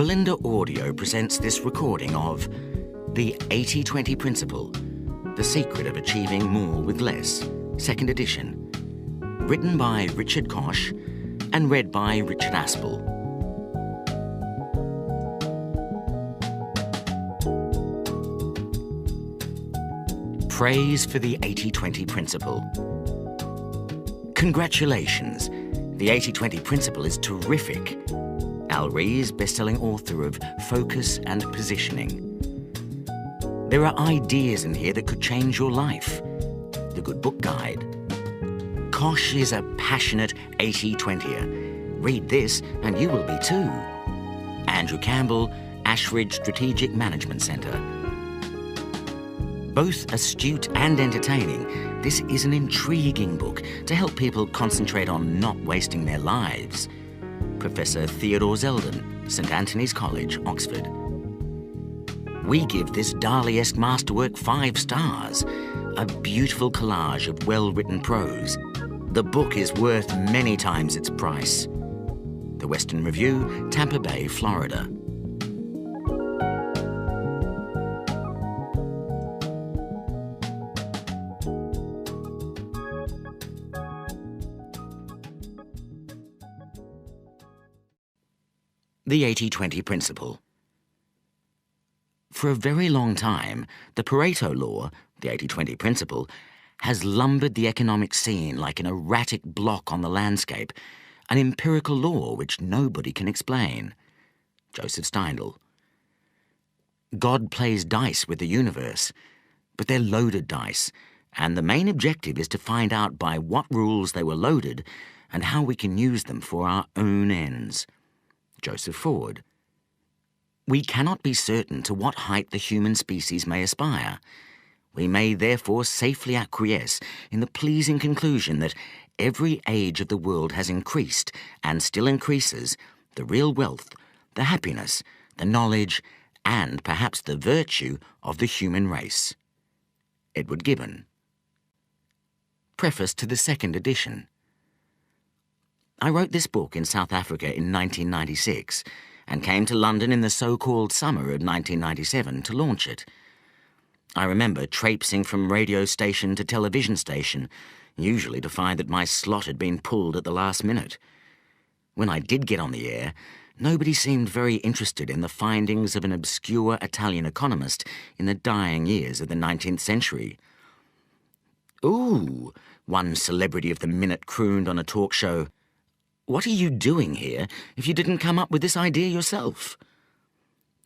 Belinda Audio presents this recording of The 80-20 Principle, The Secret of Achieving More with Less, second edition, written by Richard Koch and read by Richard Aspel. Praise for the 80-20 Principle. Congratulations! The 80-20 Principle is terrific. Al Rees, best-selling author of Focus and Positioning. There are ideas in here that could change your life. The Good Book Guide. Koch is a passionate 80-20er. Read this and you will be too. Andrew Campbell, Ashridge Strategic Management Centre. Both astute and entertaining, this is an intriguing book to help people concentrate on not wasting their lives. Professor Theodore Zeldin, St Anthony's College, Oxford. We give this Dali-esque masterwork 5 stars. A beautiful collage of well-written prose. The book is worth many times its price. The Western Review, Tampa Bay, Florida. The 80-20 Principle. For a very long time, the Pareto law, the 80-20 Principle, has lumbered the economic scene like an erratic block on the landscape, an empirical law which nobody can explain. Joseph Steindl. God plays dice with the universe, but they're loaded dice, and the main objective is to find out by what rules they were loaded and how we can use them for our own ends. Joseph Ford. We cannot be certain to what height the human species may aspire. We may therefore safely acquiesce in the pleasing conclusion that every age of the world has increased, and still increases, the real wealth, the happiness, the knowledge, and perhaps the virtue of the human race. Edward Gibbon. Preface to the second edition. I wrote this book in South Africa in 1996 and came to London in the so-called summer of 1997 to launch it. I remember traipsing from radio station to television station, usually to find that my slot had been pulled at the last minute. When I did get on the air, nobody seemed very interested in the findings of an obscure Italian economist in the dying years of the 19th century. "Ooh," one celebrity of the minute crooned on a talk show. "What are you doing here if you didn't come up with this idea yourself?"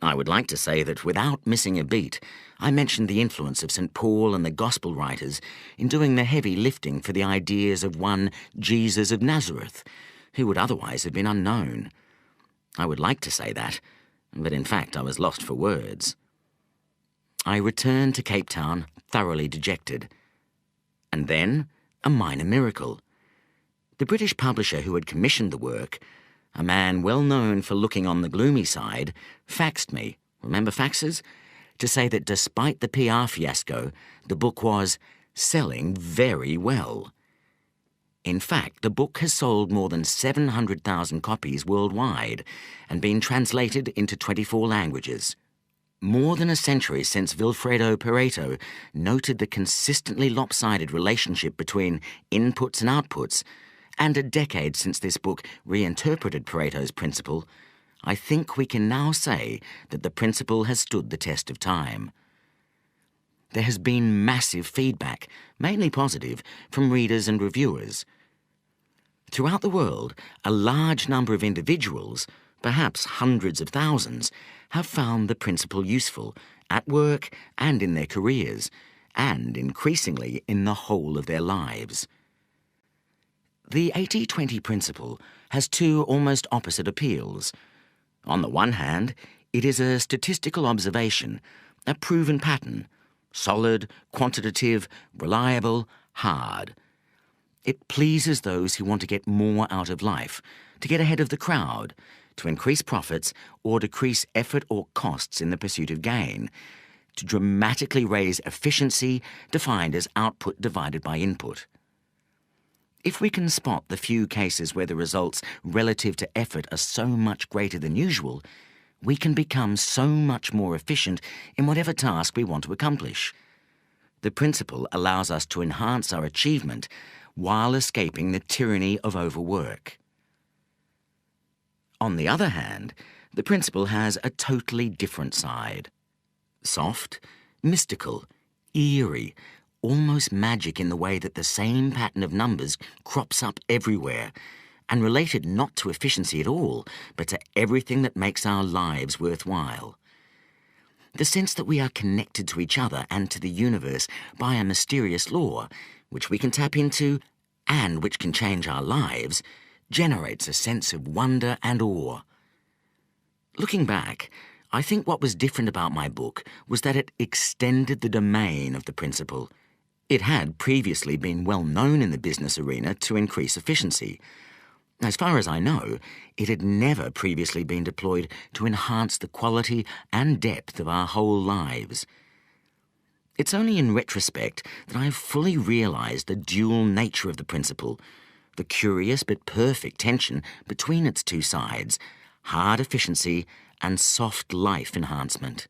I would like to say that without missing a beat, I mentioned the influence of St. Paul and the Gospel writers in doing the heavy lifting for the ideas of one Jesus of Nazareth, who would otherwise have been unknown. I would like to say that, but in fact I was lost for words. I returned to Cape Town thoroughly dejected. And then, a minor miracle. The British publisher who had commissioned the work, a man well known for looking on the gloomy side, faxed me, remember faxes, to say that despite the PR fiasco, the book was selling very well. In fact, the book has sold more than 700,000 copies worldwide and been translated into 24 languages. More than a century since Vilfredo Pareto noted the consistently lopsided relationship between inputs and outputs, and a decade since this book reinterpreted Pareto's principle, I think we can now say that the principle has stood the test of time. There has been massive feedback, mainly positive, from readers and reviewers. Throughout the world, a large number of individuals, perhaps hundreds of thousands, have found the principle useful at work and in their careers, and increasingly in the whole of their lives. The 80-20 Principle has 2 almost opposite appeals. On the one hand, it is a statistical observation, a proven pattern, solid, quantitative, reliable, hard. It pleases those who want to get more out of life, to get ahead of the crowd, to increase profits or decrease effort or costs in the pursuit of gain, to dramatically raise efficiency, defined as output divided by input. If we can spot the few cases where the results relative to effort are so much greater than usual, we can become so much more efficient in whatever task we want to accomplish. The principle allows us to enhance our achievement while escaping the tyranny of overwork. On the other hand, the principle has a totally different side. Soft, mystical, eerie, almost magic in the way that the same pattern of numbers crops up everywhere, and related not to efficiency at all, but to everything that makes our lives worthwhile. The sense that we are connected to each other and to the universe by a mysterious law, which we can tap into and which can change our lives, generates a sense of wonder and awe. Looking back, I think what was different about my book was that it extended the domain of the principle. It had previously been well known in the business arena to increase efficiency. As far as I know, it had never previously been deployed to enhance the quality and depth of our whole lives. It's only in retrospect that I have fully realized the dual nature of the principle, the curious but perfect tension between its two sides, hard efficiency and soft life enhancement.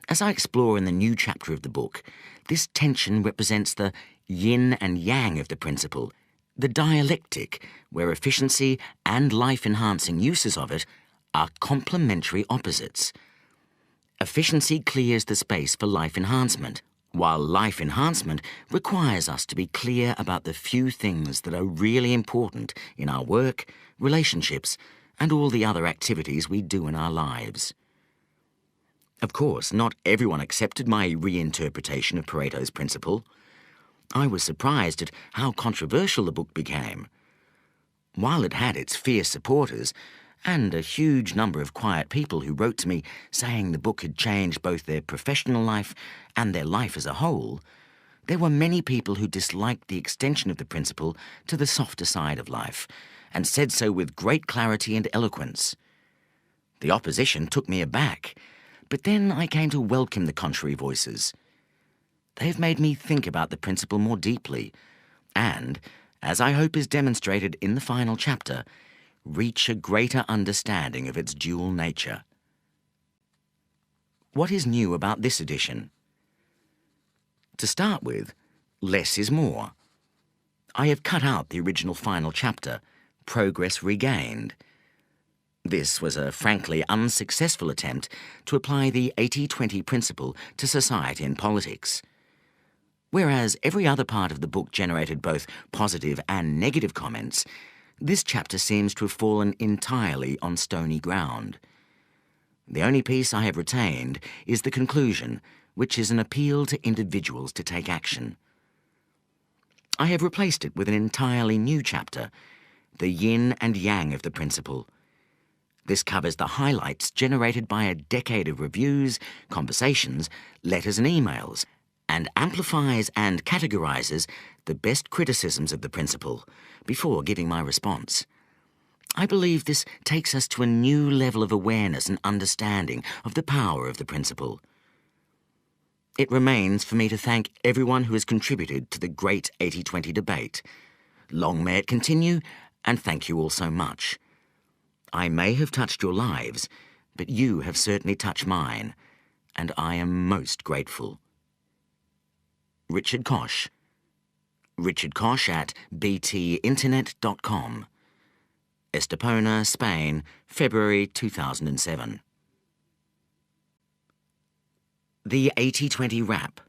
As I explore in the new chapter of the book, this tension represents the yin and yang of the principle, the dialectic where efficiency and life-enhancing uses of it are complementary opposites. Efficiency clears the space for life enhancement, while life enhancement requires us to be clear about the few things that are really important in our work, relationships, and all the other activities we do in our lives. Of course, not everyone accepted my reinterpretation of Pareto's principle. I was surprised at how controversial the book became. While it had its fierce supporters, and a huge number of quiet people who wrote to me saying the book had changed both their professional life and their life as a whole, there were many people who disliked the extension of the principle to the softer side of life, and said so with great clarity and eloquence. The opposition took me aback, but then I came to welcome the contrary voices. They have made me think about the principle more deeply and, as I hope is demonstrated in the final chapter, reach a greater understanding of its dual nature. What is new about this edition? To start with, less is more. I have cut out the original final chapter, Progress Regained. This was a frankly unsuccessful attempt to apply the 80-20 principle to society and politics. Whereas every other part of the book generated both positive and negative comments, this chapter seems to have fallen entirely on stony ground. The only piece I have retained is the conclusion, which is an appeal to individuals to take action. I have replaced it with an entirely new chapter, the yin and yang of the principle. This covers the highlights generated by a decade of reviews, conversations, letters and emails, and amplifies and categorizes the best criticisms of the principle before giving my response. I believe this takes us to a new level of awareness and understanding of the power of the principle. It remains for me to thank everyone who has contributed to the great 80-20 debate. Long may it continue, and thank you all so much. I may have touched your lives, but you have certainly touched mine, and I am most grateful. Richard Koch. Richard Koch at btinternet.com. Estepona, Spain, February 2007. The 80-20 Rap.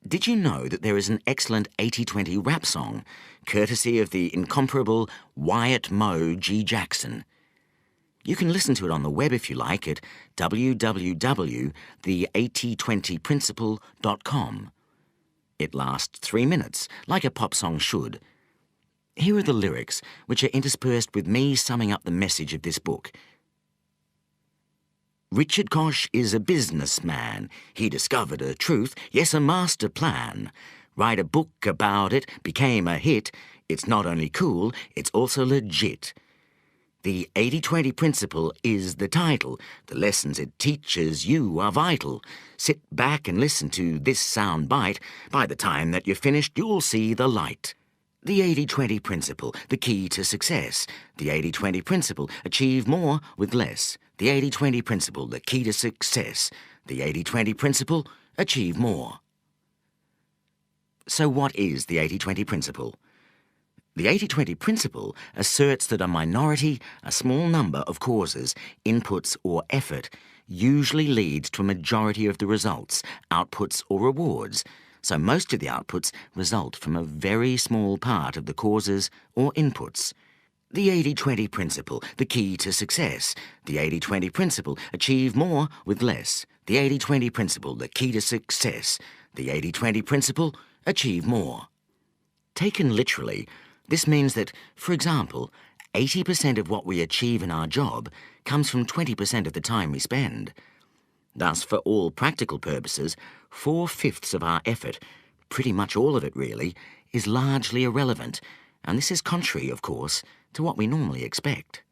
Did you know that there is an excellent 80-20 rap song, courtesy of the incomparable Wyatt Moe G. Jackson? You can listen to it on the web if you like at www.the8020principle.com. It lasts 3 minutes, like a pop song should. Here are the lyrics, which are interspersed with me summing up the message of this book. Richard Koch is a businessman. He discovered a truth, yes, a master plan. Write a book about it, became a hit. It's not only cool, it's also legit. The 80-20 principle is the title. The lessons it teaches you are vital. Sit back and listen to this sound bite. By the time that you're finished, you'll see the light. The 80-20 principle, the key to success. The 80-20 principle, achieve more with less. The 80-20 principle, the key to success. The 80-20 principle, achieve more. So what is the 80-20 principle? The 80-20 principle asserts that a minority, a small number of causes, inputs or effort usually leads to a majority of the results, outputs or rewards. So most of the outputs result from a very small part of the causes or inputs. The 80-20 principle, the key to success. The 80-20 principle, achieve more with less. The 80-20 principle, the key to success. The 80-20 principle, achieve more. Taken literally, this means that, for example, 80% of what we achieve in our job comes from 20% of the time we spend. Thus, for all practical purposes, 4/5 of our effort, pretty much all of it really, is largely irrelevant, and this is contrary, of course, to what we normally expect.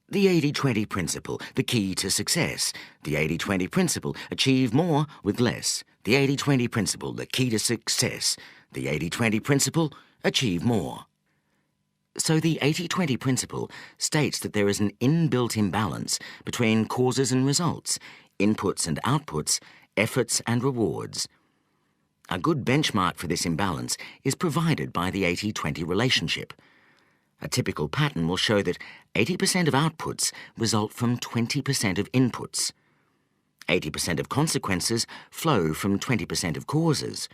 The 80-20 principle, the key to success. The 80-20 principle, achieve more with less. The 80-20 principle, the key to success. The 80-20 principle, achieve more. So the 80-20 principle states that there is an inbuilt imbalance between causes and results, inputs and outputs, efforts and rewards. A good benchmark for this imbalance is provided by the 80-20 relationship. A typical pattern will show that 80% of outputs result from 20% of inputs. 80% of consequences flow from 20% of causes.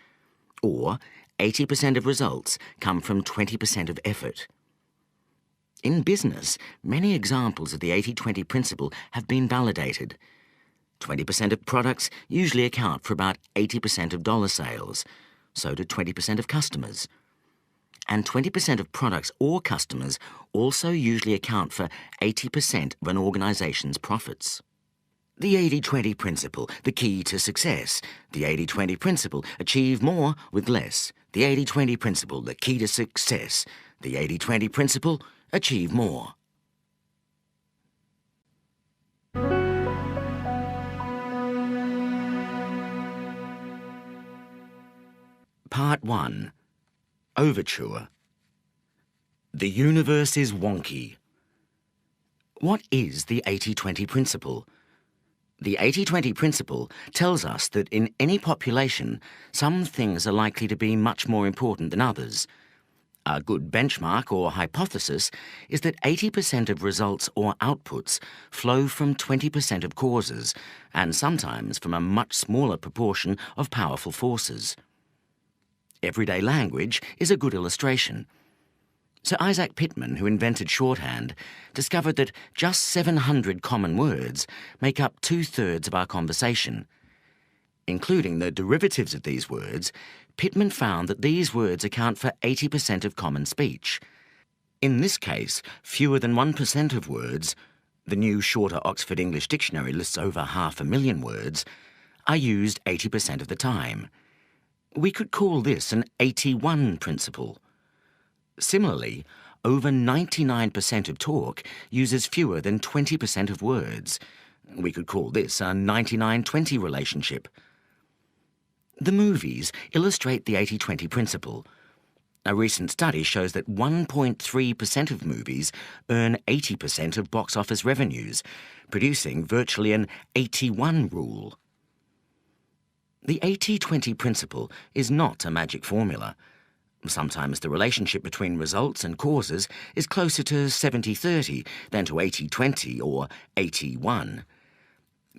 Or 80% of results come from 20% of effort. In business, many examples of the 80-20 principle have been validated. 20% of products usually account for about 80% of dollar sales, so do 20% of customers. And 20% of products or customers also usually account for 80% of an organization's profits. The 80-20 principle, the key to success. The 80-20 principle, achieve more with less. The 80-20 principle, the key to success. The 80-20 principle, achieve more. Part 1. Overture. The universe is wonky. What is the 80-20 principle? The 80-20 principle tells us that in any population, some things are likely to be much more important than others. A good benchmark or hypothesis is that 80% of results or outputs flow from 20% of causes, and sometimes from a much smaller proportion of powerful forces. Everyday language is a good illustration. Sir Isaac Pitman, who invented shorthand, discovered that just 700 common words make up 2/3 of our conversation. Including the derivatives of these words, Pitman found that these words account for 80% of common speech. In this case, fewer than 1% of words, the new shorter Oxford English Dictionary lists over 500,000 words, are used 80% of the time. We could call this an 81 principle. Similarly, over 99% of talk uses fewer than 20% of words. We could call this a 99-20 relationship. The movies illustrate the 80-20 principle. A recent study shows that 1.3% of movies earn 80% of box office revenues, producing virtually an 81 rule. The 80-20 principle is not a magic formula. Sometimes the relationship between results and causes is closer to 70-30 than to 80-20 or 81.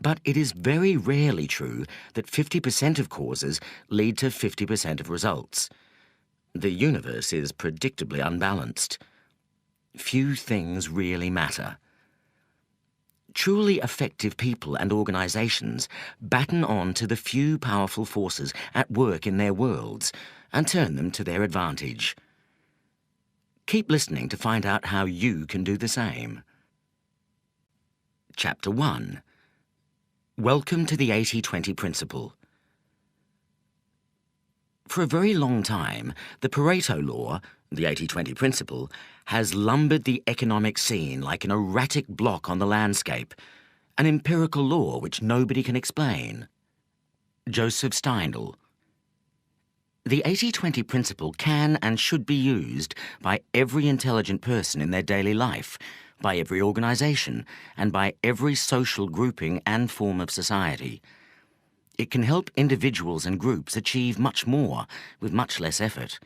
But it is very rarely true that 50% of causes lead to 50% of results. The universe is predictably unbalanced. Few things really matter. Truly effective people and organizations batten on to the few powerful forces at work in their worlds and turn them to their advantage. Keep listening to find out how you can do the same. Chapter 1. Welcome to the 80-20 principle. For a very long time, the Pareto law, the 80-20 principle, has lumbered the economic scene like an erratic block on the landscape, an empirical law which nobody can explain. Joseph Steindl. The 80-20 principle can and should be used by every intelligent person in their daily life, by every organisation, and by every social grouping and form of society. It can help individuals and groups achieve much more with much less effort.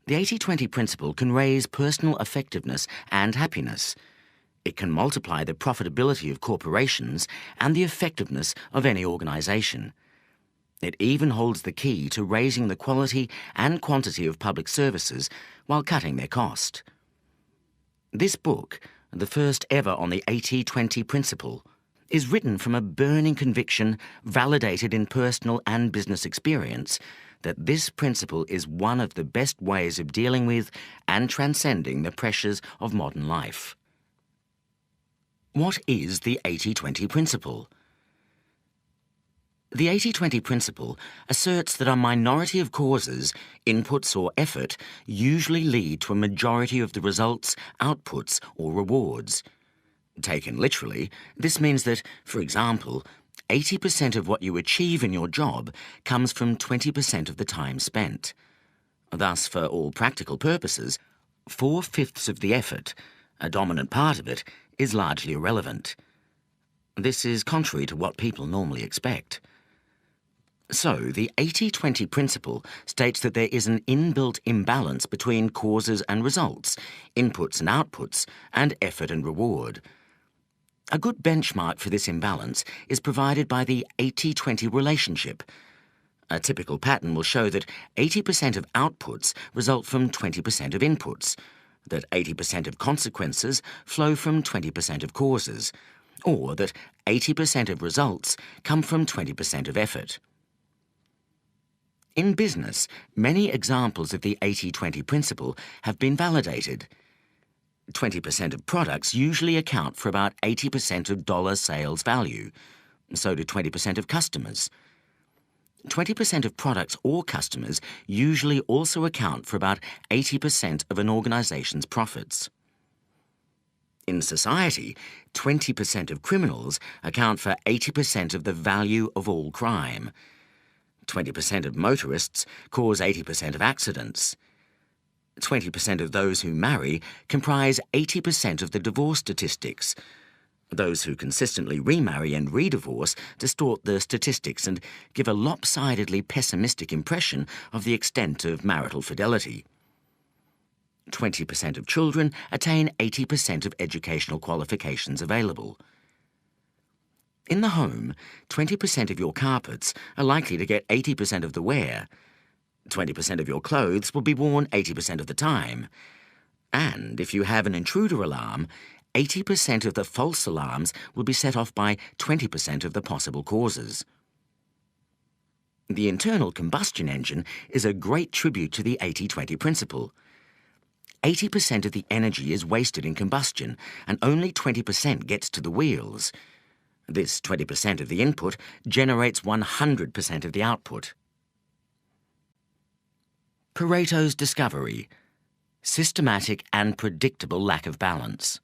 The 80-20 principle can raise personal effectiveness and happiness. It can multiply the profitability of corporations and the effectiveness of any organisation. It even holds the key to raising the quality and quantity of public services while cutting their cost. This book, the first ever on the 80-20 principle, is written from a burning conviction, validated in personal and business experience, that this principle is one of the best ways of dealing with and transcending the pressures of modern life. What is the 80-20 principle? The 80-20 principle asserts that a minority of causes, inputs or effort usually lead to a majority of the results, outputs or rewards. Taken literally, this means that, for example, 80% of what you achieve in your job comes from 20% of the time spent. Thus, for all practical purposes, 4/5 of the effort, a dominant part of it, is largely irrelevant. This is contrary to what people normally expect. So, the 80-20 principle states that there is an inbuilt imbalance between causes and results, inputs and outputs, and effort and reward. A good benchmark for this imbalance is provided by the 80-20 relationship. A typical pattern will show that 80% of outputs result from 20% of inputs, that 80% of consequences flow from 20% of causes, or that 80% of results come from 20% of effort. In business, many examples of the 80-20 principle have been validated. 20% of products usually account for about 80% of dollar sales value. So do 20% of customers. 20% of products or customers usually also account for about 80% of an organization's profits. In society, 20% of criminals account for 80% of the value of all crime. 20% of motorists cause 80% of accidents. 20% of those who marry comprise 80% of the divorce statistics. Those who consistently remarry and redivorce distort the statistics and give a lopsidedly pessimistic impression of the extent of marital fidelity. 20% of children attain 80% of educational qualifications available. In the home, 20% of your carpets are likely to get 80% of the wear. 20% of your clothes will be worn 80% of the time. And if you have an intruder alarm, 80% of the false alarms will be set off by 20% of the possible causes. The internal combustion engine is a great tribute to the 80-20 principle. 80% of the energy is wasted in combustion, and only 20% gets to the wheels. This 20% of the input generates 100% of the output. Pareto's discovery: systematic and predictable lack of balance.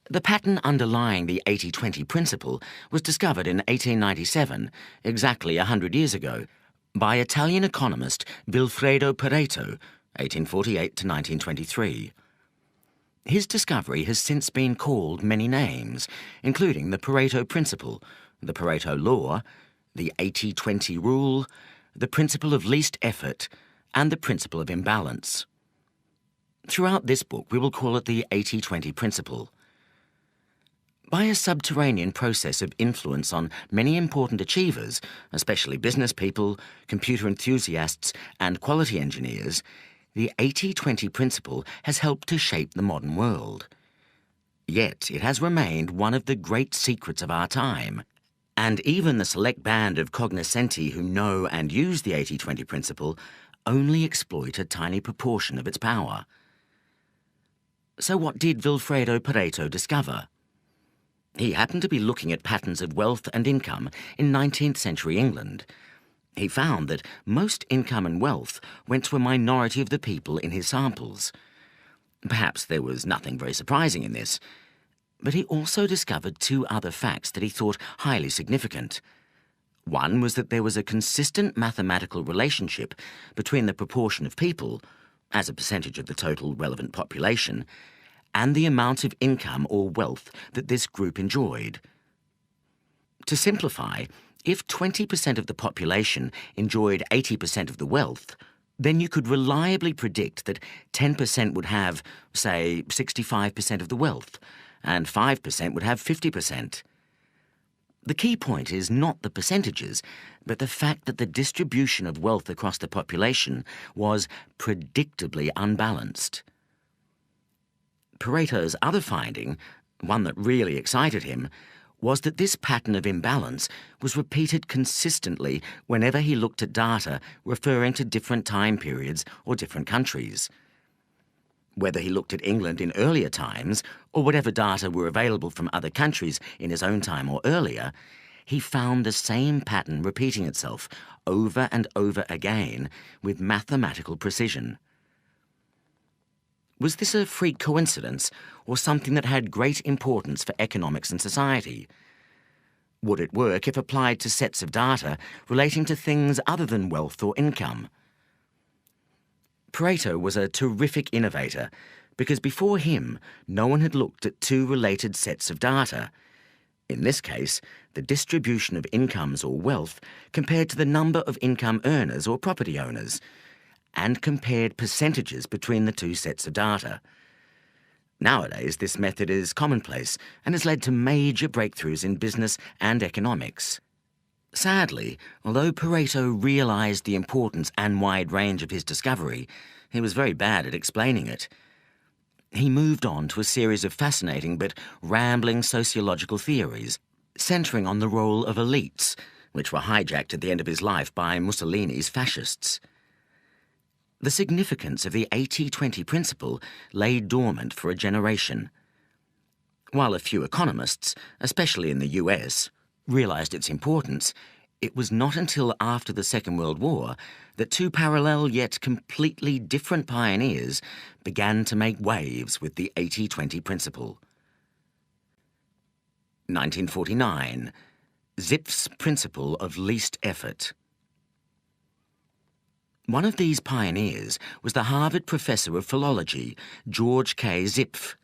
The pattern underlying the 80-20 principle was discovered in 1897, exactly 100 years ago, by Italian economist Vilfredo Pareto, 1848 to 1923. His discovery has since been called many names, including the Pareto Principle, the Pareto Law, the 80-20 Rule, the Principle of Least Effort, and the Principle of Imbalance. Throughout this book, we will call it the 80-20 Principle. By a subterranean process of influence on many important achievers, especially business people, computer enthusiasts, and quality engineers, the 80-20 principle has helped to shape the modern world. Yet it has remained one of the great secrets of our time, and even the select band of cognoscenti who know and use the 80-20 principle only exploit a tiny proportion of its power. So what did Vilfredo Pareto discover? He happened to be looking at patterns of wealth and income in 19th century England. He found that most income and wealth went to a minority of the people in his samples. Perhaps there was nothing very surprising in this, but he also discovered two other facts that he thought highly significant. One was that there was a consistent mathematical relationship between the proportion of people, as a percentage of the total relevant population, and the amount of income or wealth that this group enjoyed. To simplify, if 20% of the population enjoyed 80% of the wealth, then you could reliably predict that 10% would have, say, 65% of the wealth, and 5% would have 50%. The key point is not the percentages, but the fact that the distribution of wealth across the population was predictably unbalanced. Pareto's other finding, one that really excited him, was that this pattern of imbalance was repeated consistently whenever he looked at data referring to different time periods or different countries. Whether he looked at England in earlier times, or whatever data were available from other countries in his own time or earlier, he found the same pattern repeating itself over and over again with mathematical precision. Was this a freak coincidence, or something that had great importance for economics and society? Would it work if applied to sets of data relating to things other than wealth or income? Pareto was a terrific innovator because before him, no one had looked at two related sets of data. In this case, the distribution of incomes or wealth compared to the number of income earners or property owners, and compared percentages between the two sets of data. Nowadays, this method is commonplace and has led to major breakthroughs in business and economics. Sadly, although Pareto realized the importance and wide range of his discovery, he was very bad at explaining it. He moved on to a series of fascinating but rambling sociological theories, centering on the role of elites, which were hijacked at the end of his life by Mussolini's fascists. The significance of the 80-20 principle lay dormant for a generation. While a few economists, especially in the US, realized its importance, it was not until after the Second World War that two parallel yet completely different pioneers began to make waves with the 80-20 principle. 1949. Zipf's Principle of Least Effort. One of these pioneers was the Harvard professor of philology, George K. Zipf.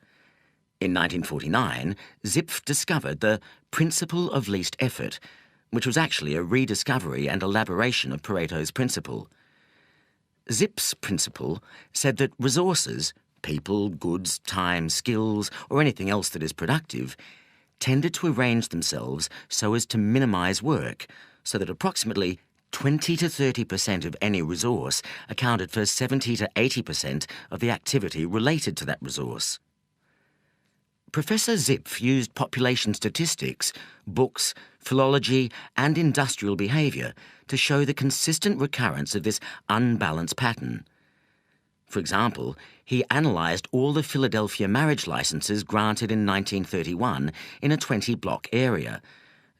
In 1949, Zipf discovered the principle of least effort, which was actually a rediscovery and elaboration of Pareto's principle. Zipf's principle said that resources, people, goods, time, skills, or anything else that is productive, tended to arrange themselves so as to minimize work, so that approximately 20 to 30% of any resource accounted for 70 to 80% of the activity related to that resource. Professor Zipf used population statistics, books, philology, and industrial behavior to show the consistent recurrence of this unbalanced pattern. For example, he analysed all the Philadelphia marriage licenses granted in 1931 in a 20-block area,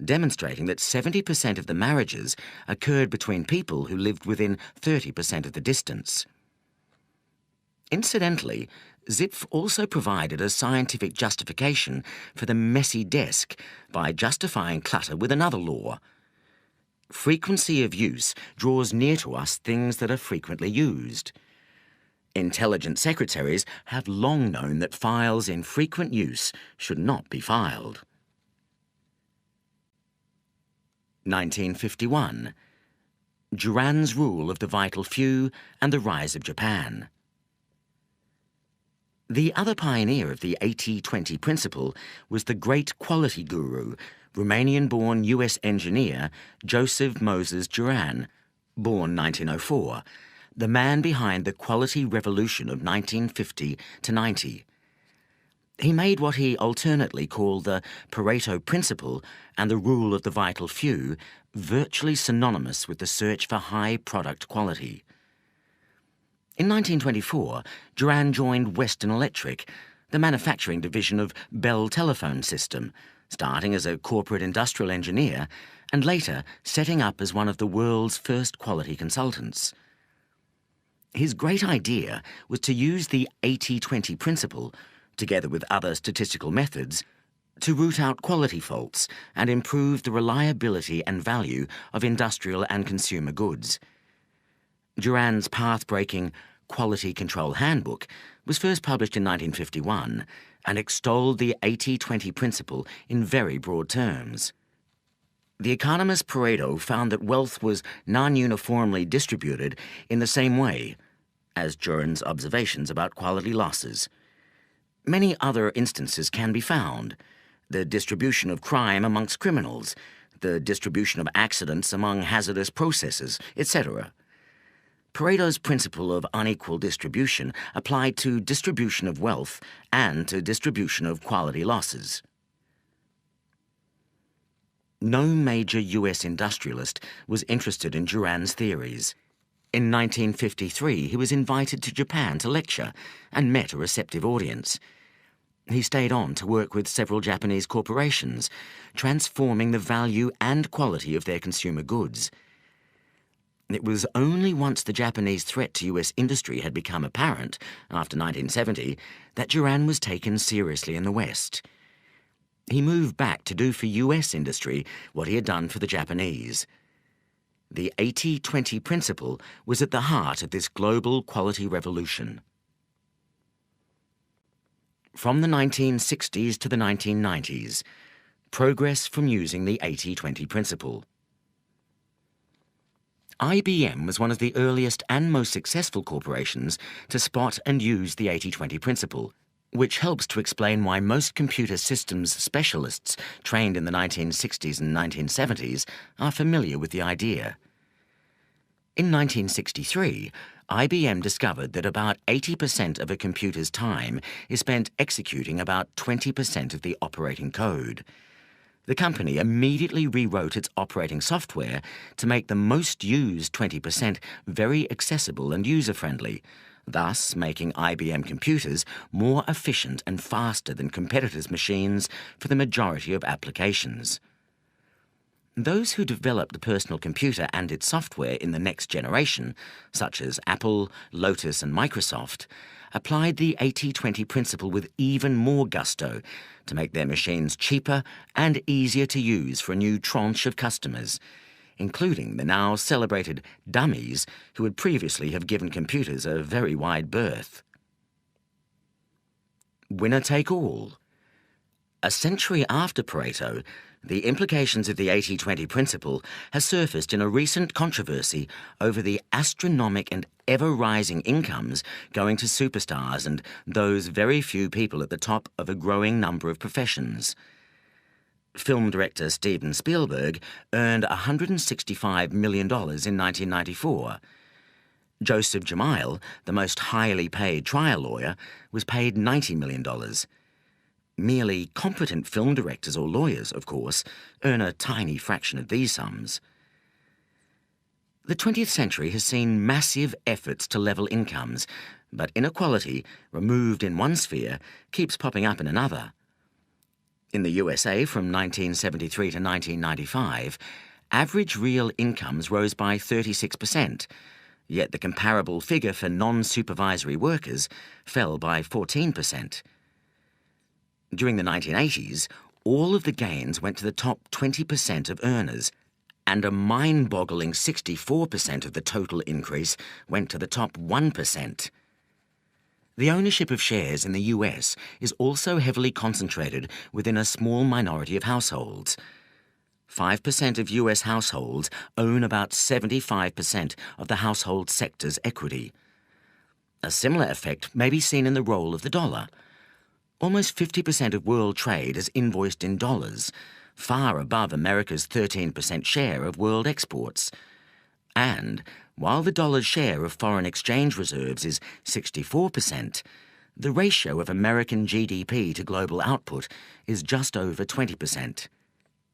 demonstrating that 70% of the marriages occurred between people who lived within 30% of the distance. Incidentally, Zipf also provided a scientific justification for the messy desk by justifying clutter with another law. Frequency of use draws near to us things that are frequently used. Intelligent secretaries have long known that files in frequent use should not be filed. 1951. Duran's Rule of the Vital Few and the Rise of Japan. The other pioneer of the 80-20 principle was the great quality guru, Romanian-born US engineer Joseph Moses Duran, born 1904, the man behind the quality revolution of 1950 to 90. He made what he alternately called the Pareto Principle and the Rule of the Vital Few virtually synonymous with the search for high product quality. In 1924, Duran joined Western Electric, the manufacturing division of Bell Telephone System, starting as a corporate industrial engineer and later setting up as one of the world's first quality consultants. His great idea was to use the 80-20 principle, together with other statistical methods, to root out quality faults and improve the reliability and value of industrial and consumer goods. Duran's path-breaking Quality Control Handbook was first published in 1951 and extolled the 80-20 principle in very broad terms. The economist Pareto found that wealth was non-uniformly distributed in the same way as Juran's observations about quality losses. Many other instances can be found: the distribution of crime amongst criminals, the distribution of accidents among hazardous processes, etc. Pareto's principle of unequal distribution applied to distribution of wealth and to distribution of quality losses. No major U.S. industrialist was interested in Juran's theories. In 1953, he was invited to Japan to lecture and met a receptive audience. He stayed on to work with several Japanese corporations, transforming the value and quality of their consumer goods. It was only once the Japanese threat to U.S. industry had become apparent, after 1970, that Juran was taken seriously in the West. He moved back to do for U.S. industry what he had done for the Japanese. The 80-20 principle was at the heart of this global quality revolution. From the 1960s to the 1990s, progress from using the 80-20 principle. IBM was one of the earliest and most successful corporations to spot and use the 80-20 principle, which helps to explain why most computer systems specialists trained in the 1960s and 1970s are familiar with the idea. In 1963, IBM discovered that about 80% of a computer's time is spent executing about 20% of the operating code. The company immediately rewrote its operating software to make the most used 20% very accessible and user-friendly, thus making IBM computers more efficient and faster than competitors' machines for the majority of applications. Those who developed the personal computer and its software in the next generation, such as Apple, Lotus, and Microsoft, applied the 80-20 principle with even more gusto to make their machines cheaper and easier to use for a new tranche of customers, including the now celebrated dummies who would previously have given computers a very wide berth. Winner take all. A century after Pareto, the implications of the 80-20 principle has surfaced in a recent controversy over the astronomic and ever-rising incomes going to superstars and those very few people at the top of a growing number of professions. Film director Steven Spielberg earned $165 million in 1994. Joseph Jamil, the most highly paid trial lawyer, was paid $90 million. Merely competent film directors or lawyers, of course, earn a tiny fraction of these sums. The 20th century has seen massive efforts to level incomes, but inequality, removed in one sphere, keeps popping up in another. In the USA from 1973 to 1995, average real incomes rose by 36%, yet the comparable figure for non-supervisory workers fell by 14%. During the 1980s, all of the gains went to the top 20% of earners, and a mind-boggling 64% of the total increase went to the top 1%. The ownership of shares in the US is also heavily concentrated within a small minority of households. 5% of US households own about 75% of the household sector's equity. A similar effect may be seen in the role of the dollar. Almost 50% of world trade is invoiced in dollars, far above America's 13% share of world exports. And while the dollar's share of foreign exchange reserves is 64%, the ratio of American GDP to global output is just over 20%.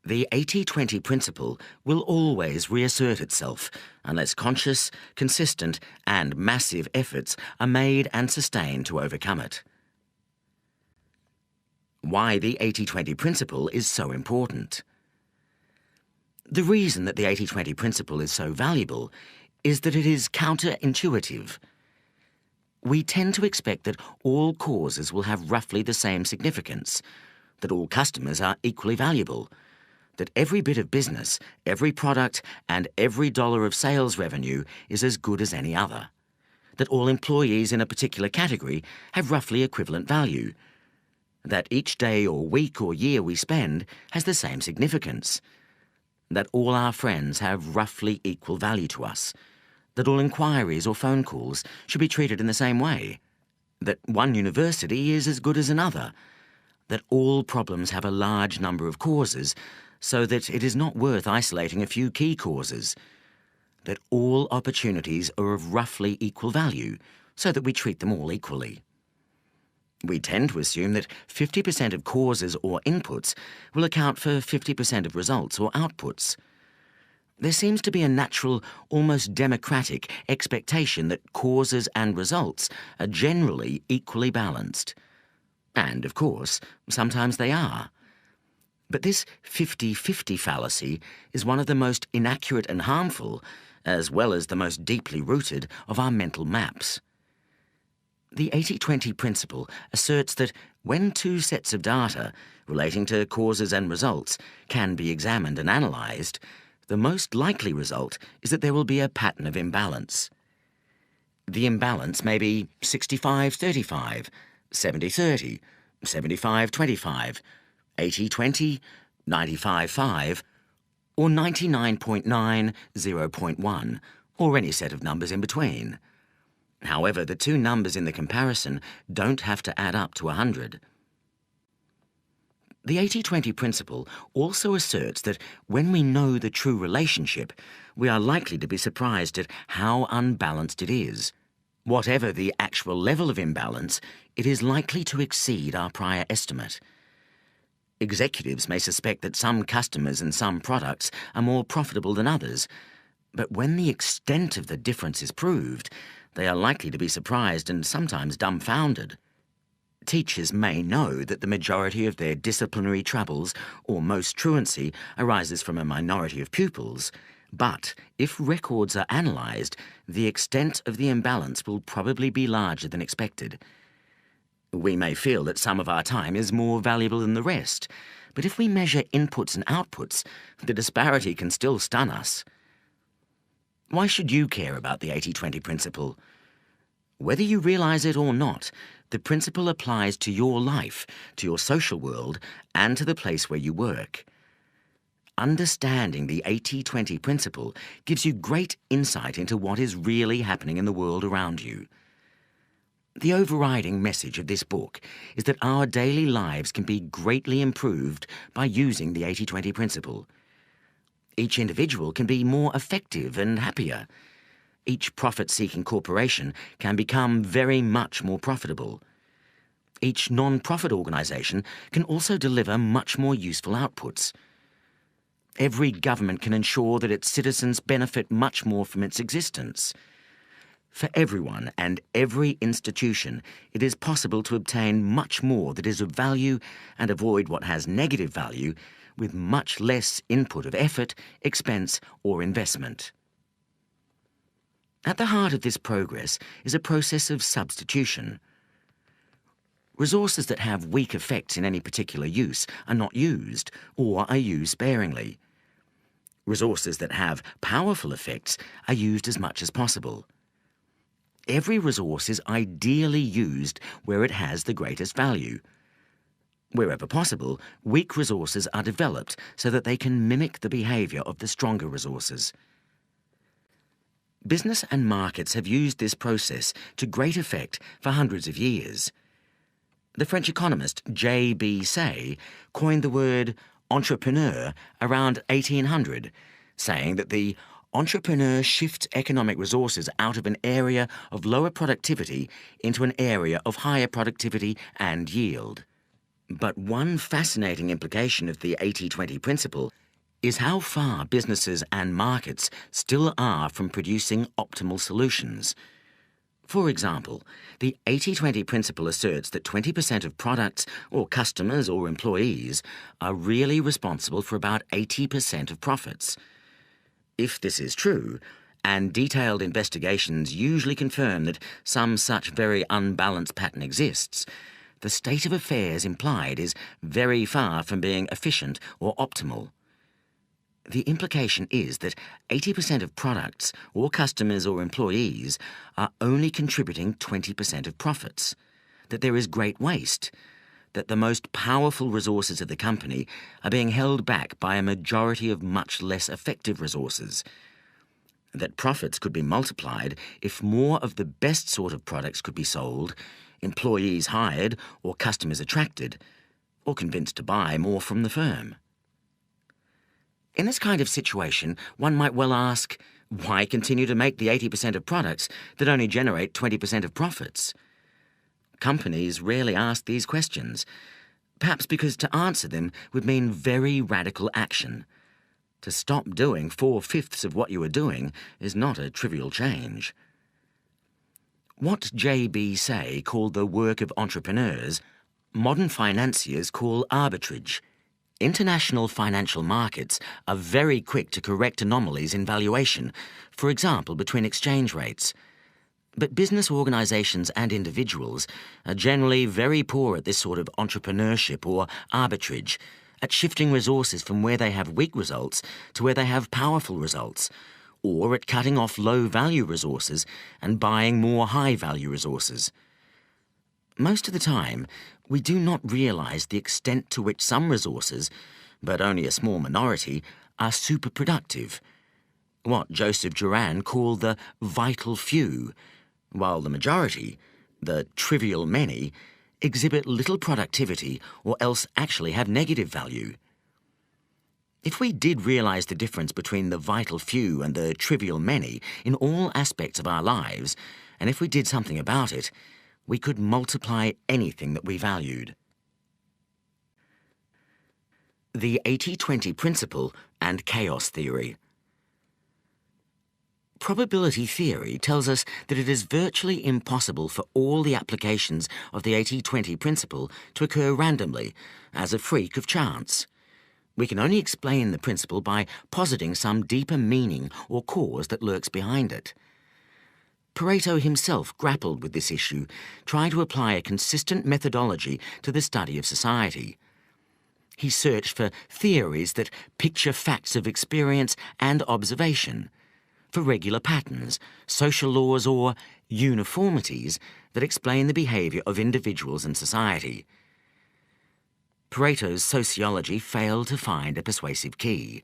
The 80-20 principle will always reassert itself unless conscious, consistent, and massive efforts are made and sustained to overcome it. Why the 80-20 principle is so important. The reason that the 80-20 principle is so valuable is that it is counterintuitive. We tend to expect that all causes will have roughly the same significance, that all customers are equally valuable, that every bit of business, every product, and every dollar of sales revenue is as good as any other, that all employees in a particular category have roughly equivalent value, that each day or week or year we spend has the same significance, that all our friends have roughly equal value to us, that all inquiries or phone calls should be treated in the same way, that one university is as good as another, that all problems have a large number of causes, so that it is not worth isolating a few key causes, that all opportunities are of roughly equal value, so that we treat them all equally. We tend to assume that 50% of causes or inputs will account for 50% of results or outputs. There seems to be a natural, almost democratic expectation that causes and results are generally equally balanced. And, of course, sometimes they are. But this 50-50 fallacy is one of the most inaccurate and harmful, as well as the most deeply rooted, of our mental maps. The 80-20 principle asserts that when two sets of data relating to causes and results can be examined and analysed, the most likely result is that there will be a pattern of imbalance. The imbalance may be 65-35, 70-30, 75-25, 80-20, 95-5, or 99.9, 0.1, or any set of numbers in between. However, the two numbers in the comparison don't have to add up to 100. The 80-20 principle also asserts that when we know the true relationship, we are likely to be surprised at how unbalanced it is. Whatever the actual level of imbalance, it is likely to exceed our prior estimate. Executives may suspect that some customers and some products are more profitable than others, but when the extent of the difference is proved, they are likely to be surprised and sometimes dumbfounded. Teachers may know that the majority of their disciplinary troubles or most truancy arises from a minority of pupils, but if records are analysed, the extent of the imbalance will probably be larger than expected. We may feel that some of our time is more valuable than the rest, but if we measure inputs and outputs, the disparity can still stun us. Why should you care about the 80-20 principle? Whether you realise it or not, the principle applies to your life, to your social world, and to the place where you work. Understanding the 80-20 principle gives you great insight into what is really happening in the world around you. The overriding message of this book is that our daily lives can be greatly improved by using the 80-20 principle. Each individual can be more effective and happier. Each profit-seeking corporation can become very much more profitable. Each non-profit organisation can also deliver much more useful outputs. Every government can ensure that its citizens benefit much more from its existence. For everyone and every institution, it is possible to obtain much more that is of value and avoid what has negative value with much less input of effort, expense, or investment. At the heart of this progress is a process of substitution. Resources that have weak effects in any particular use are not used or are used sparingly. Resources that have powerful effects are used as much as possible. Every resource is ideally used where it has the greatest value. Wherever possible, weak resources are developed so that they can mimic the behaviour of the stronger resources. Business and markets have used this process to great effect for hundreds of years. The French economist J.B. Say coined the word entrepreneur around 1800, saying that the entrepreneur shifts economic resources out of an area of lower productivity into an area of higher productivity and yield. But one fascinating implication of the 80-20 principle is how far businesses and markets still are from producing optimal solutions. For example, the 80-20 principle asserts that 20% of products or customers or employees are really responsible for about 80% of profits. If this is true, and detailed investigations usually confirm that some such very unbalanced pattern exists, the state of affairs implied is very far from being efficient or optimal. The implication is that 80% of products, or customers or employees, are only contributing 20% of profits, that there is great waste, that the most powerful resources of the company are being held back by a majority of much less effective resources, that profits could be multiplied if more of the best sort of products could be sold, employees hired or customers attracted, or convinced to buy more from the firm. In this kind of situation, one might well ask, why continue to make the 80% of products that only generate 20% of profits? Companies rarely ask these questions, perhaps because to answer them would mean very radical action. To stop doing 4/5 of what you are doing is not a trivial change. What J.B. Say called the work of entrepreneurs, modern financiers call arbitrage. International financial markets are very quick to correct anomalies in valuation, for example, between exchange rates. But business organizations and individuals are generally very poor at this sort of entrepreneurship or arbitrage, at shifting resources from where they have weak results to where they have powerful results, or at cutting off low-value resources and buying more high-value resources. Most of the time, we do not realize the extent to which some resources, but only a small minority, are superproductive, what Joseph Juran called the vital few, while the majority, the trivial many, exhibit little productivity or else actually have negative value. If we did realize the difference between the vital few and the trivial many in all aspects of our lives, and if we did something about it, we could multiply anything that we valued. The 80-20 principle and chaos theory. Probability theory tells us that it is virtually impossible for all the applications of the 80-20 principle to occur randomly, as a freak of chance. We can only explain the principle by positing some deeper meaning or cause that lurks behind it. Pareto himself grappled with this issue, trying to apply a consistent methodology to the study of society. He searched for theories that picture facts of experience and observation, for regular patterns, social laws, or uniformities that explain the behavior of individuals and society. Pareto's sociology failed to find a persuasive key.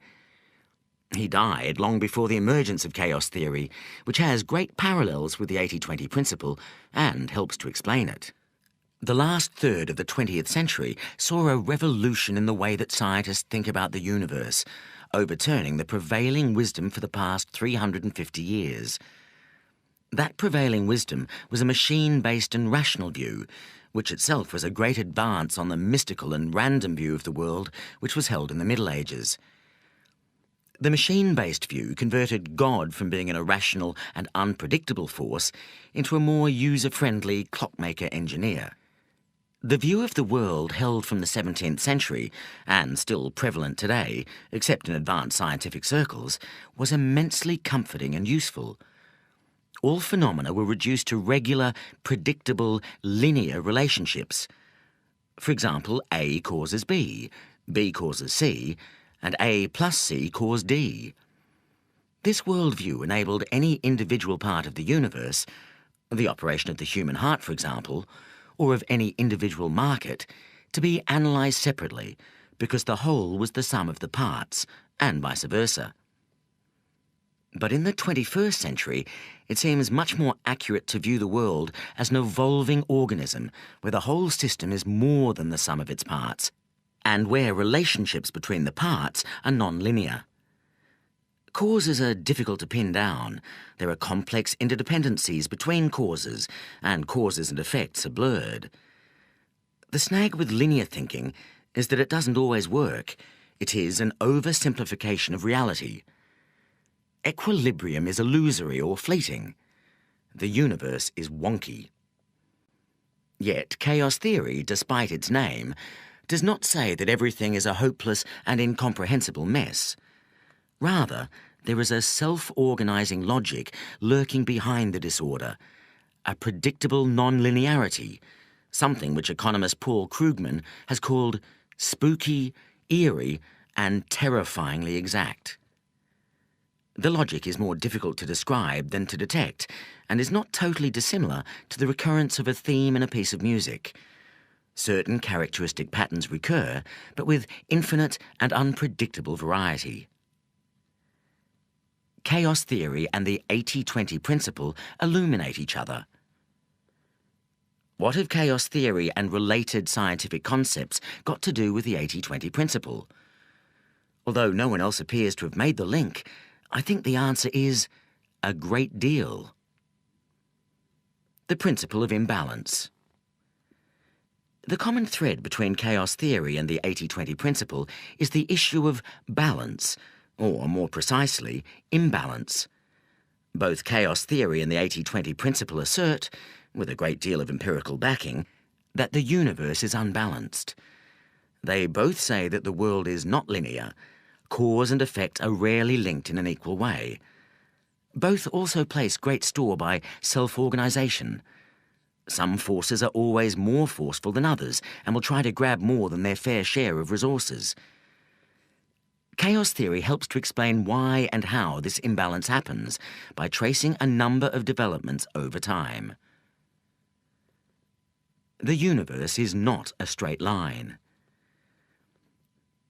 He died long before the emergence of chaos theory, which has great parallels with the 80-20 principle and helps to explain it. The last third of the 20th century saw a revolution in the way that scientists think about the universe, overturning the prevailing wisdom for the past 350 years. That prevailing wisdom was a machine-based and rational view, which itself was a great advance on the mystical and random view of the world which was held in the Middle Ages. The machine-based view converted God from being an irrational and unpredictable force into a more user-friendly clockmaker engineer. The view of the world held from the 17th century, and still prevalent today, except in advanced scientific circles, was immensely comforting and useful. All phenomena were reduced to regular, predictable, linear relationships. For example, A causes B, B causes C, and A plus C cause D. This worldview enabled any individual part of the universe, the operation of the human heart, for example, or of any individual market, to be analysed separately, because the whole was the sum of the parts, and vice versa. But in the 21st century, it seems much more accurate to view the world as an evolving organism, where the whole system is more than the sum of its parts, and where relationships between the parts are non-linear. Causes are difficult to pin down. There are complex interdependencies between causes, and causes and effects are blurred. The snag with linear thinking is that it doesn't always work. It is an oversimplification of reality. Equilibrium is illusory or fleeting. The universe is wonky. Yet chaos theory, despite its name, does not say that everything is a hopeless and incomprehensible mess. Rather, there is a self-organizing logic lurking behind the disorder, a predictable non-linearity, something which economist Paul Krugman has called spooky, eerie, and terrifyingly exact. The logic is more difficult to describe than to detect, and is not totally dissimilar to the recurrence of a theme in a piece of music. Certain characteristic patterns recur, but with infinite and unpredictable variety. Chaos theory and the 80-20 principle illuminate each other. What have chaos theory and related scientific concepts got to do with the 80-20 principle? Although no one else appears to have made the link, I think the answer is a great deal. The principle of imbalance. The common thread between chaos theory and the 80-20 principle is the issue of balance, or more precisely, imbalance. Both chaos theory and the 80-20 principle assert, with a great deal of empirical backing, that the universe is unbalanced. They both say that the world is not linear. Cause and effect are rarely linked in an equal way. Both also place great store by self-organisation. Some forces are always more forceful than others and will try to grab more than their fair share of resources. Chaos theory helps to explain why and how this imbalance happens by tracing a number of developments over time. The universe is not a straight line.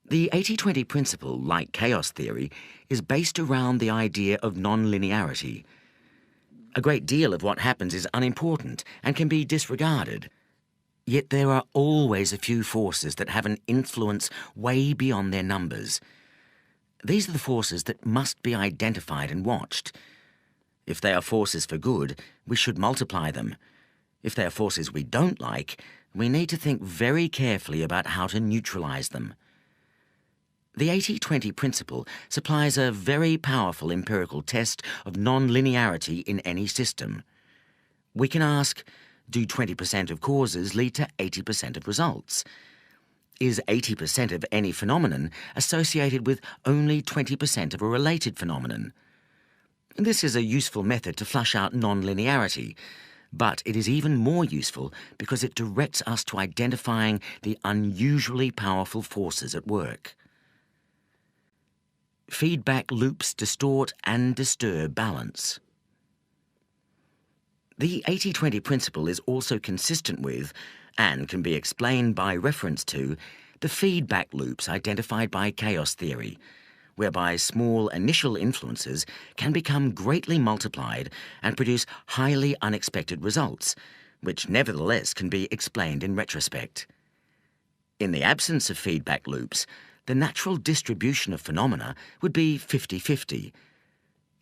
The 80-20 principle, like chaos theory, is based around the idea of non-linearity. A great deal of what happens is unimportant and can be disregarded. Yet there are always a few forces that have an influence way beyond their numbers. These are the forces that must be identified and watched. If they are forces for good, we should multiply them. If they are forces we don't like, we need to think very carefully about how to neutralize them. The 80-20 principle supplies a very powerful empirical test of non-linearity in any system. We can ask, do 20% of causes lead to 80% of results? Is 80% of any phenomenon associated with only 20% of a related phenomenon? This is a useful method to flush out non-linearity, but it is even more useful because it directs us to identifying the unusually powerful forces at work. Feedback loops distort and disturb balance. The 80-20 principle is also consistent with, and can be explained by reference to, the feedback loops identified by chaos theory, whereby small initial influences can become greatly multiplied and produce highly unexpected results, which nevertheless can be explained in retrospect. In the absence of feedback loops, the natural distribution of phenomena would be 50-50.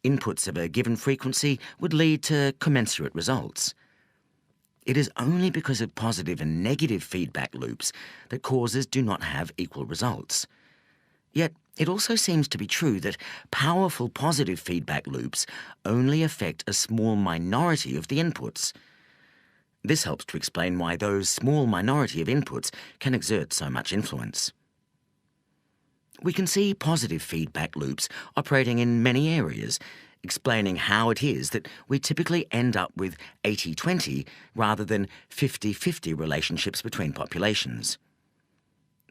Inputs of a given frequency would lead to commensurate results. It is only because of positive and negative feedback loops that causes do not have equal results. Yet, it also seems to be true that powerful positive feedback loops only affect a small minority of the inputs. This helps to explain why those small minority of inputs can exert so much influence. We can see positive feedback loops operating in many areas, explaining how it is that we typically end up with 80-20 rather than 50-50 relationships between populations.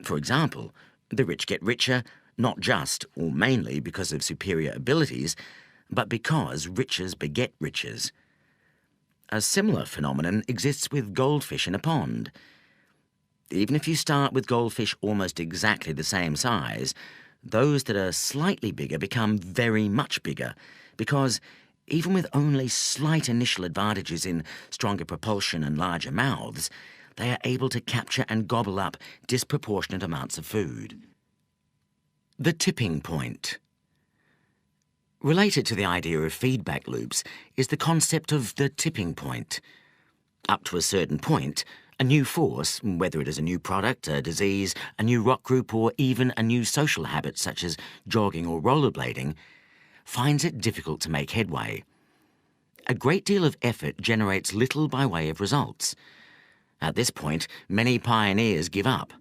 For example, the rich get richer, not just or mainly because of superior abilities, but because riches beget riches. A similar phenomenon exists with goldfish in a pond. Even if you start with goldfish almost exactly the same size, those that are slightly bigger become very much bigger because, even with only slight initial advantages in stronger propulsion and larger mouths, they are able to capture and gobble up disproportionate amounts of food. The tipping point. Related to the idea of feedback loops is the concept of the tipping point. Up to a certain point, a new force, whether it is a new product, a disease, a new rock group, or even a new social habit such as jogging or rollerblading, finds it difficult to make headway. A great deal of effort generates little by way of results. At this point, many pioneers give up.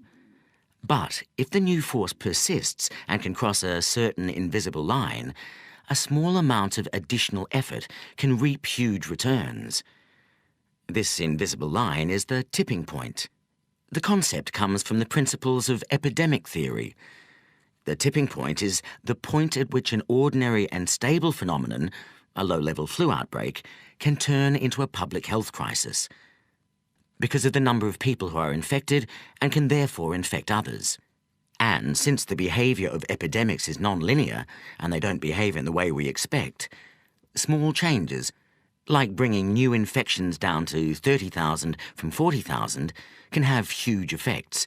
But if the new force persists and can cross a certain invisible line, a small amount of additional effort can reap huge returns. This invisible line is the tipping point. The concept comes from the principles of epidemic theory. The tipping point is the point at which an ordinary and stable phenomenon, a low-level flu outbreak, can turn into a public health crisis because of the number of people who are infected and can therefore infect others. And since the behaviour of epidemics is non-linear and they don't behave in the way we expect, small changes, like bringing new infections down to 30,000 from 40,000, can have huge effects.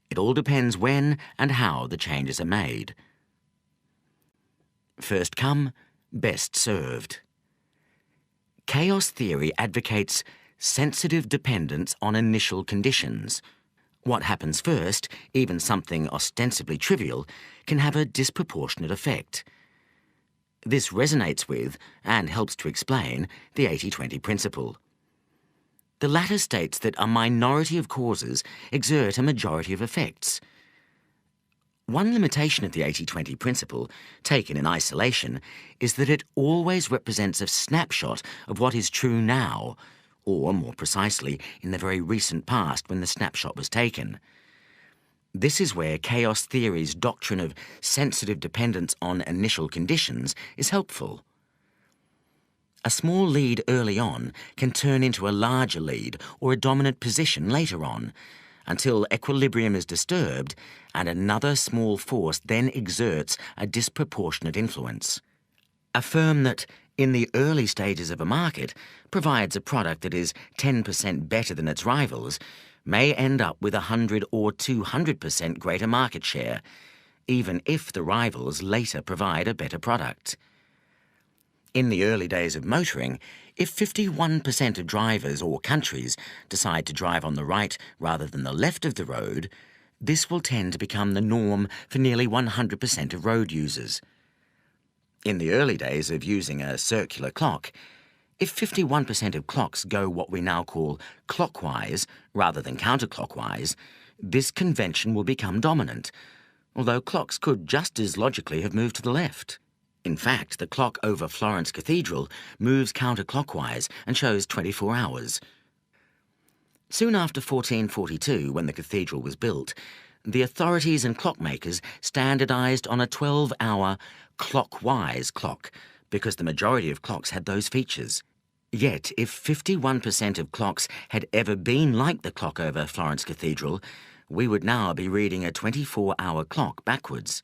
It all depends when and how the changes are made. First come, best served. Chaos theory advocates sensitive dependence on initial conditions. What happens first, even something ostensibly trivial, can have a disproportionate effect. This resonates with, and helps to explain, the 80-20 principle. The latter states that a minority of causes exert a majority of effects. One limitation of the 80-20 principle, taken in isolation, is that it always represents a snapshot of what is true now, or, more precisely, in the very recent past when the snapshot was taken. This is where chaos theory's doctrine of sensitive dependence on initial conditions is helpful. A small lead early on can turn into a larger lead or a dominant position later on, until equilibrium is disturbed and another small force then exerts a disproportionate influence. A firm that, in the early stages of a market, provides a product that is 10% better than its rivals may end up with 100 or 200% greater market share, even if the rivals later provide a better product. In the early days of motoring, if 51% of drivers or countries decide to drive on the right rather than the left of the road, this will tend to become the norm for nearly 100% of road users. In the early days of using a circular clock, if 51% of clocks go what we now call clockwise rather than counterclockwise, this convention will become dominant, although clocks could just as logically have moved to the left. In fact, the clock over Florence Cathedral moves counterclockwise and shows 24 hours. Soon after 1442, when the cathedral was built, the authorities and clockmakers standardised on a 12-hour clockwise clock because the majority of clocks had those features. Yet, if 51% of clocks had ever been like the clock over Florence Cathedral, we would now be reading a 24-hour clock backwards.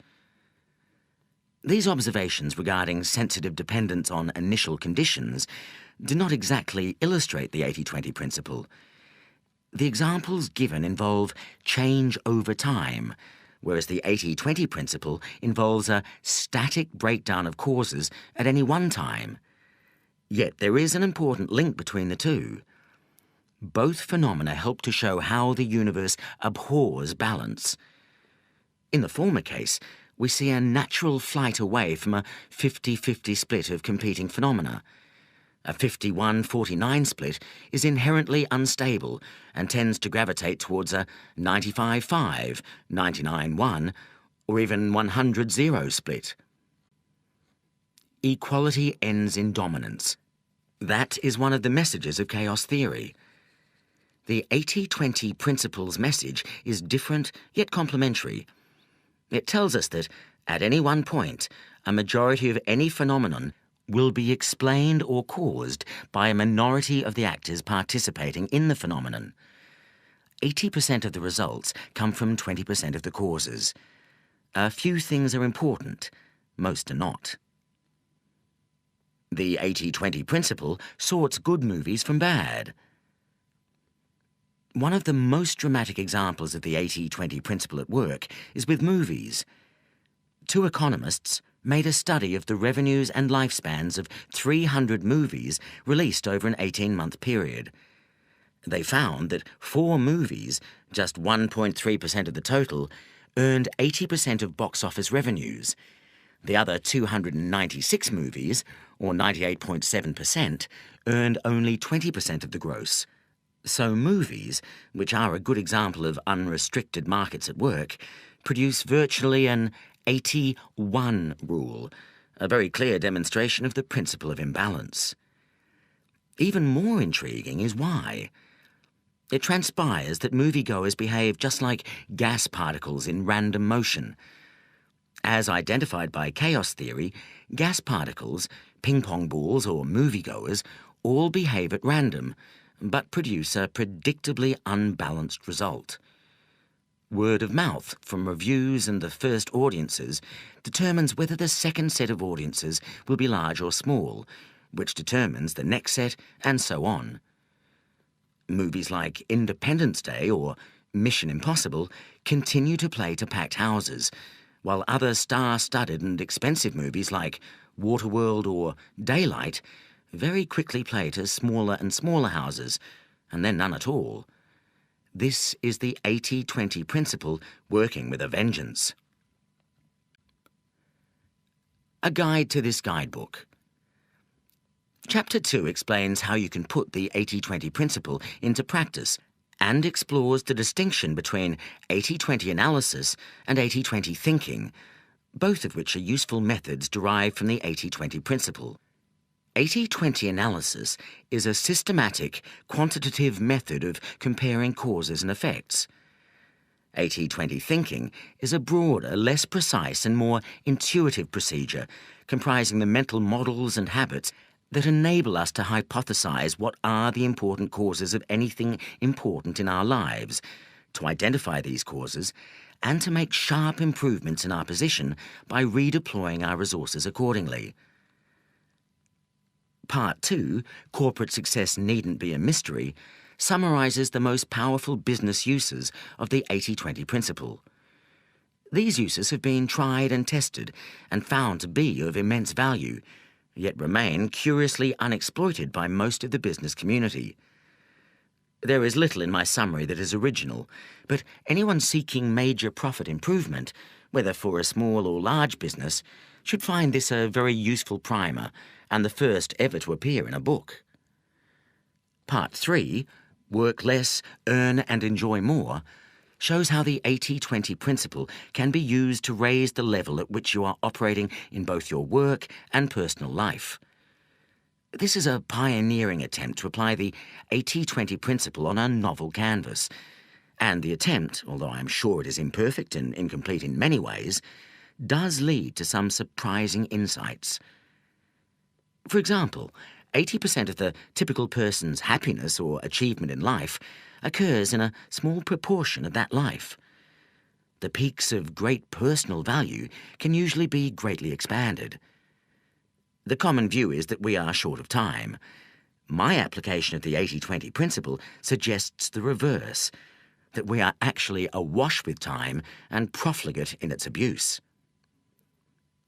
These observations regarding sensitive dependence on initial conditions do not exactly illustrate the 80-20 principle. The examples given involve change over time, whereas the 80-20 principle involves a static breakdown of causes at any one time. Yet there is an important link between the two. Both phenomena help to show how the universe abhors balance. In the former case, we see a natural flight away from a 50-50 split of competing phenomena. A 51-49 split is inherently unstable and tends to gravitate towards a 95-5, 99-1, or even 100-0 split. Equality ends in dominance. That is one of the messages of chaos theory. The 80-20 principle's message is different yet complementary. It tells us that, at any one point, a majority of any phenomenon will be explained or caused by a minority of the actors participating in the phenomenon. 80% of the results come from 20% of the causes. A few things are important, most are not. The 80-20 principle sorts good movies from bad. One of the most dramatic examples of the 80-20 principle at work is with movies. Two economists made a study of the revenues and lifespans of 300 movies released over an 18-month period. They found that 4 movies, just 1.3% of the total, earned 80% of box office revenues. The other 296 movies, or 98.7%, earned only 20% of the gross. So movies, which are a good example of unrestricted markets at work, produce virtually an 80-1 rule, a very clear demonstration of the principle of imbalance. Even more intriguing is why. It transpires that moviegoers behave just like gas particles in random motion. As identified by chaos theory, gas particles, ping-pong balls or moviegoers all behave at random, but produce a predictably unbalanced result. Word of mouth from reviews and the first audiences determines whether the second set of audiences will be large or small, which determines the next set, and so on. Movies like Independence Day or Mission Impossible continue to play to packed houses, while other star-studded and expensive movies like Waterworld or Daylight very quickly play to smaller and smaller houses, and then none at all. This is the 80-20 principle working with a vengeance. A guide to this guidebook. Chapter 2 explains how you can put the 80-20 principle into practice and explores the distinction between 80-20 analysis and 80-20 thinking, both of which are useful methods derived from the 80-20 principle. 80-20 analysis is a systematic, quantitative method of comparing causes and effects. 80-20 thinking is a broader, less precise and more intuitive procedure comprising the mental models and habits that enable us to hypothesize what are the important causes of anything important in our lives, to identify these causes, and to make sharp improvements in our position by redeploying our resources accordingly. Part 2, Corporate Success Needn't Be a Mystery, summarizes the most powerful business uses of the 80-20 principle. These uses have been tried and tested and found to be of immense value, yet remain curiously unexploited by most of the business community. There is little in my summary that is original, but anyone seeking major profit improvement, whether for a small or large business, should find this a very useful primer and the first ever to appear in a book. Part 3, Work Less, Earn and Enjoy More, shows how the 80-20 principle can be used to raise the level at which you are operating in both your work and personal life. This is a pioneering attempt to apply the 80-20 principle on a novel canvas, and the attempt, although I am sure it is imperfect and incomplete in many ways, does lead to some surprising insights. For example, 80% of the typical person's happiness or achievement in life occurs in a small proportion of that life. The peaks of great personal value can usually be greatly expanded. The common view is that we are short of time. My application of the 80-20 principle suggests the reverse, that we are actually awash with time and profligate in its abuse.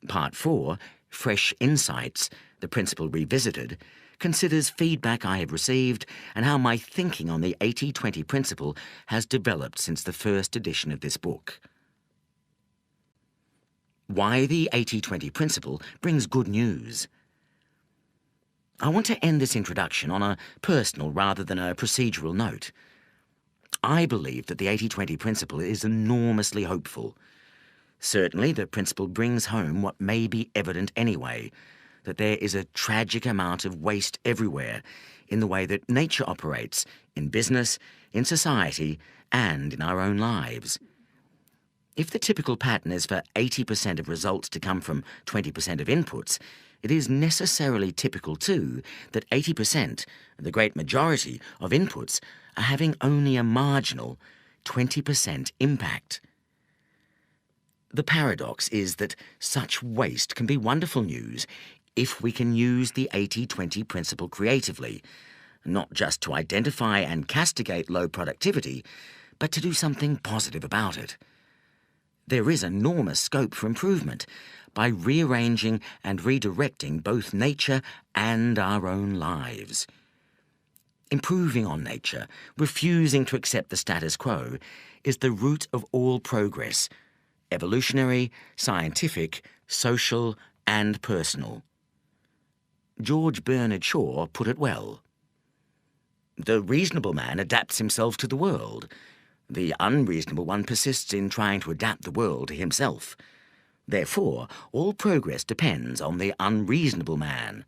Part 4, Fresh Insights, the principle revisited, considers feedback I have received and how my thinking on the 80-20 principle has developed since the first edition of this book. Why the 80-20 principle brings good news. I want to end this introduction on a personal rather than a procedural note. I believe that the 80-20 principle is enormously hopeful. Certainly, the principle brings home what may be evident anyway, that there is a tragic amount of waste everywhere in the way that nature operates, in business, in society, and in our own lives. If the typical pattern is for 80% of results to come from 20% of inputs, it is necessarily typical too that 80%, the great majority of inputs, are having only a marginal 20% impact. The paradox is that such waste can be wonderful news if we can use the 80-20 principle creatively, not just to identify and castigate low productivity, but to do something positive about it. There is enormous scope for improvement by rearranging and redirecting both nature and our own lives. Improving on nature, refusing to accept the status quo, is the root of all progress, evolutionary, scientific, social, and personal. George Bernard Shaw put it well. The reasonable man adapts himself to the world. The unreasonable one persists in trying to adapt the world to himself. Therefore, all progress depends on the unreasonable man.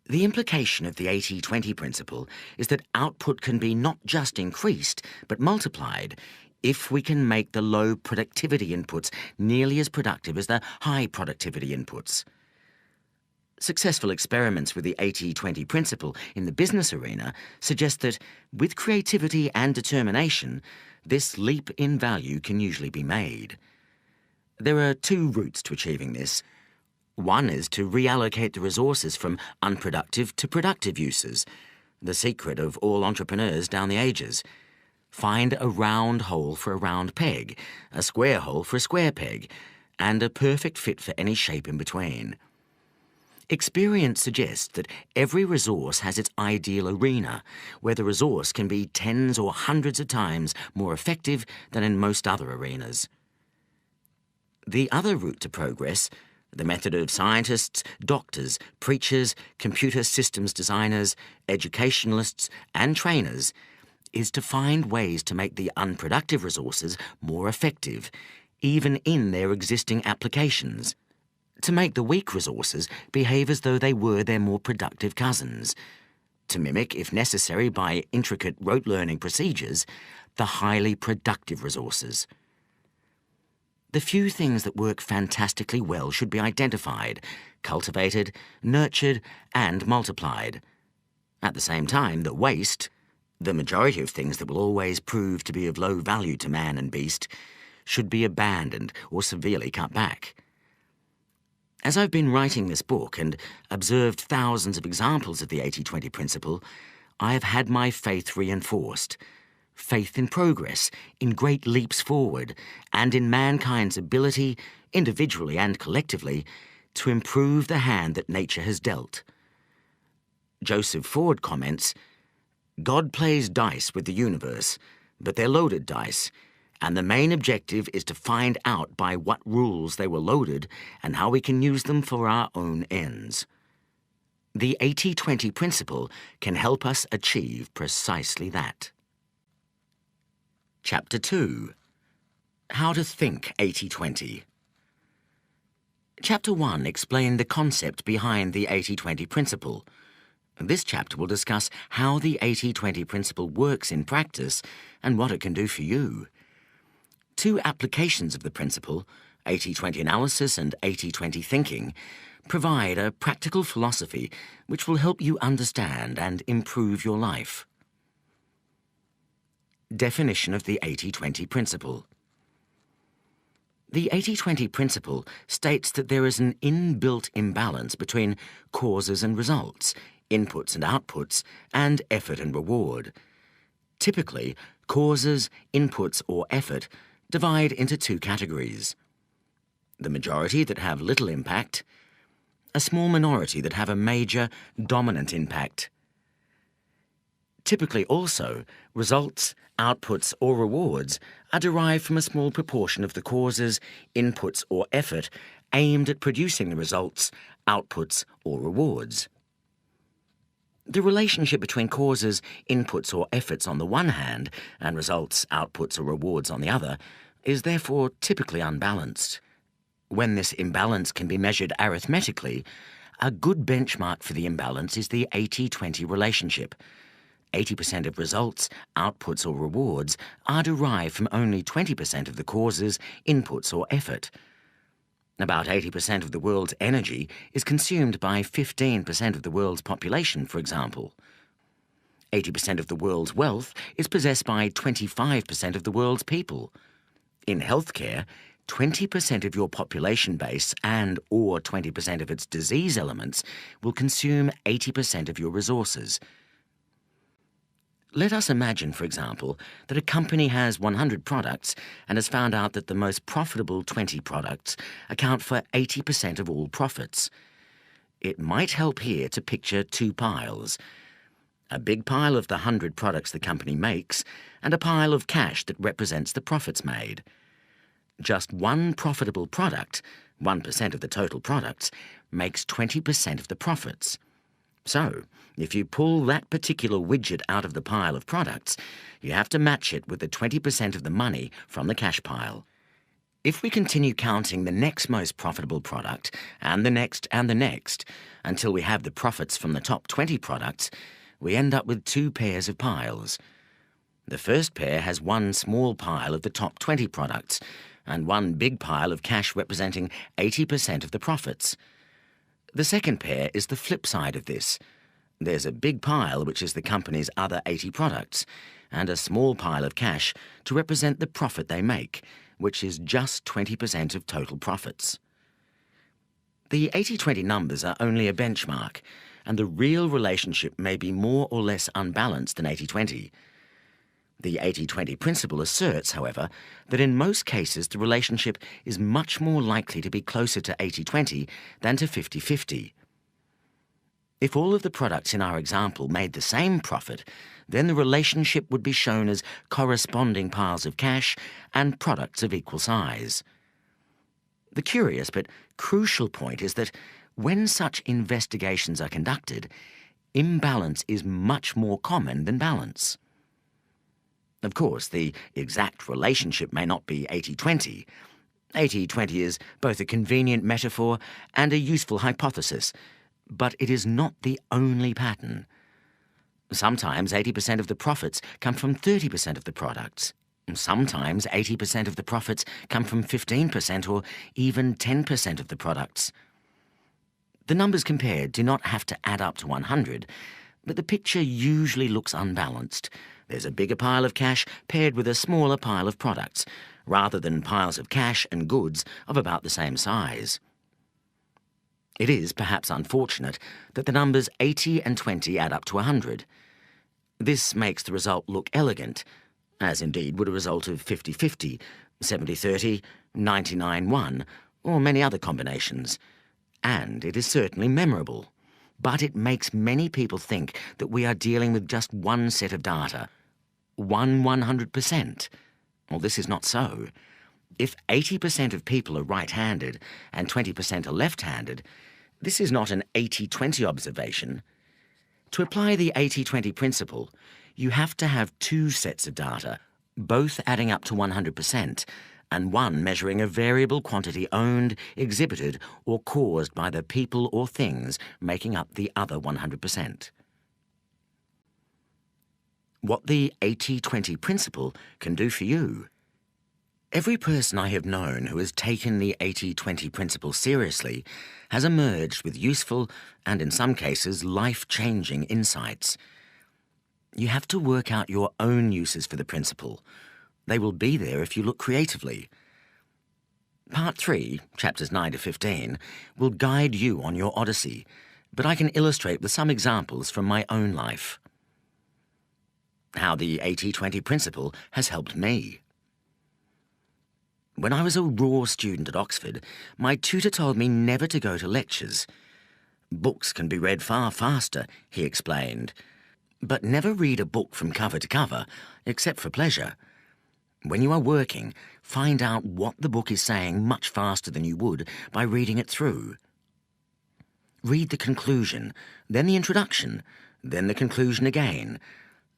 The implication of the 80-20 principle is that output can be not just increased, but multiplied, if we can make the low productivity inputs nearly as productive as the high productivity inputs. Successful experiments with the 80-20 principle in the business arena suggest that, with creativity and determination, this leap in value can usually be made. There are two routes to achieving this. One is to reallocate the resources from unproductive to productive uses, the secret of all entrepreneurs down the ages. Find a round hole for a round peg, a square hole for a square peg, and a perfect fit for any shape in between. Experience suggests that every resource has its ideal arena, where the resource can be tens or hundreds of times more effective than in most other arenas. The other route to progress, the method of scientists, doctors, preachers, computer systems designers, educationalists, and trainers, is to find ways to make the unproductive resources more effective, even in their existing applications. To make the weak resources behave as though they were their more productive cousins. To mimic, if necessary by intricate rote-learning procedures, the highly productive resources. The few things that work fantastically well should be identified, cultivated, nurtured, and multiplied. At the same time, the waste, the majority of things that will always prove to be of low value to man and beast, should be abandoned or severely cut back. As I've been writing this book and observed thousands of examples of the 80-20 principle, I have had my faith reinforced. Faith in progress, in great leaps forward, and in mankind's ability, individually and collectively, to improve the hand that nature has dealt. Joseph Ford comments, "God plays dice with the universe, but they're loaded dice, and the main objective is to find out by what rules they were loaded and how we can use them for our own ends." The 80-20 principle can help us achieve precisely that. Chapter 2. How to Think 80-20. Chapter 1 explained the concept behind the 80-20 principle. This chapter will discuss how the 80-20 principle works in practice and what it can do for you. Two applications of the principle, 80-20 analysis and 80-20 thinking, provide a practical philosophy which will help you understand and improve your life. Definition of the 80-20 principle. The 80-20 principle states that there is an inbuilt imbalance between causes and results, inputs and outputs, and effort and reward. Typically, causes, inputs, or effort divide into two categories: the majority that have little impact, a small minority that have a major, dominant impact. Typically also, results, outputs, or rewards are derived from a small proportion of the causes, inputs, or effort aimed at producing the results, outputs, or rewards. The relationship between causes, inputs, or efforts on the one hand, and results, outputs, or rewards on the other, is therefore typically unbalanced. When this imbalance can be measured arithmetically, a good benchmark for the imbalance is the 80-20 relationship. 80% of results, outputs, or rewards are derived from only 20% of the causes, inputs, or effort. About 80% of the world's energy is consumed by 15% of the world's population, for example. 80% of the world's wealth is possessed by 25% of the world's people. In healthcare, 20% of your population base and/or 20% of its disease elements will consume 80% of your resources. Let us imagine, for example, that a company has 100 products and has found out that the most profitable 20 products account for 80% of all profits. It might help here to picture two piles: a big pile of the 100 products the company makes and a pile of cash that represents the profits made. Just one profitable product, 1% of the total products, makes 20% of the profits. So, if you pull that particular widget out of the pile of products, you have to match it with the 20% of the money from the cash pile. If we continue counting the next most profitable product, and the next, until we have the profits from the top 20 products, we end up with two pairs of piles. The first pair has one small pile of the top 20 products and one big pile of cash representing 80% of the profits. The second pair is the flip side of this. There's a big pile, which is the company's other 80 products, and a small pile of cash to represent the profit they make, which is just 20% of total profits. The 80-20 numbers are only a benchmark, and the real relationship may be more or less unbalanced than 80-20. The 80-20 principle asserts, however, that in most cases the relationship is much more likely to be closer to 80-20 than to 50-50. If all of the products in our example made the same profit, then the relationship would be shown as corresponding piles of cash and products of equal size. The curious but crucial point is that when such investigations are conducted, imbalance is much more common than balance. Of course, the exact relationship may not be 80-20. 80-20 is both a convenient metaphor and a useful hypothesis, but it is not the only pattern. Sometimes 80% of the profits come from 30% of the products. Sometimes 80% of the profits come from 15% or even 10% of the products. The numbers compared do not have to add up to 100, but the picture usually looks unbalanced. There's a bigger pile of cash paired with a smaller pile of products, rather than piles of cash and goods of about the same size. It is perhaps unfortunate that the numbers 80 and 20 add up to 100. This makes the result look elegant, as indeed would a result of 50-50, 70-30, 99-1, or many other combinations. And it is certainly memorable. But it makes many people think that we are dealing with just one set of data, 100%. Well, this is not so. If 80% of people are right-handed and 20% are left-handed, this is not an 80-20 observation. To apply the 80-20 principle, you have to have two sets of data, both adding up to 100%, and one measuring a variable quantity owned, exhibited, or caused by the people or things making up the other 100%. What the 80-20 principle can do for you. Every person I have known who has taken the 80-20 principle seriously has emerged with useful and, in some cases, life-changing insights. You have to work out your own uses for the principle. They will be there if you look creatively. Part 3, chapters 9 to 15, will guide you on your odyssey, but I can illustrate with some examples from my own life. How the 80-20 principle has helped me. When I was a raw student at Oxford, my tutor told me never to go to lectures. Books can be read far faster, he explained, but never read a book from cover to cover, except for pleasure. When you are working, find out what the book is saying much faster than you would by reading it through. Read the conclusion, then the introduction, then the conclusion again,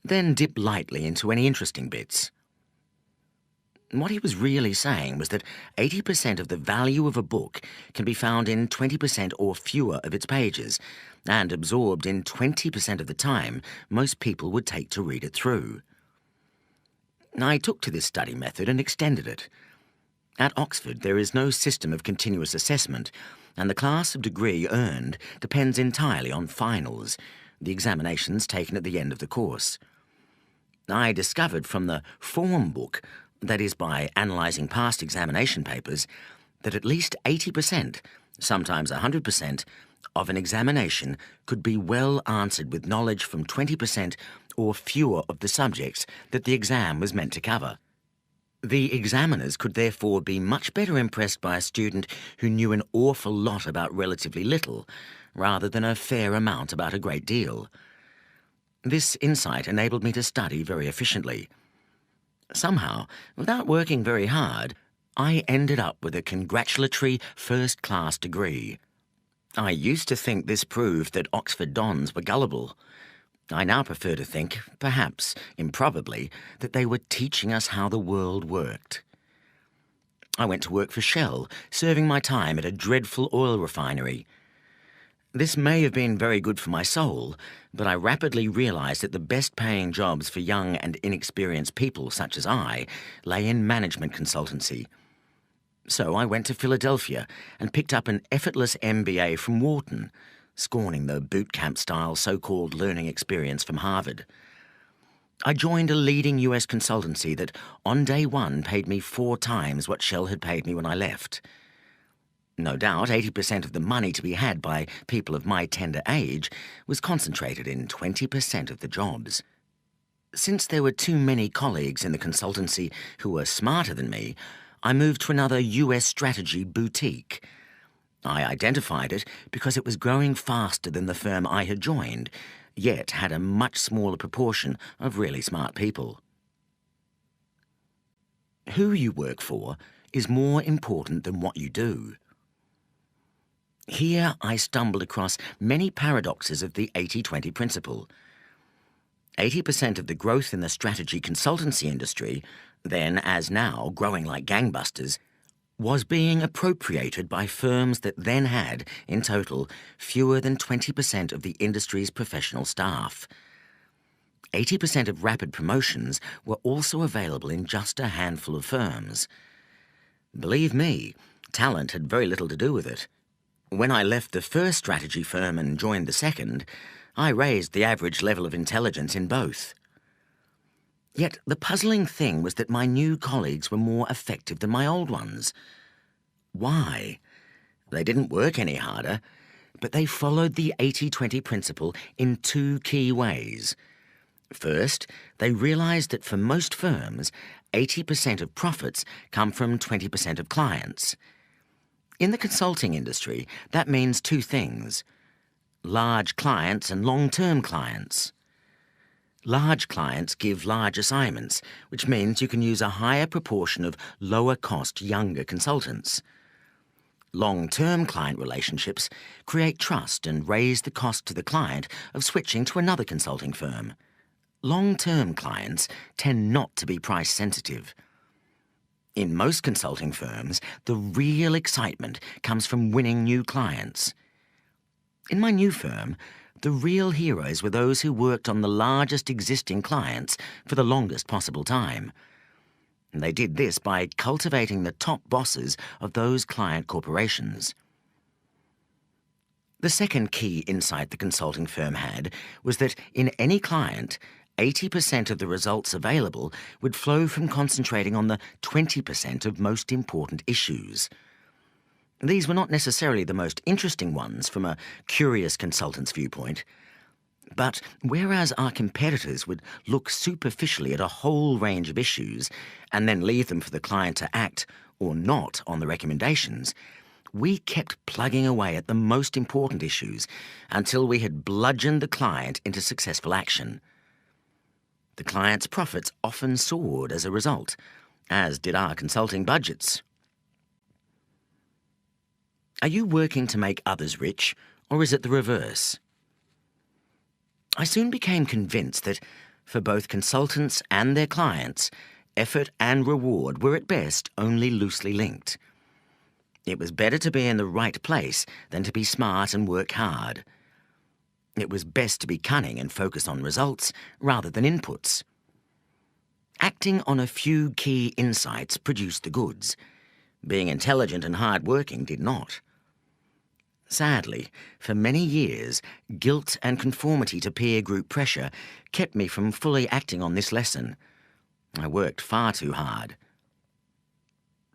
then dip lightly into any interesting bits. What he was really saying was that 80% of the value of a book can be found in 20% or fewer of its pages, and absorbed in 20% of the time most people would take to read it through. I took to this study method and extended it. At Oxford, there is no system of continuous assessment, and the class of degree earned depends entirely on finals, the examinations taken at the end of the course. I discovered from the form book, that is by analysing past examination papers, that at least 80%, sometimes 100%, of an examination could be well answered with knowledge from 20% or fewer of the subjects that the exam was meant to cover. The examiners could therefore be much better impressed by a student who knew an awful lot about relatively little, rather than a fair amount about a great deal. This insight enabled me to study very efficiently. Somehow, without working very hard, I ended up with a congratulatory first-class degree. I used to think this proved that Oxford dons were gullible. I now prefer to think, perhaps improbably, that they were teaching us how the world worked. I went to work for Shell, serving my time at a dreadful oil refinery. This may have been very good for my soul, but I rapidly realised that the best-paying jobs for young and inexperienced people such as I lay in management consultancy. So I went to Philadelphia and picked up an effortless MBA from Wharton, scorning the boot camp-style so-called learning experience from Harvard. I joined a leading US consultancy that on day one paid me 4 times what Shell had paid me when I left. No doubt 80% of the money to be had by people of my tender age was concentrated in 20% of the jobs. Since there were too many colleagues in the consultancy who were smarter than me, I moved to another US strategy boutique. I identified it because it was growing faster than the firm I had joined, yet had a much smaller proportion of really smart people. Who you work for is more important than what you do. Here I stumbled across many paradoxes of the 80-20 principle. 80% of the growth in the strategy consultancy industry, then as now growing like gangbusters, was being appropriated by firms that then had, in total, fewer than 20% of the industry's professional staff. 80% of rapid promotions were also available in just a handful of firms. Believe me, talent had very little to do with it. When I left the first strategy firm and joined the second, I raised the average level of intelligence in both. Yet the puzzling thing was that my new colleagues were more effective than my old ones. Why? They didn't work any harder, but they followed the 80-20 principle in 2 key ways. First, they realized that for most firms, 80% of profits come from 20% of clients. In the consulting industry, that means 2 things: large clients and long-term clients. Large clients give large assignments, which means you can use a higher proportion of lower-cost younger consultants. Long-term client relationships create trust and raise the cost to the client of switching to another consulting firm. Long-term clients tend not to be price-sensitive. In most consulting firms, the real excitement comes from winning new clients. In my new firm, the real heroes were those who worked on the largest existing clients for the longest possible time. And they did this by cultivating the top bosses of those client corporations. The second key insight the consulting firm had was that in any client, 80% of the results available would flow from concentrating on the 20% of most important issues. These were not necessarily the most interesting ones from a curious consultant's viewpoint, but whereas our competitors would look superficially at a whole range of issues and then leave them for the client to act or not on the recommendations, we kept plugging away at the most important issues until we had bludgeoned the client into successful action. The client's profits often soared as a result, as did our consulting budgets. Are you working to make others rich, or is it the reverse? I soon became convinced that, for both consultants and their clients, effort and reward were at best only loosely linked. It was better to be in the right place than to be smart and work hard. It was best to be cunning and focus on results rather than inputs. Acting on a few key insights produced the goods. Being intelligent and hard-working did not. Sadly, for many years, guilt and conformity to peer group pressure kept me from fully acting on this lesson. I worked far too hard.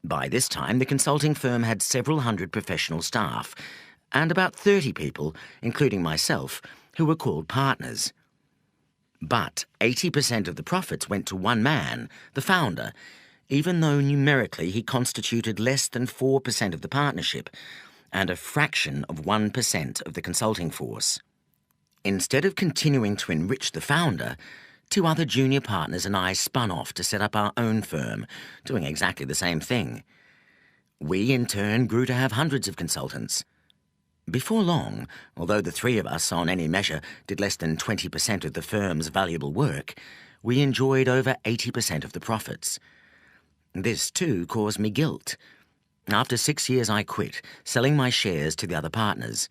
By this time, the consulting firm had several hundred professional staff, and about 30 people, including myself, who were called partners. But 80% of the profits went to one man, the founder, even though numerically he constituted less than 4% of the partnership and a fraction of 1% of the consulting force. Instead of continuing to enrich the founder, 2 other junior partners and I spun off to set up our own firm, doing exactly the same thing. We, in turn, grew to have hundreds of consultants. Before long, although the 3 of us on any measure did less than 20% of the firm's valuable work, we enjoyed over 80% of the profits. This, too, caused me guilt. After 6 years I quit, selling my shares to the other partners.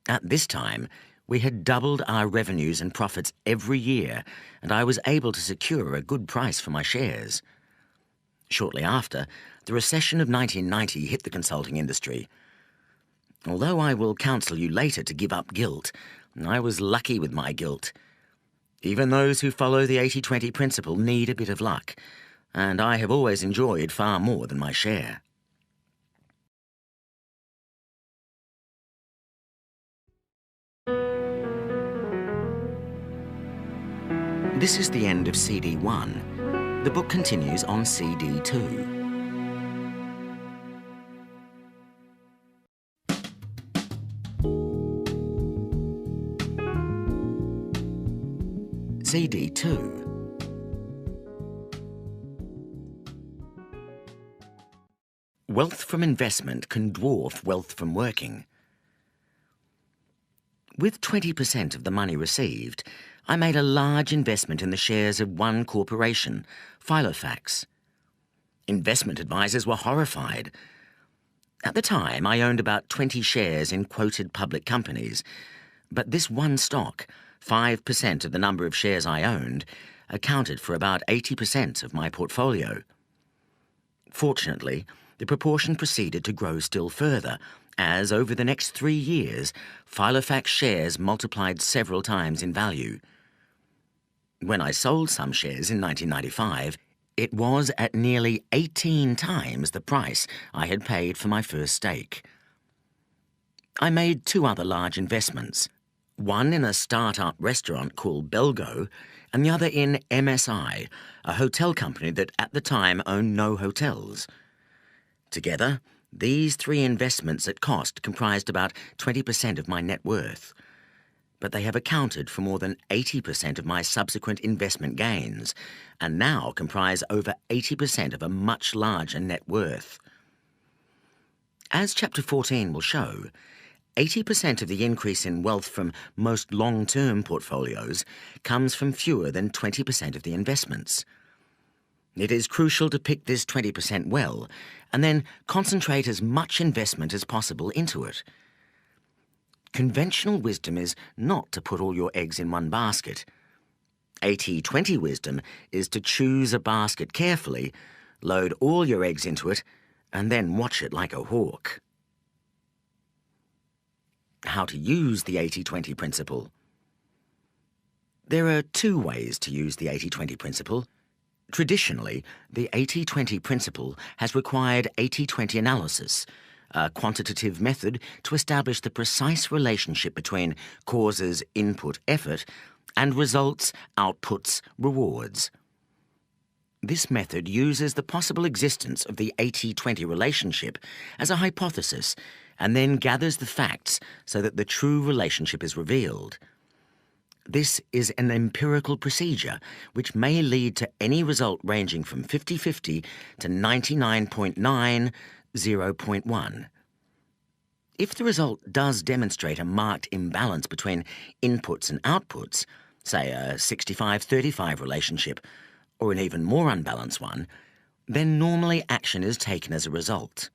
At this time, we had doubled our revenues and profits every year, and I was able to secure a good price for my shares. Shortly after, the recession of 1990 hit the consulting industry. Although I will counsel you later to give up guilt, I was lucky with my guilt. Even those who follow the 80-20 principle need a bit of luck, and I have always enjoyed far more than my share. This is the end of CD 1. The book continues on CD 2. CD 2. Wealth from investment can dwarf wealth from working. With 20% of the money received, I made a large investment in the shares of one corporation, Filofax. Investment advisors were horrified. At the time, I owned about 20 shares in quoted public companies, but this one stock, 5% of the number of shares I owned, accounted for about 80% of my portfolio. Fortunately, the proportion proceeded to grow still further, as over the next 3 years, Filofax shares multiplied several times in value. When I sold some shares in 1995, it was at nearly 18 times the price I had paid for my first stake. I made 2 other large investments, one in a start-up restaurant called Belgo, and the other in MSI, a hotel company that at the time owned no hotels. Together, these 3 investments at cost comprised about 20% of my net worth, but they have accounted for more than 80% of my subsequent investment gains, and now comprise over 80% of a much larger net worth. As Chapter 14 will show, 80% of the increase in wealth from most long-term portfolios comes from fewer than 20% of the investments. It is crucial to pick this 20% well, and then concentrate as much investment as possible into it. Conventional wisdom is not to put all your eggs in one basket. 80-20 wisdom is to choose a basket carefully, load all your eggs into it, and then watch it like a hawk. How to use the 80-20 principle. There are 2 ways to use the 80-20 principle. Traditionally, the 80-20 principle has required 80-20 analysis, a quantitative method to establish the precise relationship between causes, input, effort, and results, outputs, rewards. This method uses the possible existence of the 80-20 relationship as a hypothesis and then gathers the facts so that the true relationship is revealed. This is an empirical procedure which may lead to any result ranging from 50-50 to 99.90.1. If the result does demonstrate a marked imbalance between inputs and outputs, say a 65-35 relationship, or an even more unbalanced one, then normally action is taken as a result.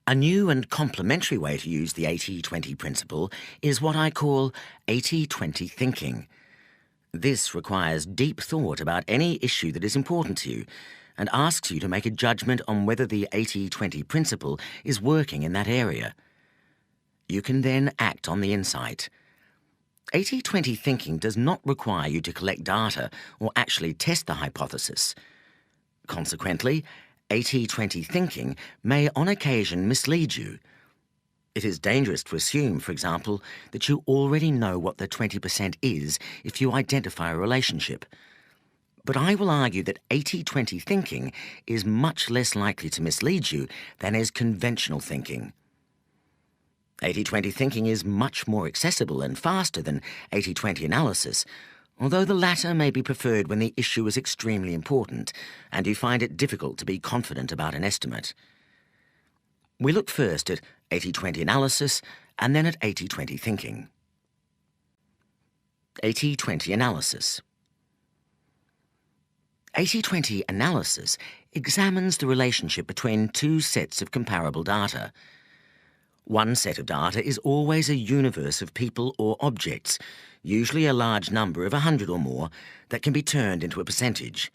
A new and complementary way to use the 80-20 principle is what I call 80-20 thinking. This requires deep thought about any issue that is important to you and asks you to make a judgment on whether the 80-20 principle is working in that area. You can then act on the insight. 80-20 thinking does not require you to collect data or actually test the hypothesis. Consequently, 80-20 thinking may on occasion mislead you. It is dangerous to assume, for example, that you already know what the 20% is if you identify a relationship. But I will argue that 80-20 thinking is much less likely to mislead you than is conventional thinking. 80-20 thinking is much more accessible and faster than 80-20 analysis, although the latter may be preferred when the issue is extremely important and you find it difficult to be confident about an estimate. We look first at 80-20 analysis and then at 80-20 thinking. 80-20 analysis. 80-20 analysis examines the relationship between 2 sets of comparable data. One set of data is always a universe of people or objects, usually a large number of 100 or more, that can be turned into a percentage.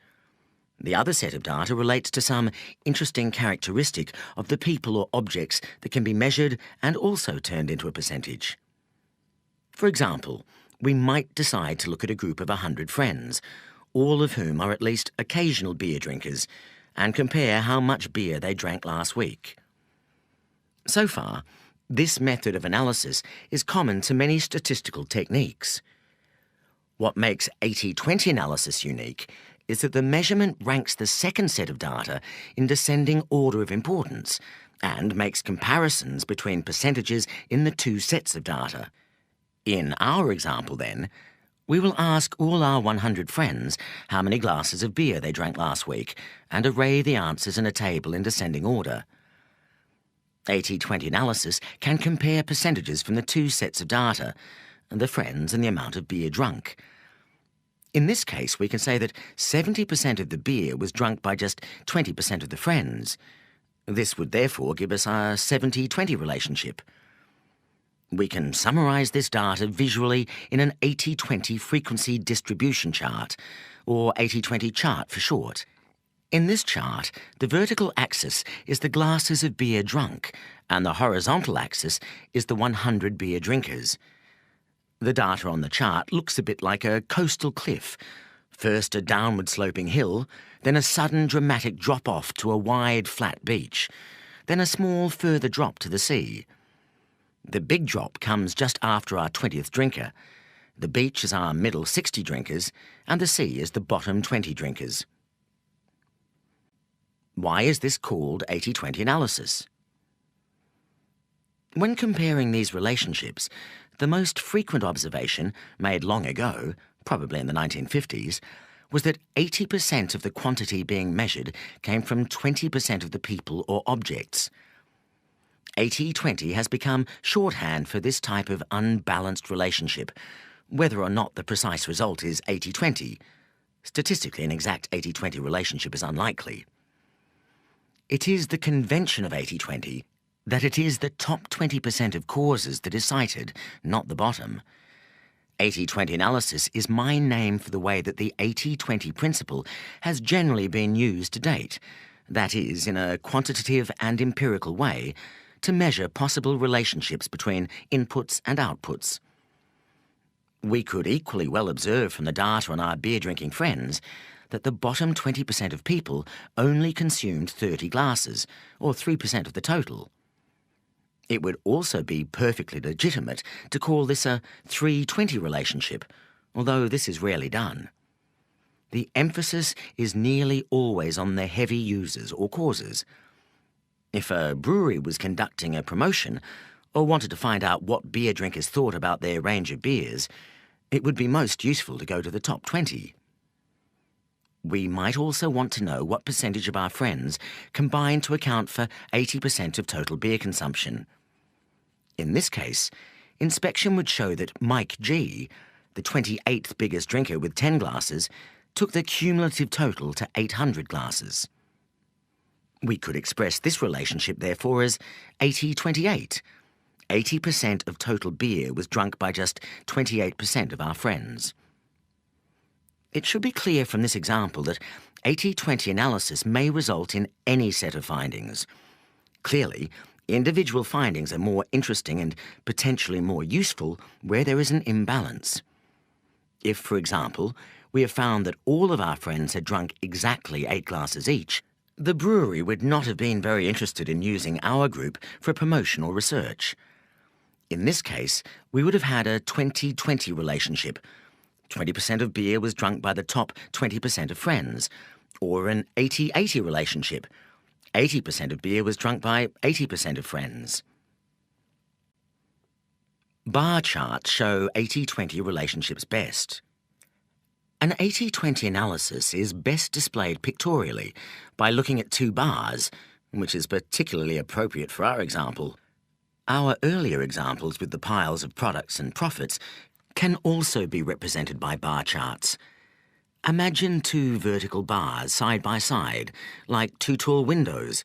The other set of data relates to some interesting characteristic of the people or objects that can be measured and also turned into a percentage. For example, we might decide to look at a group of 100 friends, all of whom are at least occasional beer drinkers, and compare how much beer they drank last week. So far, this method of analysis is common to many statistical techniques. What makes 80-20 analysis unique is that the measurement ranks the second set of data in descending order of importance and makes comparisons between percentages in the two sets of data. In our example, then, we will ask all our 100 friends how many glasses of beer they drank last week and array the answers in a table in descending order. 80-20 analysis can compare percentages from the two sets of data, the friends and the amount of beer drunk. In this case, we can say that 70% of the beer was drunk by just 20% of the friends. This would therefore give us a 70-20 relationship. We can summarise this data visually in an 80-20 frequency distribution chart, or 80-20 chart for short. In this chart, the vertical axis is the glasses of beer drunk, and the horizontal axis is the 100 beer drinkers. The data on the chart looks a bit like a coastal cliff. First a downward sloping hill, then a sudden dramatic drop-off to a wide flat beach, then a small further drop to the sea. The big drop comes just after our 20th drinker. The beach is our middle 60 drinkers, and the sea is the bottom 20 drinkers. Why is this called 80-20 analysis? When comparing these relationships, the most frequent observation, made long ago, probably in the 1950s, was that 80% of the quantity being measured came from 20% of the people or objects. 80-20 has become shorthand for this type of unbalanced relationship, whether or not the precise result is 80-20. Statistically, an exact 80-20 relationship is unlikely. It is the convention of 80-20 that it is the top 20% of causes that is cited, not the bottom. 80-20 analysis is my name for the way that the 80-20 principle has generally been used to date, that is, in a quantitative and empirical way, to measure possible relationships between inputs and outputs. We could equally well observe from the data on our beer-drinking friends that the bottom 20% of people only consumed 30 glasses, or 3% of the total. It would also be perfectly legitimate to call this a 3-20 relationship, although this is rarely done. The emphasis is nearly always on the heavy users or causes. If a brewery was conducting a promotion or wanted to find out what beer drinkers thought about their range of beers, it would be most useful to go to the top 20. We might also want to know what percentage of our friends combine to account for 80% of total beer consumption. In this case, inspection would show that Mike G., the 28th biggest drinker with 10 glasses, took the cumulative total to 800 glasses. We could express this relationship, therefore, as 80-28. 80% of total beer was drunk by just 28% of our friends. It should be clear from this example that 80-20 analysis may result in any set of findings. Clearly, individual findings are more interesting and potentially more useful where there is an imbalance. If, for example, we have found that all of our friends had drunk exactly 8 glasses each, the brewery would not have been very interested in using our group for promotion or research. In this case, we would have had a 20-20 relationship. 20% of beer was drunk by the top 20% of friends, or an 80-80 relationship. 80% of beer was drunk by 80% of friends. Bar charts show 80-20 relationships best. An 80-20 analysis is best displayed pictorially by looking at 2 bars, which is particularly appropriate for our example. Our earlier examples with the piles of products and profits can also be represented by bar charts. Imagine 2 vertical bars side by side, like 2 tall windows.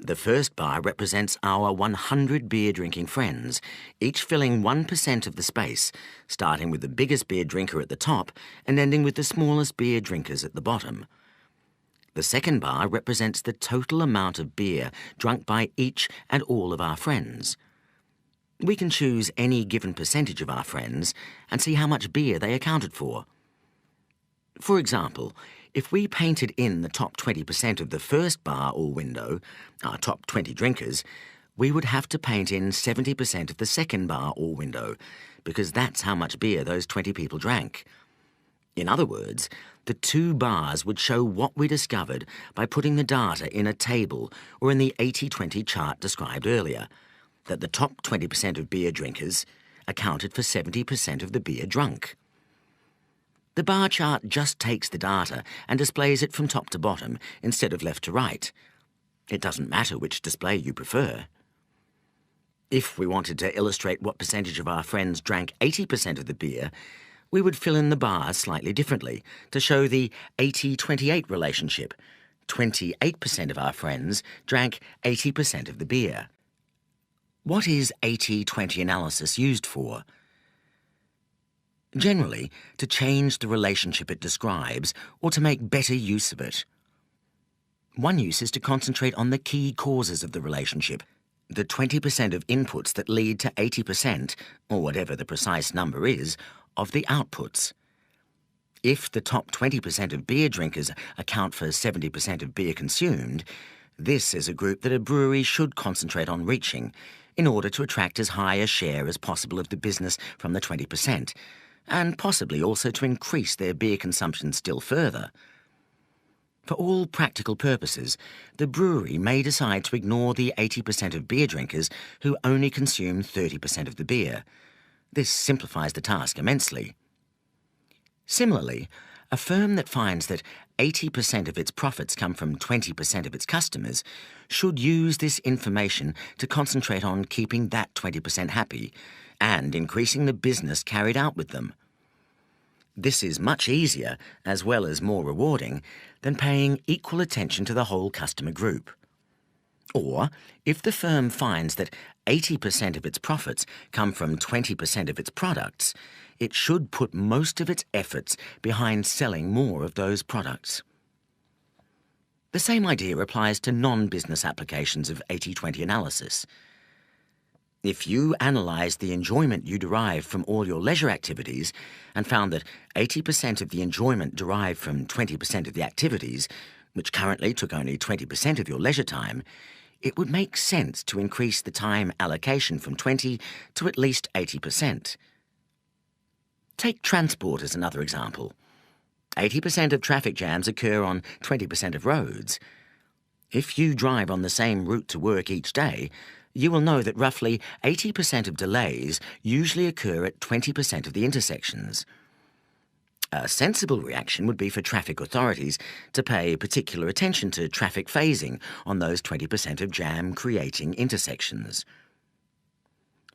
The first bar represents our 100 beer-drinking friends, each filling 1% of the space, starting with the biggest beer drinker at the top and ending with the smallest beer drinkers at the bottom. The second bar represents the total amount of beer drunk by each and all of our friends. We can choose any given percentage of our friends and see how much beer they accounted for. For example, if we painted in the top 20% of the first bar or window, our top 20 drinkers, we would have to paint in 70% of the second bar or window, because that's how much beer those 20 people drank. In other words, the two bars would show what we discovered by putting the data in a table or in the 80-20 chart described earlier, that the top 20% of beer drinkers accounted for 70% of the beer drunk. The bar chart just takes the data and displays it from top to bottom instead of left to right. It doesn't matter which display you prefer. If we wanted to illustrate what percentage of our friends drank 80% of the beer, we would fill in the bars slightly differently to show the 80-28 relationship. 28% of our friends drank 80% of the beer. What is 80-20 analysis used for? Generally, to change the relationship it describes or to make better use of it. One use is to concentrate on the key causes of the relationship, the 20% of inputs that lead to 80%, or whatever the precise number is, of the outputs. If the top 20% of beer drinkers account for 70% of beer consumed, this is a group that a brewery should concentrate on reaching in order to attract as high a share as possible of the business from the 20%, and possibly also to increase their beer consumption still further. For all practical purposes, the brewery may decide to ignore the 80% of beer drinkers who only consume 30% of the beer. This simplifies the task immensely. Similarly, a firm that finds that 80% of its profits come from 20% of its customers should use this information to concentrate on keeping that 20% happy and increasing the business carried out with them. This is much easier, as well as more rewarding, than paying equal attention to the whole customer group. Or, if the firm finds that 80% of its profits come from 20% of its products, it should put most of its efforts behind selling more of those products. The same idea applies to non-business applications of 80-20 analysis. If you analysed the enjoyment you derive from all your leisure activities and found that 80% of the enjoyment derived from 20% of the activities, which currently took only 20% of your leisure time, it would make sense to increase the time allocation from 20 to at least 80%. Take transport as another example. 80% of traffic jams occur on 20% of roads. If you drive on the same route to work each day, you will know that roughly 80% of delays usually occur at 20% of the intersections. A sensible reaction would be for traffic authorities to pay particular attention to traffic phasing on those 20% of jam-creating intersections.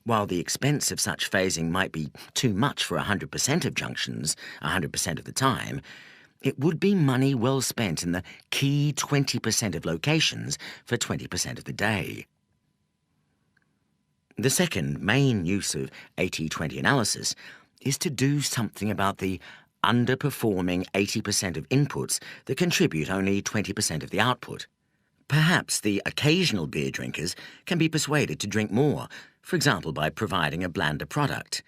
While the expense of such phasing might be too much for 100% of junctions, 100% of the time, it would be money well spent in the key 20% of locations for 20% of the day. The second main use of 80-20 analysis is to do something about the underperforming 80% of inputs that contribute only 20% of the output. Perhaps the occasional beer drinkers can be persuaded to drink more, for example by providing a blander product.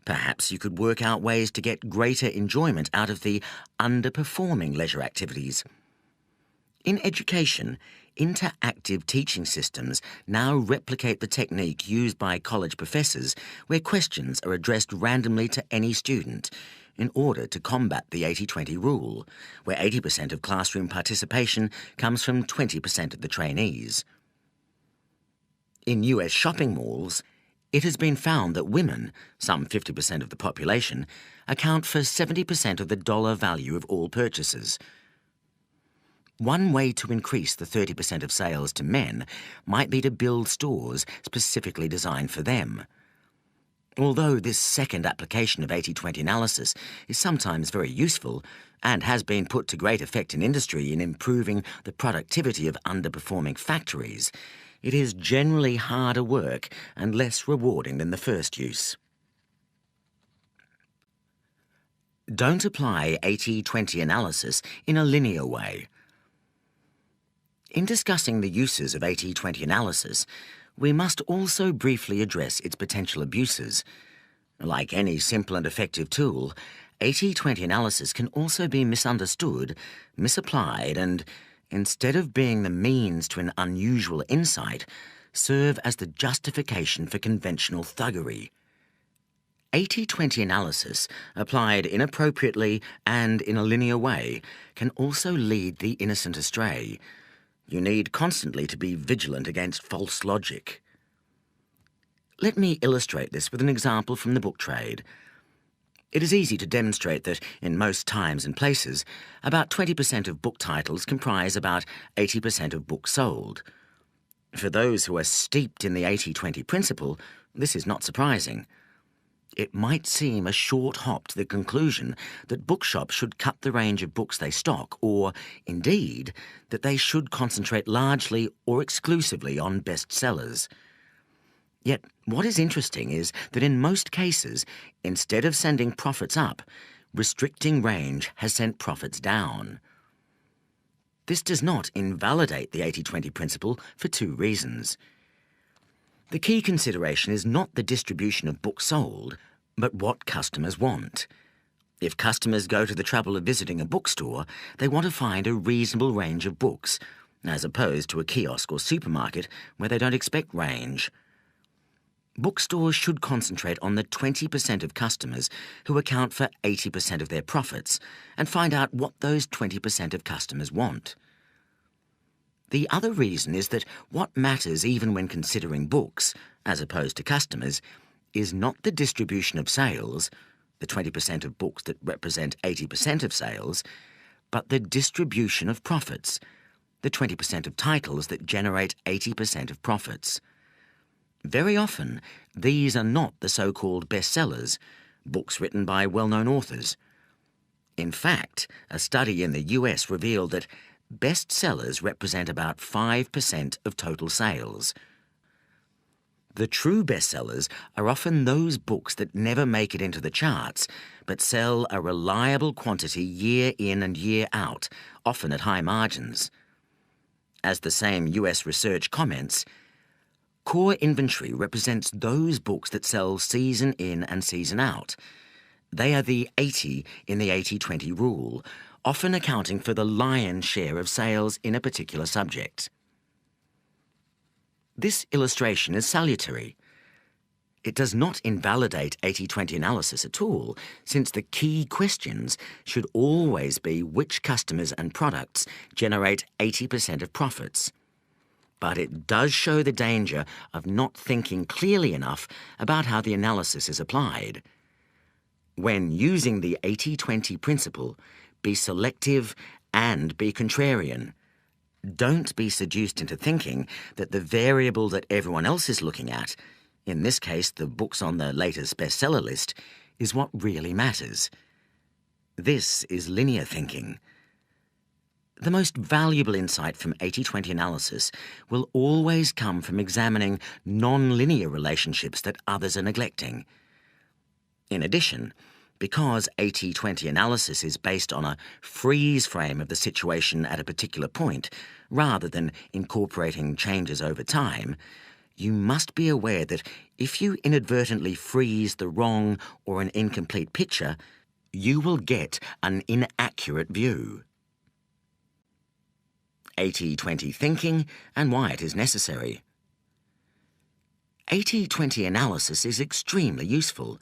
Perhaps you could work out ways to get greater enjoyment out of the underperforming leisure activities. In education, interactive teaching systems now replicate the technique used by college professors where questions are addressed randomly to any student in order to combat the 80-20 rule, where 80% of classroom participation comes from 20% of the trainees. In US shopping malls, it has been found that women, some 50% of the population, account for 70% of the dollar value of all purchases. One way to increase the 30% of sales to men might be to build stores specifically designed for them. Although this second application of 80-20 analysis is sometimes very useful and has been put to great effect in industry in improving the productivity of underperforming factories, it is generally harder work and less rewarding than the first use. Don't apply 80-20 analysis in a linear way. In discussing the uses of 80-20 analysis, we must also briefly address its potential abuses. Like any simple and effective tool, 80-20 analysis can also be misunderstood, misapplied, and, instead of being the means to an unusual insight, serve as the justification for conventional thuggery. 80-20 analysis, applied inappropriately and in a linear way, can also lead the innocent astray. You need constantly to be vigilant against false logic. Let me illustrate this with an example from the book trade. It is easy to demonstrate that in most times and places, about 20% of book titles comprise about 80% of books sold. For those who are steeped in the 80-20 principle, this is not surprising. It might seem a short hop to the conclusion that bookshops should cut the range of books they stock, or, indeed, that they should concentrate largely or exclusively on bestsellers. Yet, what is interesting is that in most cases, instead of sending profits up, restricting range has sent profits down. This does not invalidate the 80-20 principle for two reasons. The key consideration is not the distribution of books sold, but what customers want. If customers go to the trouble of visiting a bookstore, they want to find a reasonable range of books, as opposed to a kiosk or supermarket where they don't expect range. Bookstores should concentrate on the 20% of customers who account for 80% of their profits and find out what those 20% of customers want. The other reason is that what matters even when considering books, as opposed to customers, is not the distribution of sales, the 20% of books that represent 80% of sales, but the distribution of profits, the 20% of titles that generate 80% of profits. Very often, these are not the so-called bestsellers, books written by well-known authors. In fact, a study in the US revealed that bestsellers represent about 5% of total sales. The true bestsellers are often those books that never make it into the charts, but sell a reliable quantity year in and year out, often at high margins. As the same US research comments, core inventory represents those books that sell season in and season out. They are the 80 in the 80-20 rule, often accounting for the lion's share of sales in a particular subject. This illustration is salutary. It does not invalidate 80-20 analysis at all, since the key questions should always be which customers and products generate 80% of profits. But it does show the danger of not thinking clearly enough about how the analysis is applied. When using the 80-20 principle, be selective and be contrarian. Don't be seduced into thinking that the variable that everyone else is looking at, in this case the books on the latest bestseller list, is what really matters. This is linear thinking. The most valuable insight from 80-20 analysis will always come from examining non-linear relationships that others are neglecting. In addition, because 80-20 analysis is based on a freeze frame of the situation at a particular point, rather than incorporating changes over time, you must be aware that if you inadvertently freeze the wrong or an incomplete picture, you will get an inaccurate view. 80-20 thinking and why it is necessary. 80-20 analysis is extremely useful,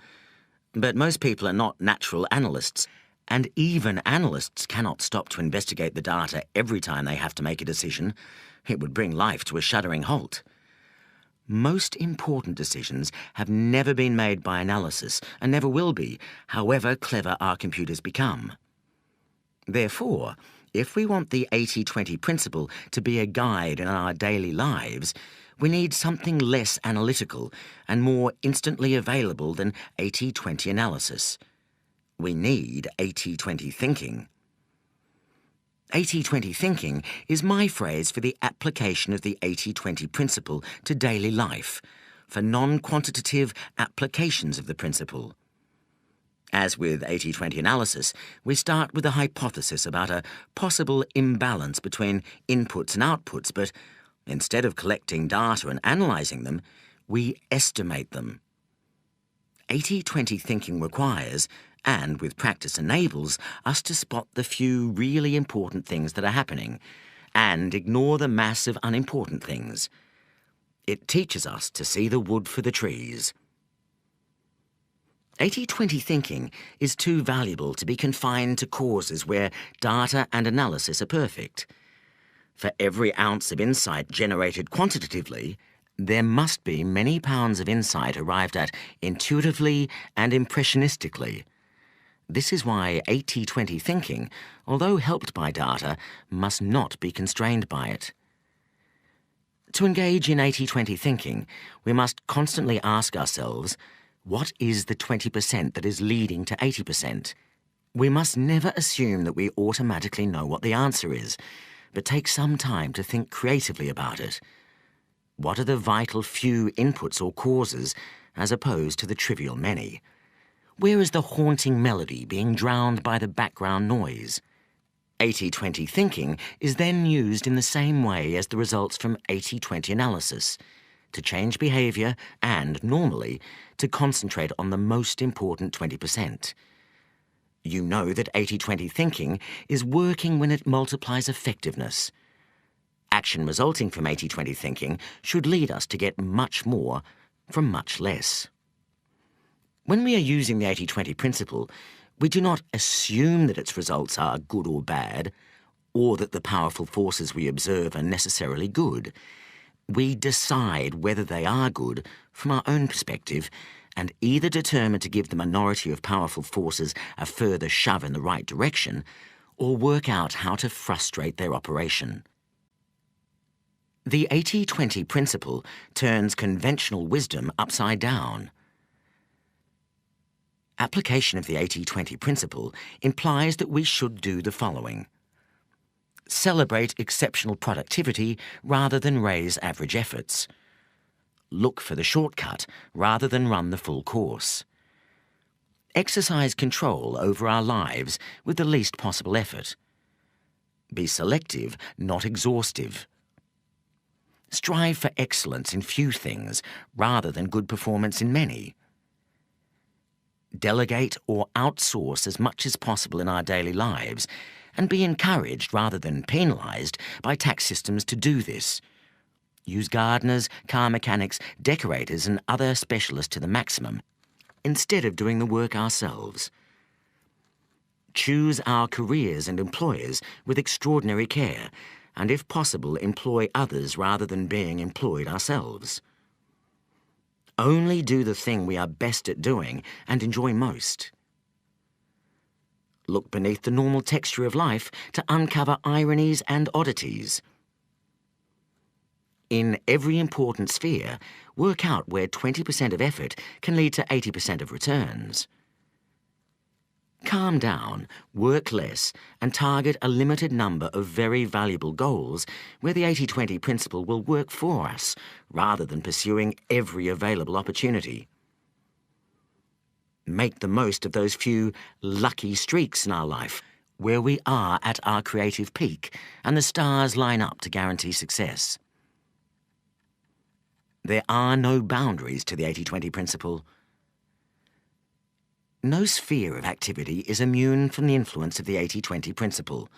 but most people are not natural analysts, and even analysts cannot stop to investigate the data every time they have to make a decision. It would bring life to a shuddering halt. Most important decisions have never been made by analysis and never will be, however clever our computers become. Therefore, if we want the 80-20 principle to be a guide in our daily lives, We need something less analytical and more instantly available than 80-20 analysis. We need 80-20 thinking. 80-20 thinking is my phrase for the application of the 80-20 principle to daily life, for non-quantitative applications of the principle. As with 80-20 analysis, we start with a hypothesis about a possible imbalance between inputs and outputs, but instead of collecting data and analysing them, we estimate them. 80-20 thinking requires, and with practice enables, us to spot the few really important things that are happening and ignore the mass of unimportant things. It teaches us to see the wood for the trees. 80-20 thinking is too valuable to be confined to causes where data and analysis are perfect. For every ounce of insight generated quantitatively, there must be many pounds of insight arrived at intuitively and impressionistically. This is why 80-20 thinking, although helped by data, must not be constrained by it. To engage in 80-20 thinking, we must constantly ask ourselves, what is the 20% that is leading to 80%? We must never assume that we automatically know what the answer is, but take some time to think creatively about it. What are the vital few inputs or causes as opposed to the trivial many? Where is the haunting melody being drowned by the background noise? 80-20 thinking is then used in the same way as the results from 80-20 analysis, to change behaviour and, normally, to concentrate on the most important 20%. You know that 80-20 thinking is working when it multiplies effectiveness. Action resulting from 80-20 thinking should lead us to get much more from much less. When we are using the 80-20 principle, we do not assume that its results are good or bad, or that the powerful forces we observe are necessarily good. We decide whether they are good from our own perspective and either determine to give the minority of powerful forces a further shove in the right direction or work out how to frustrate their operation. The 80-20 principle turns conventional wisdom upside down. Application of the 80-20 principle implies that we should do the following: celebrate exceptional productivity rather than raise average efforts. Look for the shortcut rather than run the full course. Exercise control over our lives with the least possible effort. Be selective, not exhaustive. Strive for excellence in few things rather than good performance in many. Delegate or outsource as much as possible in our daily lives, and be encouraged rather than penalised by tax systems to do this. Use gardeners, car mechanics, decorators and other specialists to the maximum, instead of doing the work ourselves. Choose our careers and employers with extraordinary care, and if possible employ others rather than being employed ourselves. Only do the thing we are best at doing and enjoy most. Look beneath the normal texture of life to uncover ironies and oddities. In every important sphere, work out where 20% of effort can lead to 80% of returns. Calm down, work less, and target a limited number of very valuable goals where the 80-20 principle will work for us, rather than pursuing every available opportunity. Make the most of those few lucky streaks in our life, where we are at our creative peak and the stars line up to guarantee success. There are no boundaries to the 80-20 principle. No sphere of activity is immune from the influence of the 80-20 principle.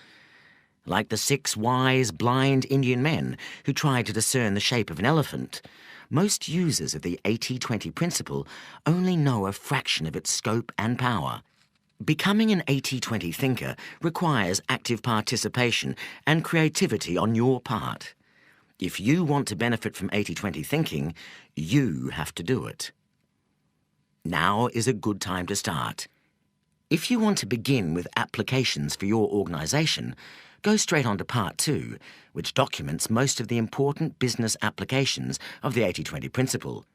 Like the 6 wise, blind Indian men who tried to discern the shape of an elephant, most users of the 80-20 principle only know a fraction of its scope and power. Becoming an 80-20 thinker requires active participation and creativity on your part. If you want to benefit from 80-20 thinking, you have to do it. Now is a good time to start. If you want to begin with applications for your organisation, go straight on to Part 2, which documents most of the important business applications of the 80-20 principle.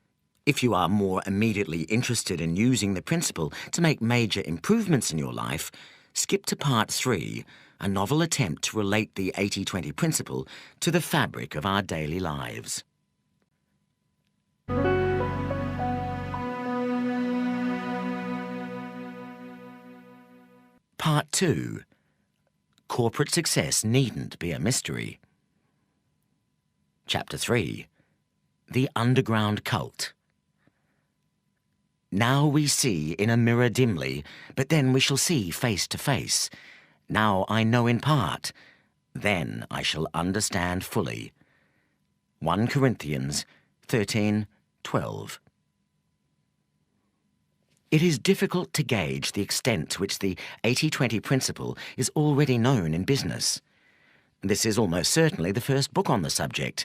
If you are more immediately interested in using the principle to make major improvements in your life, skip to Part 3, a novel attempt to relate the 80-20 principle to the fabric of our daily lives. Part 2. Corporate success needn't be a mystery. Chapter 3. The Underground Cult. Now we see in a mirror dimly, but then we shall see face to face. Now I know in part, then I shall understand fully. 1 Corinthians 13:12. It is difficult to gauge the extent to which the 80-20 principle is already known in business. This is almost certainly the first book on the subject.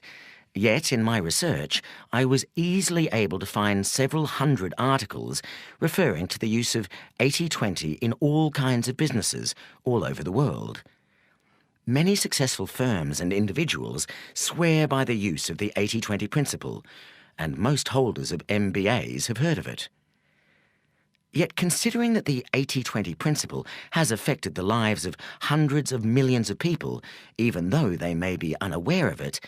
Yet, in my research, I was easily able to find several hundred articles referring to the use of 80-20 in all kinds of businesses all over the world. Many successful firms and individuals swear by the use of the 80-20 principle, and most holders of MBAs have heard of it. Yet, considering that the 80-20 principle has affected the lives of hundreds of millions of people, even though they may be unaware of it,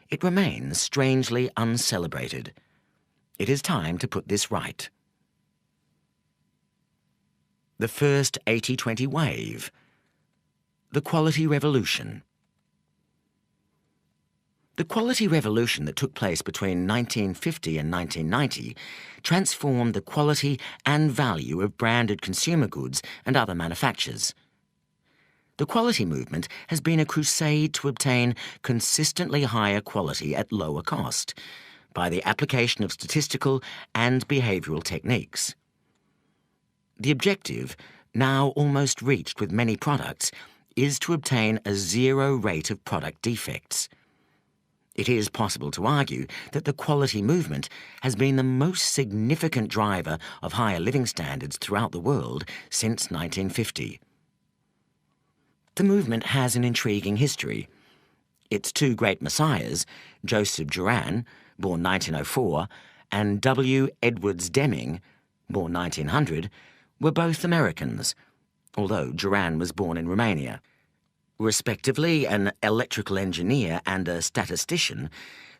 it remains strangely uncelebrated. It is time to put this right. The first 80-20 wave. The Quality Revolution. The Quality Revolution that took place between 1950 and 1990 transformed the quality and value of branded consumer goods and other manufactures. The quality movement has been a crusade to obtain consistently higher quality at lower cost by the application of statistical and behavioral techniques. The objective, now almost reached with many products, is to obtain a zero rate of product defects. It is possible to argue that the quality movement has been the most significant driver of higher living standards throughout the world since 1950. The movement has an intriguing history. Its 2 great messiahs, Joseph Juran, born 1904, and W. Edwards Deming, born 1900, were both Americans, although Juran was born in Romania. Respectively an electrical engineer and a statistician,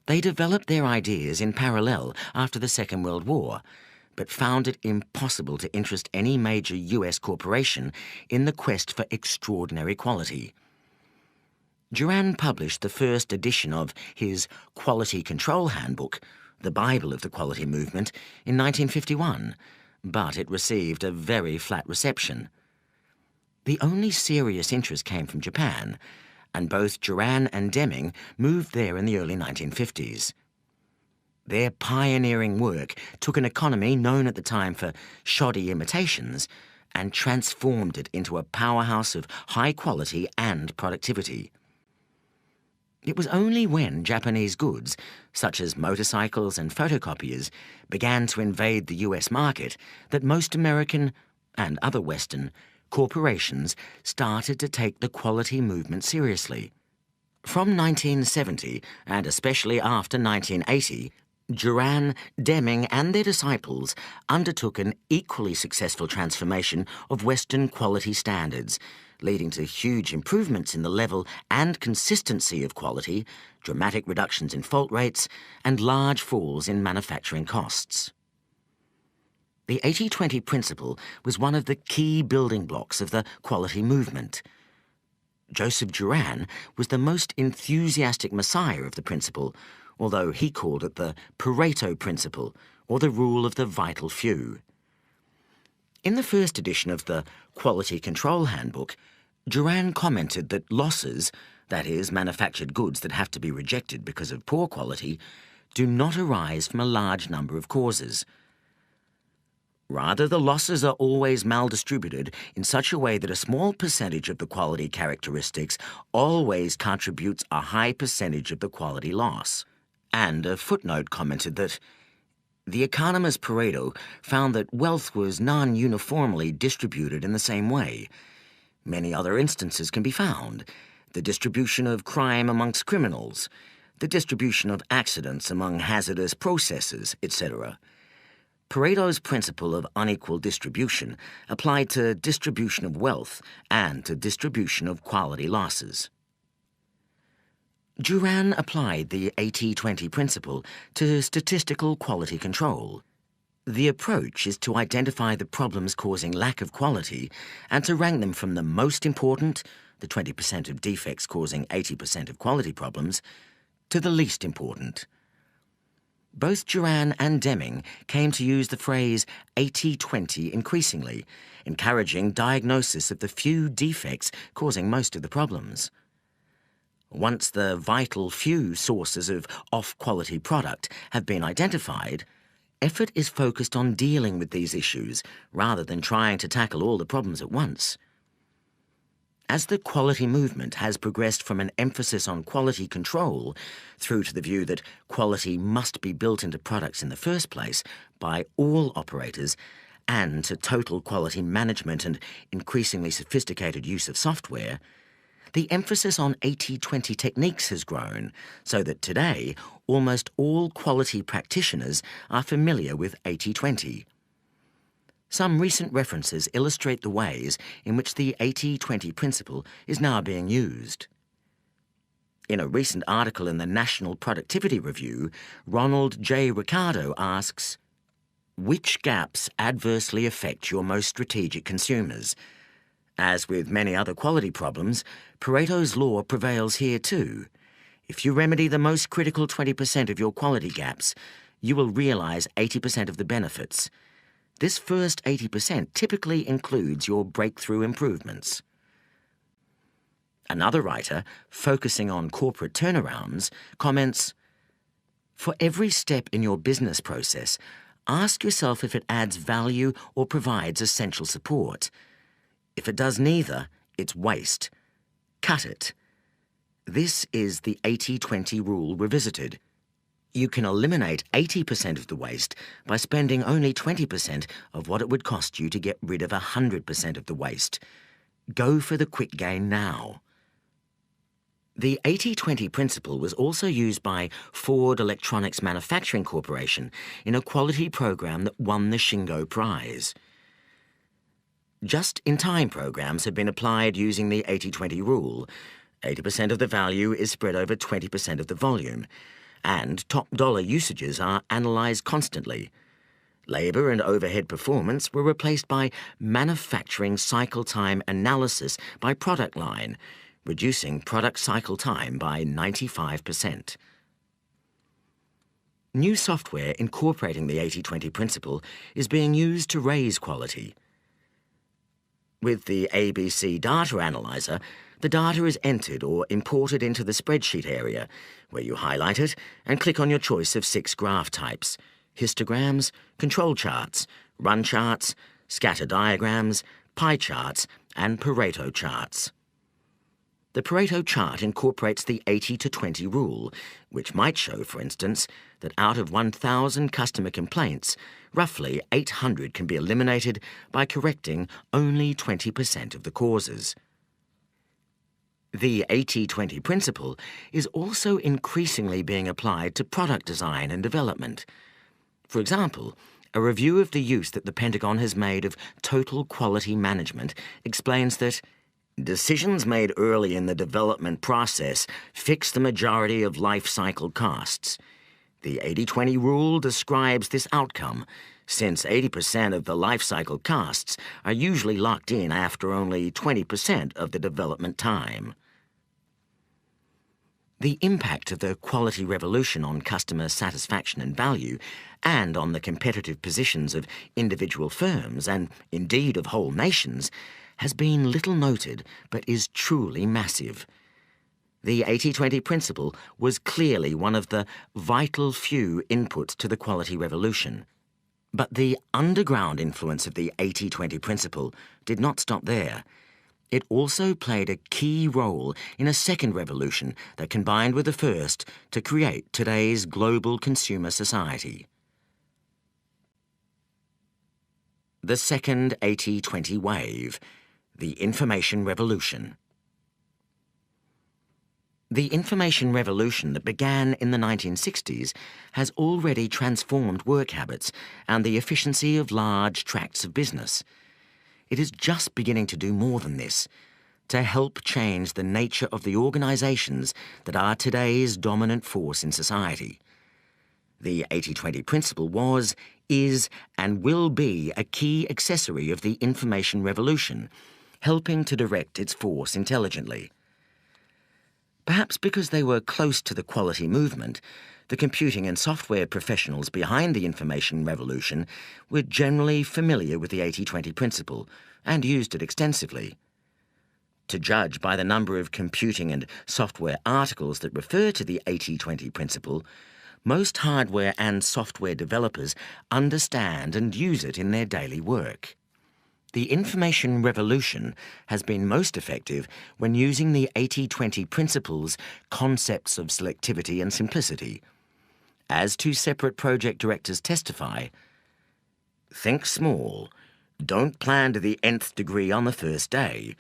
they developed their ideas in parallel after the Second World War, but found it impossible to interest any major US corporation in the quest for extraordinary quality. Juran published the first edition of his Quality Control Handbook, the Bible of the quality movement, in 1951, but it received a very flat reception. The only serious interest came from Japan, and both Juran and Deming moved there in the early 1950s. Their pioneering work took an economy known at the time for shoddy imitations and transformed it into a powerhouse of high quality and productivity. It was only when Japanese goods, such as motorcycles and photocopiers, began to invade the US market that most American, and other Western, corporations started to take the quality movement seriously. From 1970, and especially after 1980, Juran, Deming and their disciples undertook an equally successful transformation of Western quality standards, leading to huge improvements in the level and consistency of quality, dramatic reductions in fault rates, and large falls in manufacturing costs. The 80-20 principle was one of the key building blocks of the quality movement. Joseph Juran was the most enthusiastic messiah of the principle, although he called it the Pareto principle, or the rule of the vital few. In the first edition of the Quality Control Handbook, Juran commented that losses, that is, manufactured goods that have to be rejected because of poor quality, do not arise from a large number of causes. Rather, the losses are always maldistributed in such a way that a small percentage of the quality characteristics always contributes a high percentage of the quality loss. And a footnote commented that the economist Pareto found that wealth was non-uniformly distributed in the same way. Many other instances can be found. the distribution of crime amongst criminals, the distribution of accidents among hazardous processes, etc. Pareto's principle of unequal distribution applied to distribution of wealth and to distribution of quality losses. Juran applied the 80-20 principle to statistical quality control. The approach is to identify the problems causing lack of quality and to rank them from the most important, the 20% of defects causing 80% of quality problems, to the least important. Both Juran and Deming came to use the phrase 80-20 increasingly, encouraging diagnosis of the few defects causing most of the problems. Once the vital few sources of off-quality product have been identified, effort is focused on dealing with these issues rather than trying to tackle all the problems at once. As the quality movement has progressed from an emphasis on quality control through to the view that quality must be built into products in the first place by all operators, and to total quality management and increasingly sophisticated use of software, the emphasis on 80-20 techniques has grown so that today almost all quality practitioners are familiar with 80-20. Some recent references illustrate the ways in which the 80-20 principle is now being used. In a recent article in the National Productivity Review, Ronald J. Ricardo asks, "Which gaps adversely affect your most strategic consumers?" As with many other quality problems, Pareto's law prevails here too. If you remedy the most critical 20% of your quality gaps, you will realize 80% of the benefits. This first 80% typically includes your breakthrough improvements. Another writer, focusing on corporate turnarounds, comments, "For every step in your business process, ask yourself if it adds value or provides essential support. If it does neither, it's waste. Cut it." This is the 80-20 rule revisited. You can eliminate 80% of the waste by spending only 20% of what it would cost you to get rid of 100% of the waste. Go for the quick gain now. The 80-20 principle was also used by Ford Electronics Manufacturing Corporation in a quality program that won the Shingo Prize. Just-in-time programs have been applied using the 80-20 rule. 80% of the value is spread over 20% of the volume, and top dollar usages are analysed constantly. Labour and overhead performance were replaced by manufacturing cycle time analysis by product line, reducing product cycle time by 95%. New software incorporating the 80-20 principle is being used to raise quality. With the ABC Data Analyzer, the data is entered or imported into the spreadsheet area, where you highlight it and click on your choice of 6 graph types: histograms, control charts, run charts, scatter diagrams, pie charts, and Pareto charts. The Pareto chart incorporates the 80-20 rule, which might show, for instance, that out of 1,000 customer complaints, roughly 800 can be eliminated by correcting only 20% of the causes. The 80-20 principle is also increasingly being applied to product design and development. For example, a review of the use that the Pentagon has made of total quality management explains that decisions made early in the development process fix the majority of life cycle costs. The 80-20 rule describes this outcome, since 80% of the life cycle costs are usually locked in after only 20% of the development time. The impact of the quality revolution on customer satisfaction and value, and on the competitive positions of individual firms and indeed of whole nations, has been little noted but is truly massive. The 80-20 principle was clearly one of the vital few inputs to the quality revolution. But the underground influence of the 80-20 principle did not stop there. It also played a key role in a second revolution that combined with the first to create today's global consumer society. The second 80-20 wave, the information revolution. The information revolution that began in the 1960s has already transformed work habits and the efficiency of large tracts of business. It is just beginning to do more than this, to help change the nature of the organizations that are today's dominant force in society. The 80-20 principle was, is, and will be a key accessory of the information revolution, helping to direct its force intelligently. Perhaps because they were close to the quality movement, the computing and software professionals behind the information revolution were generally familiar with the 80-20 principle and used it extensively. To judge by the number of computing and software articles that refer to the 80-20 principle, most hardware and software developers understand and use it in their daily work. The information revolution has been most effective when using the 80-20 principle's concepts of selectivity and simplicity. As two separate project directors testify, think small, don't plan to the nth degree on the first day.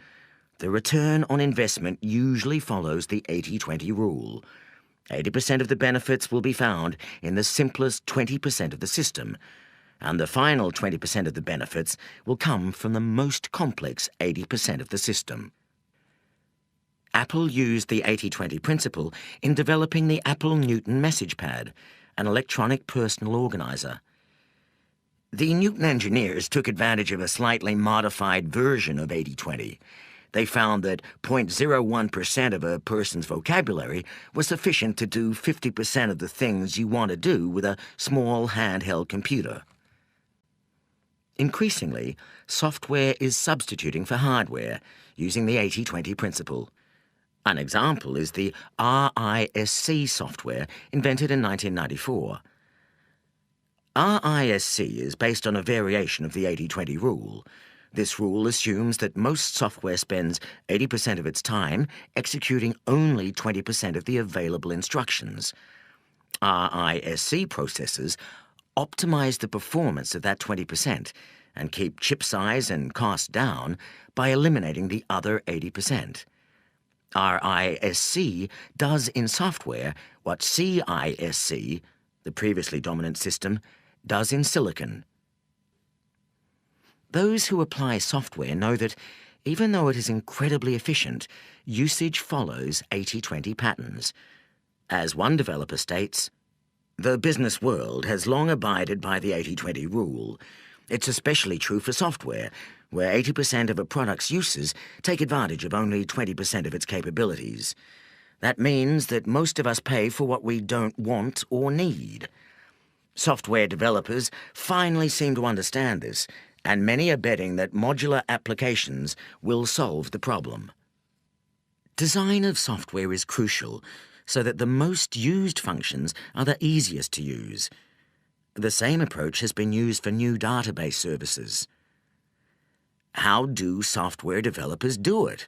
The return on investment usually follows the 80-20 rule. 80% of the benefits will be found in the simplest 20% of the system, and the final 20% of the benefits will come from the most complex 80% of the system. Apple used the 80-20 principle in developing the Apple Newton Message Pad, an electronic personal organizer. The Newton engineers took advantage of a slightly modified version of 80-20. They found that 0.01% of a person's vocabulary was sufficient to do 50% of the things you want to do with a small handheld computer. Increasingly, software is substituting for hardware, using the 80-20 principle. An example is the RISC software invented in 1994. RISC is based on a variation of the 80-20 rule. This rule assumes that most software spends 80% of its time executing only 20% of the available instructions. RISC processors optimize the performance of that 20% and keep chip size and cost down by eliminating the other 80%. RISC does in software what CISC, the previously dominant system, does in silicon. Those who apply software know that, even though it is incredibly efficient, usage follows 80-20 patterns. As one developer states, "The business world has long abided by the 80-20 rule. It's especially true for software, where 80% of a product's uses take advantage of only 20% of its capabilities. That means that most of us pay for what we don't want or need." Software developers finally seem to understand this, and many are betting that modular applications will solve the problem. Design of software is crucial, so that the most used functions are the easiest to use. The same approach has been used for new database services. How do software developers do it?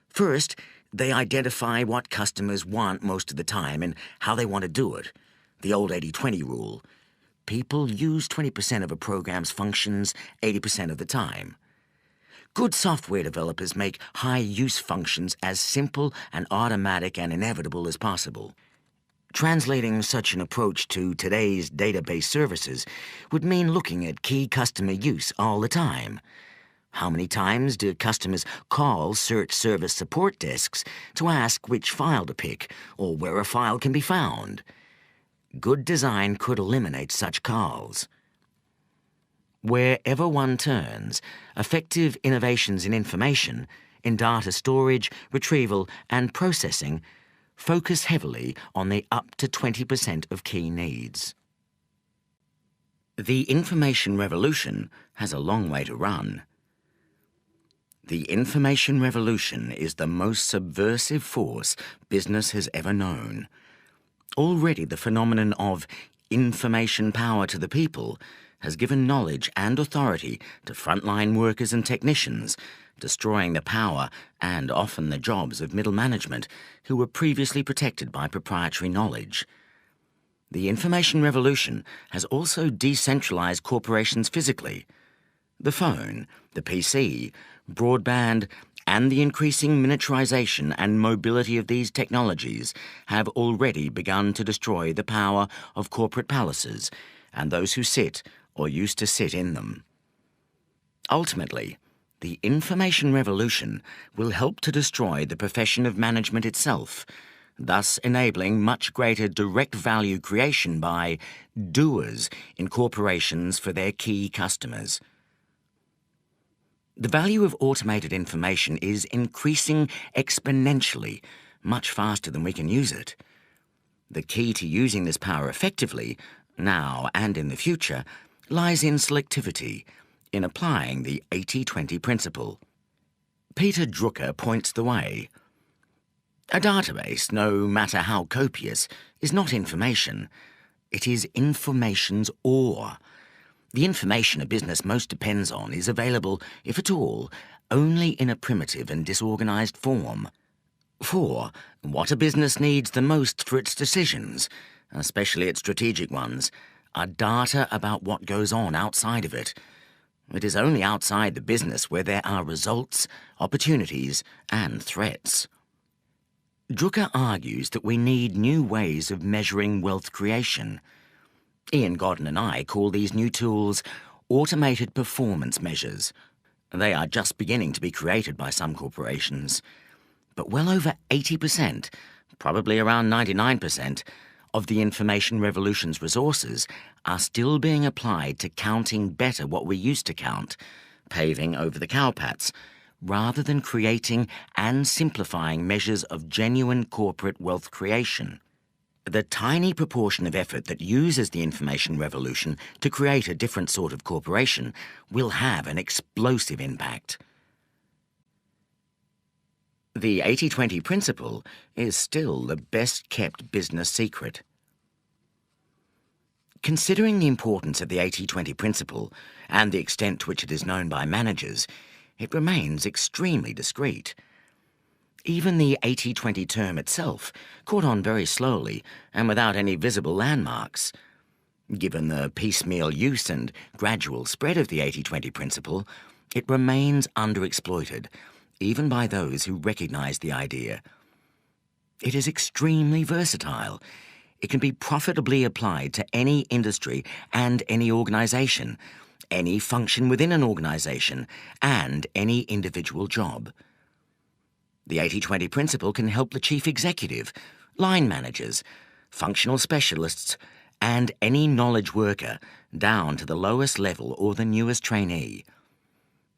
First, they identify what customers want most of the time and how they want to do it. The old 80-20 rule. People use 20% of a program's functions 80% of the time. Good software developers make high-use functions as simple and automatic and inevitable as possible. Translating such an approach to today's database services would mean looking at key customer use all the time. How many times do customers call search service support desks to ask which file to pick or where a file can be found? Good design could eliminate such calls. Wherever one turns, effective innovations in information, in data storage, retrieval, and processing focus heavily on the up to 20% of key needs. The information revolution has a long way to run. The information revolution is the most subversive force business has ever known. Already the phenomenon of information power to the people has given knowledge and authority to frontline workers and technicians, destroying the power and often the jobs of middle management who were previously protected by proprietary knowledge. The information revolution has also decentralized corporations physically. The phone, the PC, broadband, and the increasing miniaturization and mobility of these technologies have already begun to destroy the power of corporate palaces and those who sit or used to sit in them. Ultimately, the information revolution will help to destroy the profession of management itself, thus enabling much greater direct value creation by doers in corporations for their key customers. The value of automated information is increasing exponentially, much faster than we can use it. The key to using this power effectively, now and in the future, lies in selectivity, in applying the 80-20 principle. Peter Drucker points the way. A database, no matter how copious, is not information. It is information's ore. The information a business most depends on is available, if at all, only in a primitive and disorganized form. For what a business needs the most for its decisions, especially its strategic ones, are data about what goes on outside of it. It is only outside the business where there are results, opportunities, and threats. Drucker argues that we need new ways of measuring wealth creation. Ian Godden and I call these new tools automated performance measures. They are just beginning to be created by some corporations. But well over 80%, probably around 99%, of the information revolution's resources are still being applied to counting better what we used to count, paving over the cowpats, rather than creating and simplifying measures of genuine corporate wealth creation. The tiny proportion of effort that uses the information revolution to create a different sort of corporation will have an explosive impact. The 80-20 principle is still the best-kept business secret. Considering the importance of the 80-20 principle and the extent to which it is known by managers, it remains extremely discreet. Even the 80-20 term itself caught on very slowly and without any visible landmarks. Given the piecemeal use and gradual spread of the 80-20 principle, it remains underexploited, even by those who recognize the idea. It is extremely versatile. It can be profitably applied to any industry and any organization, any function within an organization, and any individual job. The 80-20 principle can help the chief executive, line managers, functional specialists, and any knowledge worker down to the lowest level or the newest trainee.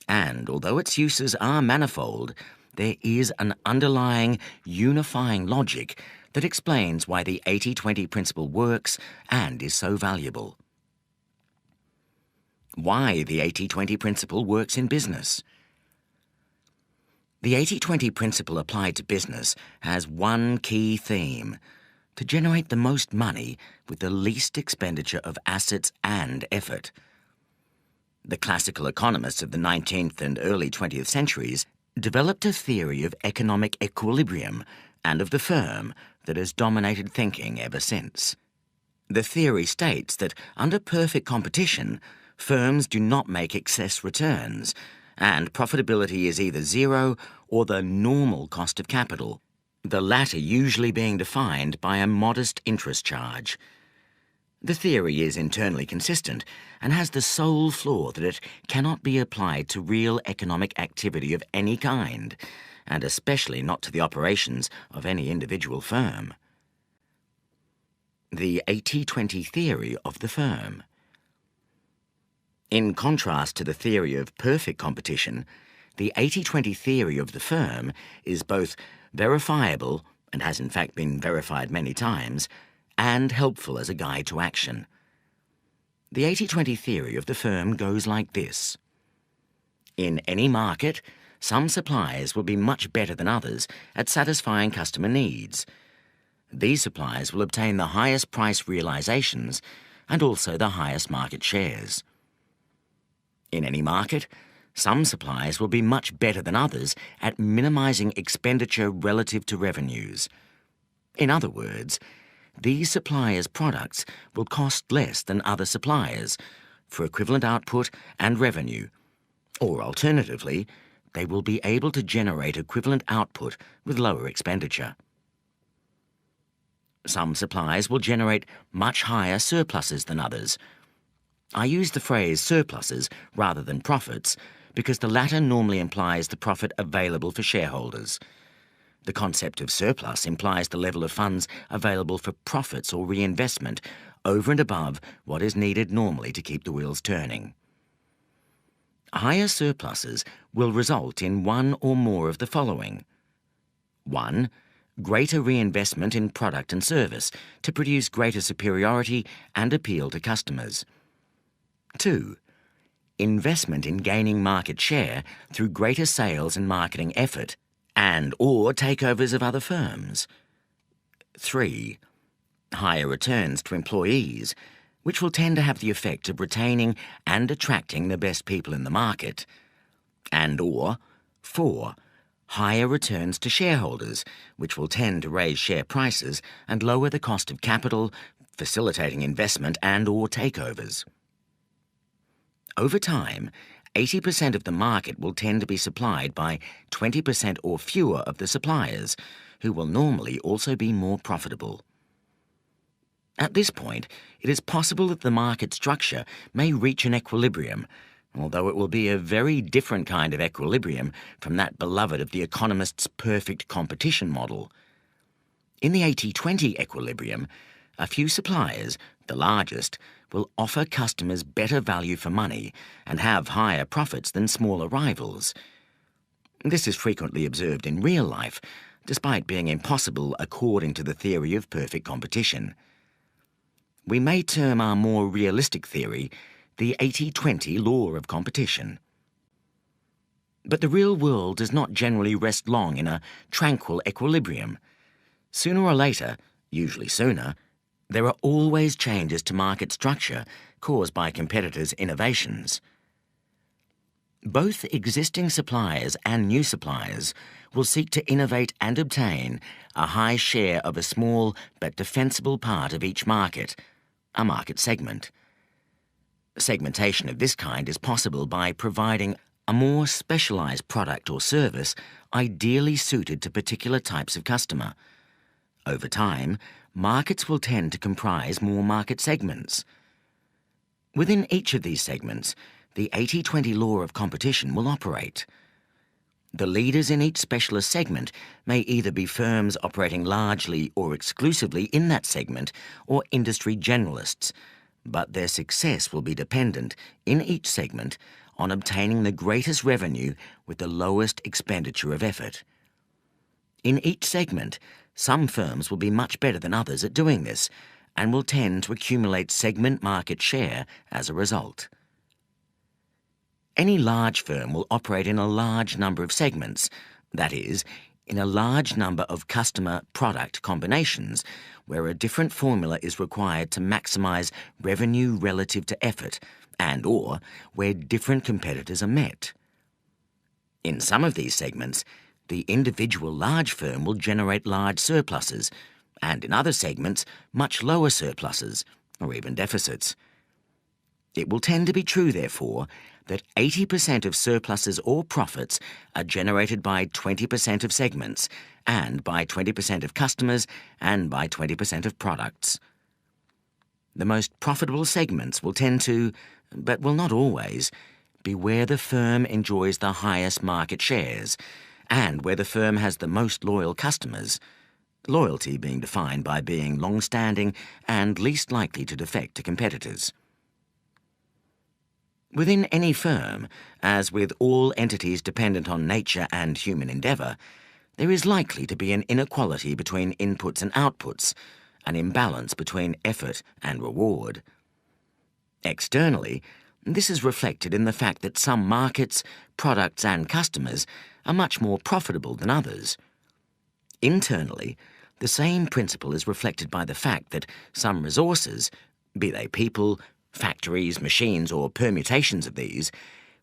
And although its uses are manifold, there is an underlying, unifying logic that explains why the 80-20 principle works and is so valuable. Why the 80-20 principle works in business. The 80-20 principle applied to business has one key theme: to generate the most money with the least expenditure of assets and effort. The classical economists of the 19th and early 20th centuries developed a theory of economic equilibrium and of the firm that has dominated thinking ever since. The theory states that under perfect competition, firms do not make excess returns, and profitability is either zero or the normal cost of capital, the latter usually being defined by a modest interest charge. The theory is internally consistent and has the sole flaw that it cannot be applied to real economic activity of any kind, and especially not to the operations of any individual firm. The 80-20 theory of the firm. In contrast to the theory of perfect competition, the 80-20 theory of the firm is both verifiable, and has in fact been verified many times, and helpful as a guide to action. The 80-20 theory of the firm goes like this. In any market, some suppliers will be much better than others at satisfying customer needs. These suppliers will obtain the highest price realizations and also the highest market shares. In any market, some suppliers will be much better than others at minimizing expenditure relative to revenues. In other words, these suppliers' products will cost less than other suppliers for equivalent output and revenue, or alternatively, they will be able to generate equivalent output with lower expenditure. Some suppliers will generate much higher surpluses than others. I use the phrase surpluses rather than profits because the latter normally implies the profit available for shareholders. The concept of surplus implies the level of funds available for profits or reinvestment over and above what is needed normally to keep the wheels turning. Higher surpluses will result in one or more of the following. 1. Greater reinvestment in product and service to produce greater superiority and appeal to customers. 2. Investment in gaining market share through greater sales and marketing effort and/or takeovers of other firms. 3. Higher returns to employees, which will tend to have the effect of retaining and attracting the best people in the market. And/or 4. Higher returns to shareholders, which will tend to raise share prices and lower the cost of capital, facilitating investment and/or takeovers. Over time, 80% of the market will tend to be supplied by 20% or fewer of the suppliers, who will normally also be more profitable. At this point, it is possible that the market structure may reach an equilibrium, although it will be a very different kind of equilibrium from that beloved of the economists' perfect competition model. In the 80-20 equilibrium, a few suppliers, the largest, will offer customers better value for money and have higher profits than smaller rivals. This is frequently observed in real life, despite being impossible according to the theory of perfect competition. We may term our more realistic theory the 80-20 law of competition. But the real world does not generally rest long in a tranquil equilibrium. Sooner or later, usually sooner, there are always changes to market structure caused by competitors' innovations. Both existing suppliers and new suppliers will seek to innovate and obtain a high share of a small but defensible part of each market, a market segment. Segmentation of this kind is possible by providing a more specialized product or service ideally suited to particular types of customer. Over time, markets will tend to comprise more market segments. Within each of these segments, the 80-20 law of competition will operate. The leaders in each specialist segment may either be firms operating largely or exclusively in that segment or industry generalists, but their success will be dependent, in each segment, on obtaining the greatest revenue with the lowest expenditure of effort. In each segment, some firms will be much better than others at doing this and will tend to accumulate segment market share as a result. Any large firm will operate in a large number of segments, that is, in a large number of customer-product combinations where a different formula is required to maximize revenue relative to effort and/or where different competitors are met. In some of these segments, the individual large firm will generate large surpluses, and in other segments, much lower surpluses, or even deficits. It will tend to be true, therefore, that 80% of surpluses or profits are generated by 20% of segments, and by 20% of customers, and by 20% of products. The most profitable segments will tend to, but will not always, be where the firm enjoys the highest market shares, and where the firm has the most loyal customers, loyalty being defined by being long-standing and least likely to defect to competitors. Within any firm, as with all entities dependent on nature and human endeavour, there is likely to be an inequality between inputs and outputs, an imbalance between effort and reward. Externally, this is reflected in the fact that some markets, products and customers are much more profitable than others. Internally, the same principle is reflected by the fact that some resources, be they people, factories, machines or permutations of these,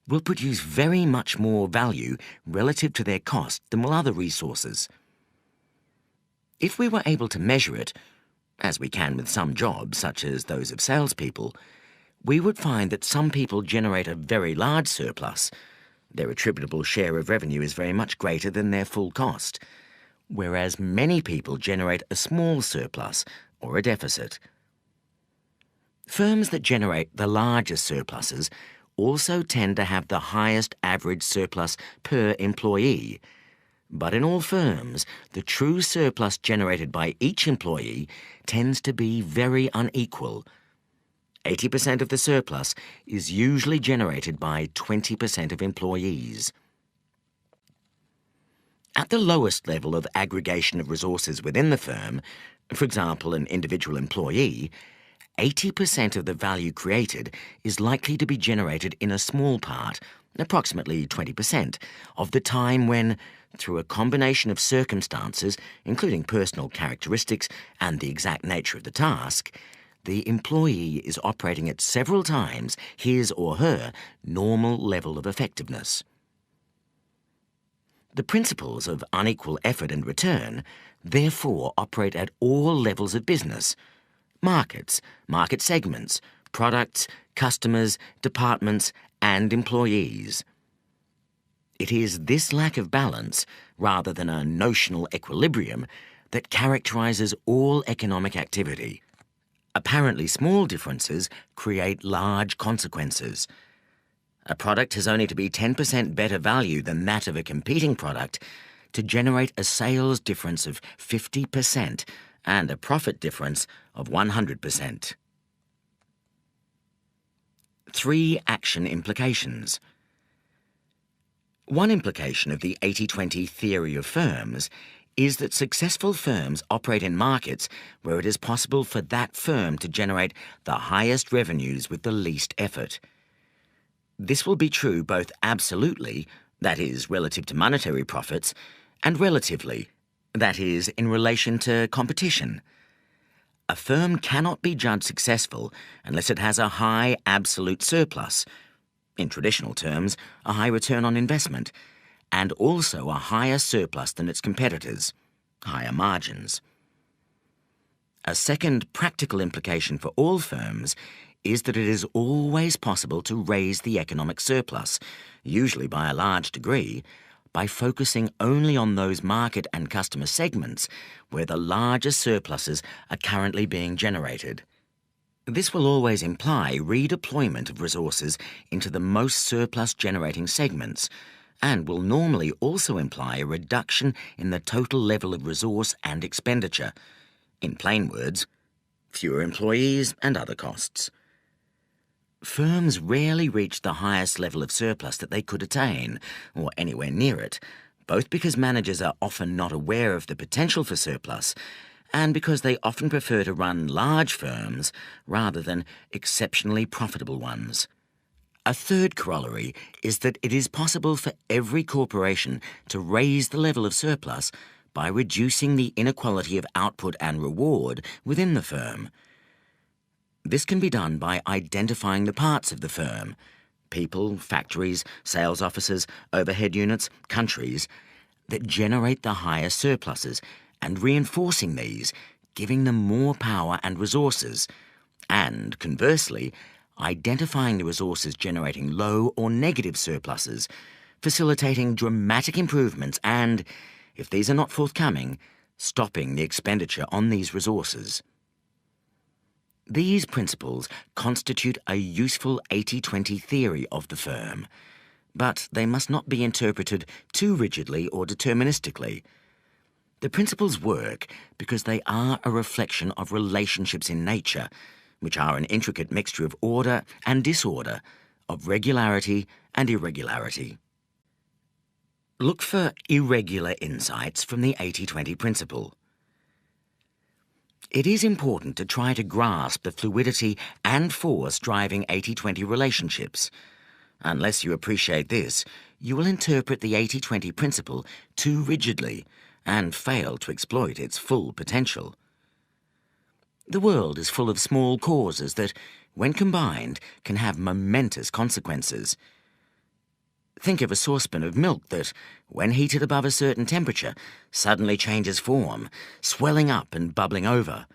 will produce very much more value relative to their cost than will other resources. If we were able to measure it, as we can with some jobs such as those of salespeople, we would find that some people generate a very large surplus, Their attributable share of revenue is very much greater than their full cost, whereas many people generate a small surplus or a deficit. Firms that generate the largest surpluses also tend to have the highest average surplus per employee. But in all firms, the true surplus generated by each employee tends to be very unequal. 80% of the surplus is usually generated by 20% of employees. At the lowest level of aggregation of resources within the firm, for example, an individual employee, 80% of the value created is likely to be generated in a small part, approximately 20%, of the time when, through a combination of circumstances, including personal characteristics and the exact nature of the task, the employee is operating at several times his or her normal level of effectiveness. The principles of unequal effort and return therefore operate at all levels of business: markets, market segments, products, customers, departments, and employees. It is this lack of balance, rather than a notional equilibrium, that characterizes all economic activity. Apparently small differences create large consequences. A product has only to be 10% better value than that of a competing product to generate a sales difference of 50% and a profit difference of 100%. 3 action implications. One implication of the 80-20 theory of firms is that successful firms operate in markets where it is possible for that firm to generate the highest revenues with the least effort. This will be true both absolutely, that is, relative to monetary profits, and relatively, that is, in relation to competition. A firm cannot be judged successful unless it has a high absolute surplus, in traditional terms, a high return on investment, and also a higher surplus than its competitors, higher margins. A second practical implication for all firms is that it is always possible to raise the economic surplus, usually by a large degree, by focusing only on those market and customer segments where the largest surpluses are currently being generated. This will always imply redeployment of resources into the most surplus-generating segments, and will normally also imply a reduction in the total level of resource and expenditure. In plain words, fewer employees and other costs. Firms rarely reach the highest level of surplus that they could attain, or anywhere near it, both because managers are often not aware of the potential for surplus, and because they often prefer to run large firms rather than exceptionally profitable ones. A third corollary is that it is possible for every corporation to raise the level of surplus by reducing the inequality of output and reward within the firm. This can be done by identifying the parts of the firm, people, factories, sales offices, overhead units, countries, that generate the highest surpluses, and reinforcing these, giving them more power and resources, and, conversely, identifying the resources generating low or negative surpluses, facilitating dramatic improvements and, if these are not forthcoming, stopping the expenditure on these resources. These principles constitute a useful 80-20 theory of the firm, but they must not be interpreted too rigidly or deterministically. The principles work because they are a reflection of relationships in nature, which are an intricate mixture of order and disorder, of regularity and irregularity. Look for irregular insights from the 80-20 principle. It is important to try to grasp the fluidity and force driving 80-20 relationships. Unless you appreciate this, you will interpret the 80-20 principle too rigidly and fail to exploit its full potential. The world is full of small causes that, when combined, can have momentous consequences. Think of a saucepan of milk that, when heated above a certain temperature, suddenly changes form, swelling up and bubbling over.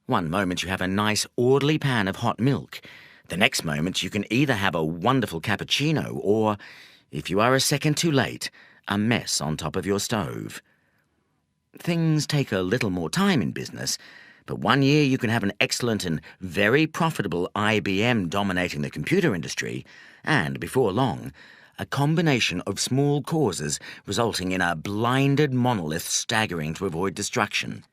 One moment you have a nice, orderly pan of hot milk. The next moment you can either have a wonderful cappuccino or, If you are a second too late, a mess on top of your stove. Things take a little more time in business, but 1 year you can have an excellent and very profitable IBM dominating the computer industry, and before long, a combination of small causes resulting in a blinded monolith staggering to avoid destruction.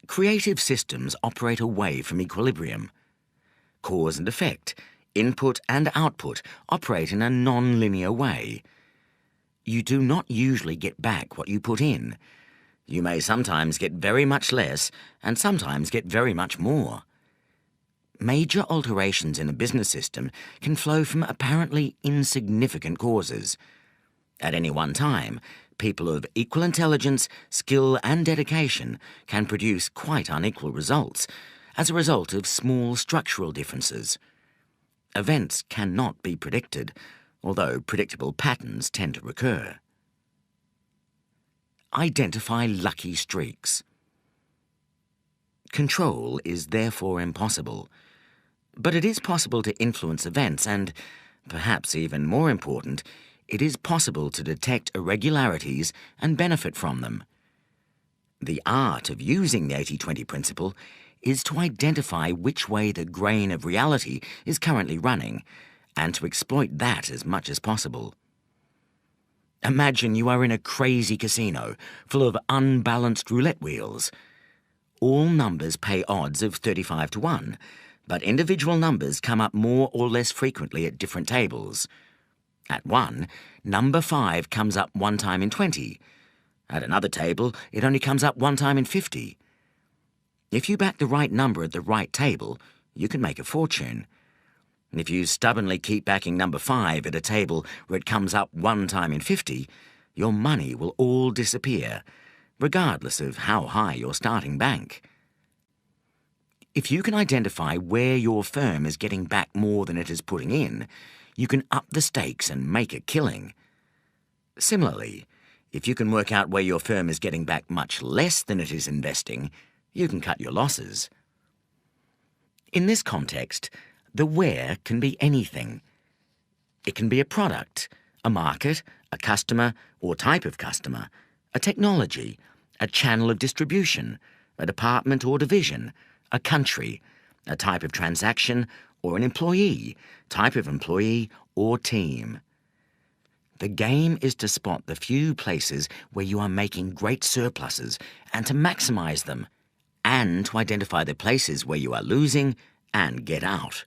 Creative systems operate away from equilibrium. Cause and effect, input and output, operate in a non-linear way. You do not usually get back what you put in. You may sometimes get very much less and sometimes get very much more. Major alterations in a business system can flow from apparently insignificant causes. At any one time, people of equal intelligence, skill and dedication can produce quite unequal results as a result of small structural differences. Events cannot be predicted, although predictable patterns tend to recur. Identify lucky streaks. Control is therefore impossible, but it is possible to influence events and, perhaps even more important, it is possible to detect irregularities and benefit from them. The art of using the 80-20 principle is to identify which way the grain of reality is currently running and to exploit that as much as possible. Imagine you are in a crazy casino full of unbalanced roulette wheels. All numbers pay odds of 35 to 1, but individual numbers come up more or less frequently at different tables. At 1, number 5 comes up 1 time in 20. At another table, it only comes up 1 time in 50. If you back the right number at the right table, you can make a fortune. And if you stubbornly keep backing number 5 at a table where it comes up 1 time in 50, your money will all disappear, regardless of how high your starting bank. If you can identify where your firm is getting back more than it is putting in, you can up the stakes and make a killing. Similarly, if you can work out where your firm is getting back much less than it is investing, you can cut your losses. In this context, the where can be anything. It can be a product, a market, a customer or type of customer, a technology, a channel of distribution, a department or division, a country, a type of transaction or an employee, type of employee or team. The game is to spot the few places where you are making great surpluses and to maximize them, and to identify the places where you are losing and get out.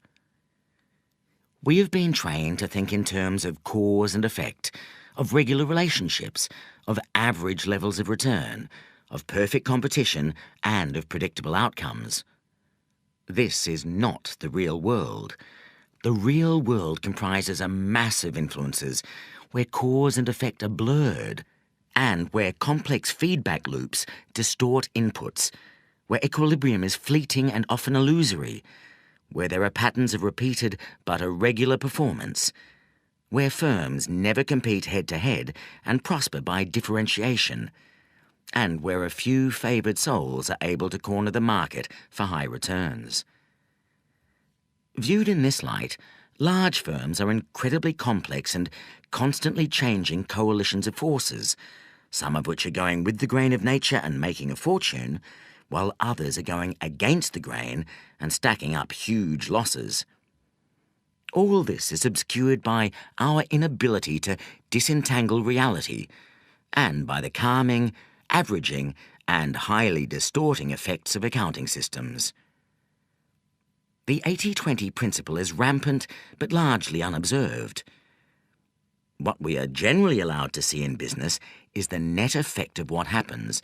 We have been trained to think in terms of cause and effect, of regular relationships, of average levels of return, of perfect competition, and of predictable outcomes. This is not the real world. The real world comprises a massive influences where cause and effect are blurred, and where complex feedback loops distort inputs, where equilibrium is fleeting and often illusory, where there are patterns of repeated but irregular performance, where firms never compete head-to-head and prosper by differentiation, and where a few favoured souls are able to corner the market for high returns. Viewed in this light, large firms are incredibly complex and constantly changing coalitions of forces, some of which are going with the grain of nature and making a fortune, while others are going against the grain and stacking up huge losses. All this is obscured by our inability to disentangle reality and by the calming, averaging, and highly distorting effects of accounting systems. The 80-20 principle is rampant but largely unobserved. What we are generally allowed to see in business is the net effect of what happens,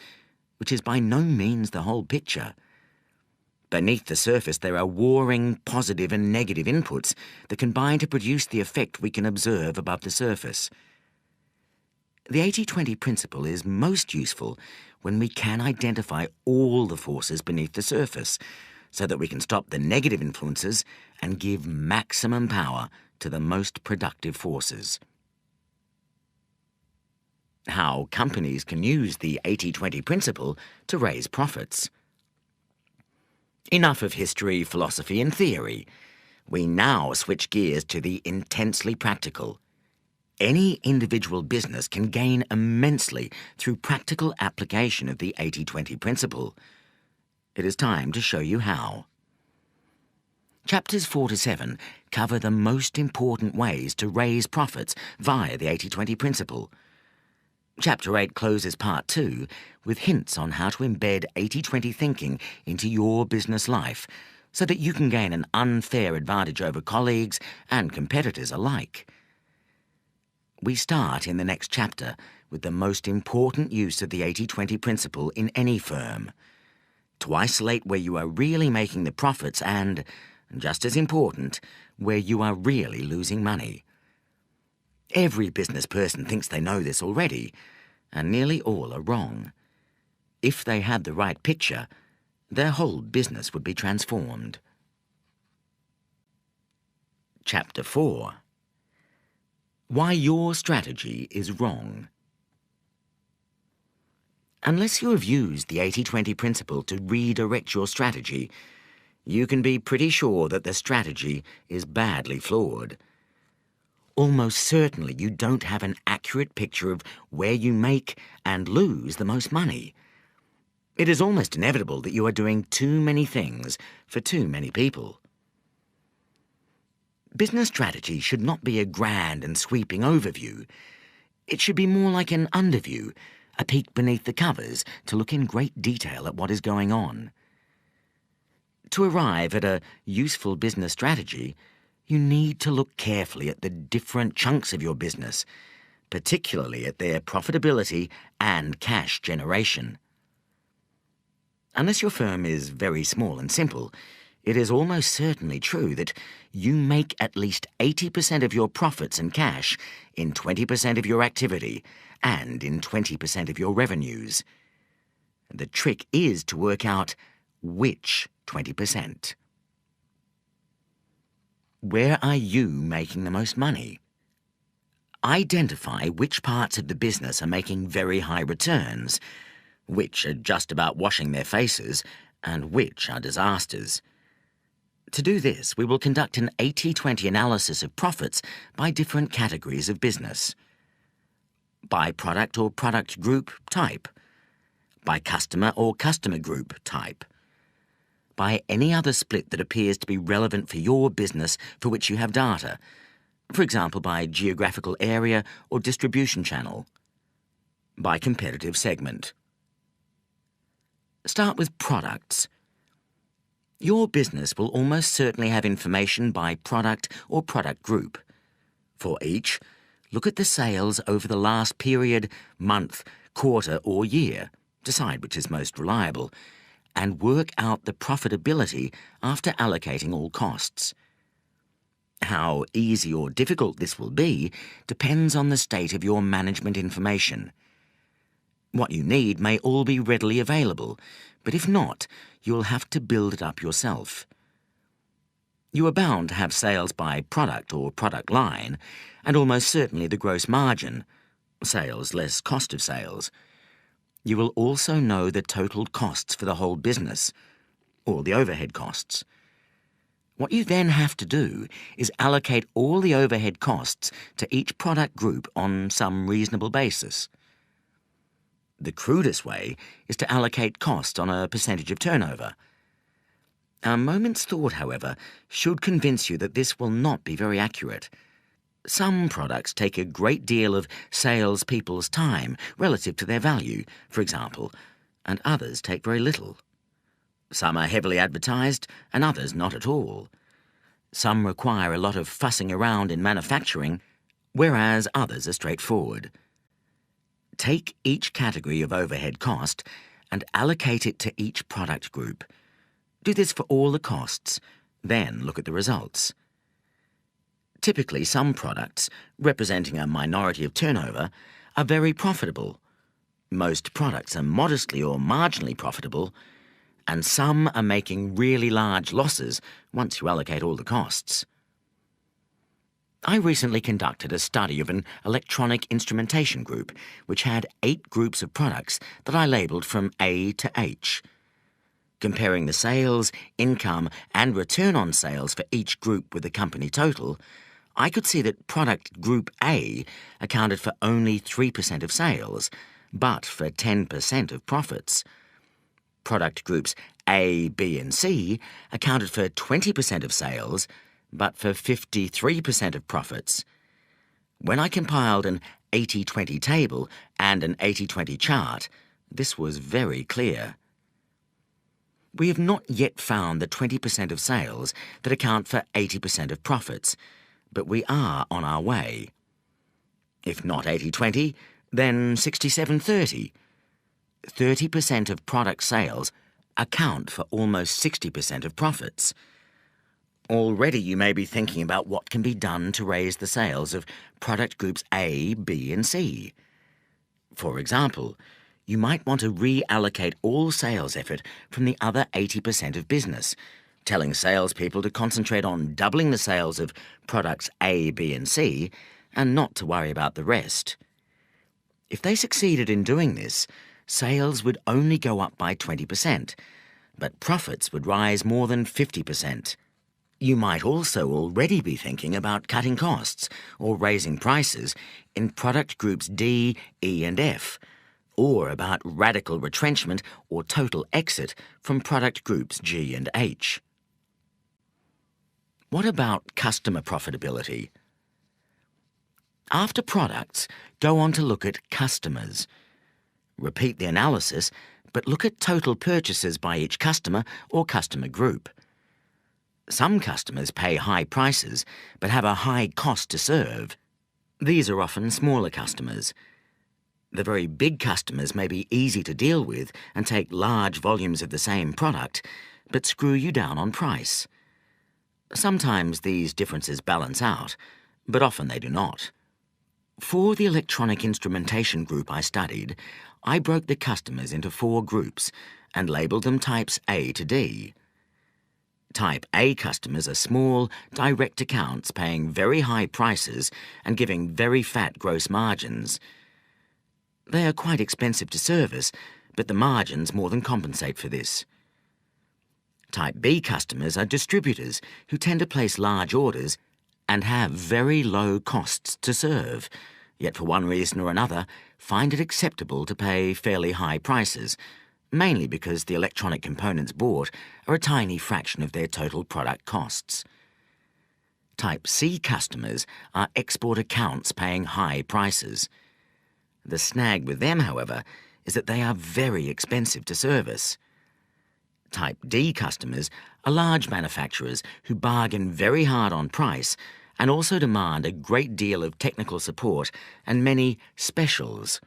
which is by no means the whole picture. Beneath the surface there are warring positive and negative inputs that combine to produce the effect we can observe above the surface. The 80-20 principle is most useful when we can identify all the forces beneath the surface, so that we can stop the negative influences and give maximum power to the most productive forces. How companies can use the 80-20 principle to raise profits. Enough of history, philosophy and theory. We now switch gears to the intensely practical. Any individual business can gain immensely through practical application of the 80-20 principle. It is time to show you how. Chapters 4 to 7 cover the most important ways to raise profits via the 80-20 principle. Chapter 8 closes Part 2 with hints on how to embed 80-20 thinking into your business life so that you can gain an unfair advantage over colleagues and competitors alike. We start in the next chapter with the most important use of the 80-20 principle in any firm, to isolate where you are really making the profits and, just as important, where you are really losing money. Every business person thinks they know this already, and nearly all are wrong. If they had the right picture, their whole business would be transformed. Chapter 4. Why your strategy is wrong. Unless you have used the 80-20 principle to redirect your strategy, you can be pretty sure that the strategy is badly flawed. Almost certainly you don't have an accurate picture of where you make and lose the most money. It is almost inevitable that you are doing too many things for too many people. Business strategy should not be a grand and sweeping overview. It should be more like an underview, a peek beneath the covers to look in great detail at what is going on. To arrive at a useful business strategy, you need to look carefully at the different chunks of your business, particularly at their profitability and cash generation. Unless your firm is very small and simple, it is almost certainly true that you make at least 80% of your profits and cash in 20% of your activity and in 20% of your revenues. The trick is to work out which 20%. Where are you making the most money? Identify which parts of the business are making very high returns, which are just about washing their faces, and which are disasters. To do this, we will conduct an 80-20 analysis of profits by different categories of business. By product or product group type. By customer or customer group type. By any other split that appears to be relevant for your business for which you have data, for example by geographical area or distribution channel. By competitive segment. Start with products. Your business will almost certainly have information by product or product group. For each, look at the sales over the last period, month, quarter or year, decide which is most reliable, and work out the profitability after allocating all costs. How easy or difficult this will be depends on the state of your management information. What you need may all be readily available, but if not, you'll have to build it up yourself. You are bound to have sales by product or product line, and almost certainly the gross margin, sales less cost of sales. You will also know the total costs for the whole business, or the overhead costs. What you then have to do is allocate all the overhead costs to each product group on some reasonable basis. The crudest way is to allocate costs on a percentage of turnover. A moment's thought, however, should convince you that this will not be very accurate. Some products take a great deal of salespeople's time relative to their value, for example, and others take very little. Some are heavily advertised and others not at all. Some require a lot of fussing around in manufacturing, whereas others are straightforward. Take each category of overhead cost and allocate it to each product group. Do this for all the costs, then look at the results. Typically, some products, representing a minority of turnover, are very profitable. Most products are modestly or marginally profitable, and some are making really large losses once you allocate all the costs. I recently conducted a study of an electronic instrumentation group which had 8 groups of products that I labelled from A to H. Comparing the sales, income and return on sales for each group with the company total, I could see that product group A accounted for only 3% of sales, but for 10% of profits. Product groups A, B and C accounted for 20% of sales, but for 53% of profits. When I compiled an 80-20 table and an 80-20 chart, this was very clear. We have not yet found the 20% of sales that account for 80% of profits, but we are on our way. If not 80-20, then 67-30. 30% of product sales account for almost 60% of profits. Already you may be thinking about what can be done to raise the sales of product groups A, B and C. For example, you might want to reallocate all sales effort from the other 80% of business, telling salespeople to concentrate on doubling the sales of products A, B and C and not to worry about the rest. If they succeeded in doing this, sales would only go up by 20%, but profits would rise more than 50%. You might also already be thinking about cutting costs or raising prices in product groups D, E and F, or about radical retrenchment or total exit from product groups G and H. What about customer profitability? After products, go on to look at customers. Repeat the analysis, but look at total purchases by each customer or customer group. Some customers pay high prices but have a high cost to serve. These are often smaller customers. The very big customers may be easy to deal with and take large volumes of the same product, but screw you down on price. Sometimes these differences balance out, but often they do not. For the electronic instrumentation group I studied, I broke the customers into 4 groups and labelled them types A to D. Type A customers are small, direct accounts paying very high prices and giving very fat gross margins. They are quite expensive to service, but the margins more than compensate for this. Type B customers are distributors who tend to place large orders and have very low costs to serve, yet for one reason or another find it acceptable to pay fairly high prices, mainly because the electronic components bought are a tiny fraction of their total product costs. Type C customers are export accounts paying high prices. The snag with them, however, is that they are very expensive to service. Type D customers are large manufacturers who bargain very hard on price and also demand a great deal of technical support and many specials.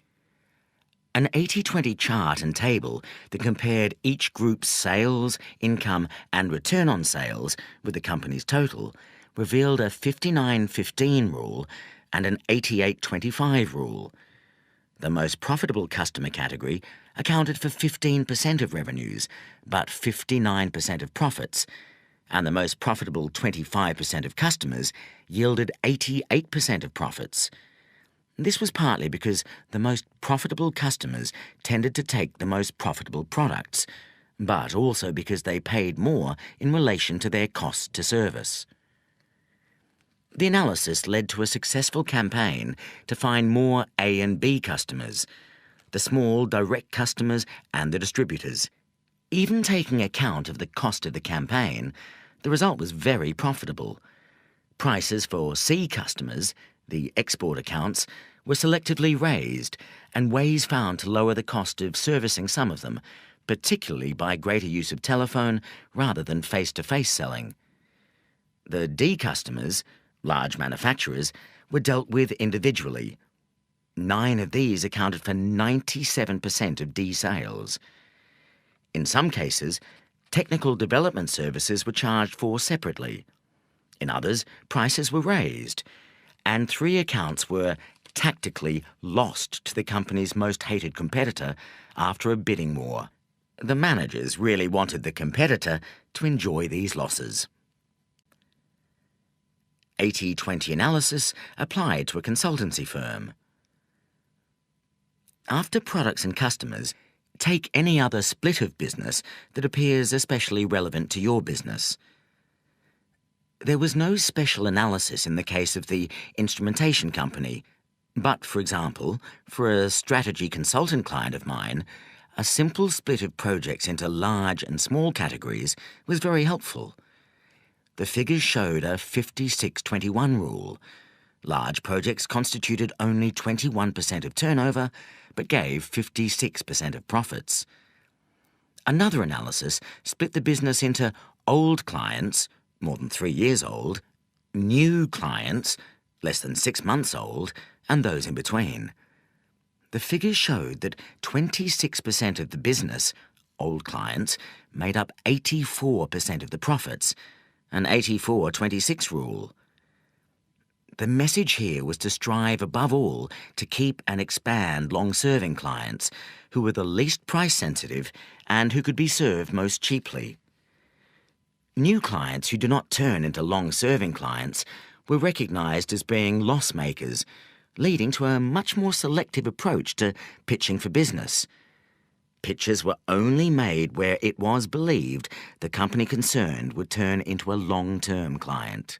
An 80-20 chart and table that compared each group's sales, income and return on sales with the company's total revealed a 59-15 rule and an 88-25 rule. The most profitable customer category accounted for 15% of revenues, but 59% of profits, and the most profitable 25% of customers yielded 88% of profits. This was partly because the most profitable customers tended to take the most profitable products, but also because they paid more in relation to their cost to service. The analysis led to a successful campaign to find more A and B customers, the small direct customers and the distributors. Even taking account of the cost of the campaign, the result was very profitable. Prices for C customers, the export accounts, were selectively raised and ways found to lower the cost of servicing some of them, particularly by greater use of telephone rather than face-to-face selling. The D customers, large manufacturers, were dealt with individually. 9 of these accounted for 97% of D sales. In some cases, technical development services were charged for separately. In others, prices were raised, and 3 accounts were tactically lost to the company's most hated competitor after a bidding war. The managers really wanted the competitor to enjoy these losses. 80-20 analysis applied to a consultancy firm. After products and customers, take any other split of business that appears especially relevant to your business. There was no special analysis in the case of the instrumentation company, but, for example, for a strategy consultant client of mine, a simple split of projects into large and small categories was very helpful. The figures showed a 56-21 rule. Large projects constituted only 21% of turnover, but gave 56% of profits. Another analysis split the business into old clients, more than 3 years old, new clients, less than 6 months old, and those in between. The figures showed that 26% of the business, old clients, made up 84% of the profits, an 84-26 rule. The message here was to strive above all to keep and expand long-serving clients who were the least price-sensitive and who could be served most cheaply. New clients who do not turn into long-serving clients were recognised as being loss-makers, leading to a much more selective approach to pitching for business. Pitches were only made where it was believed the company concerned would turn into a long-term client.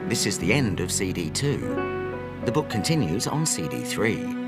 This is the end of CD 2. The book continues on CD 3.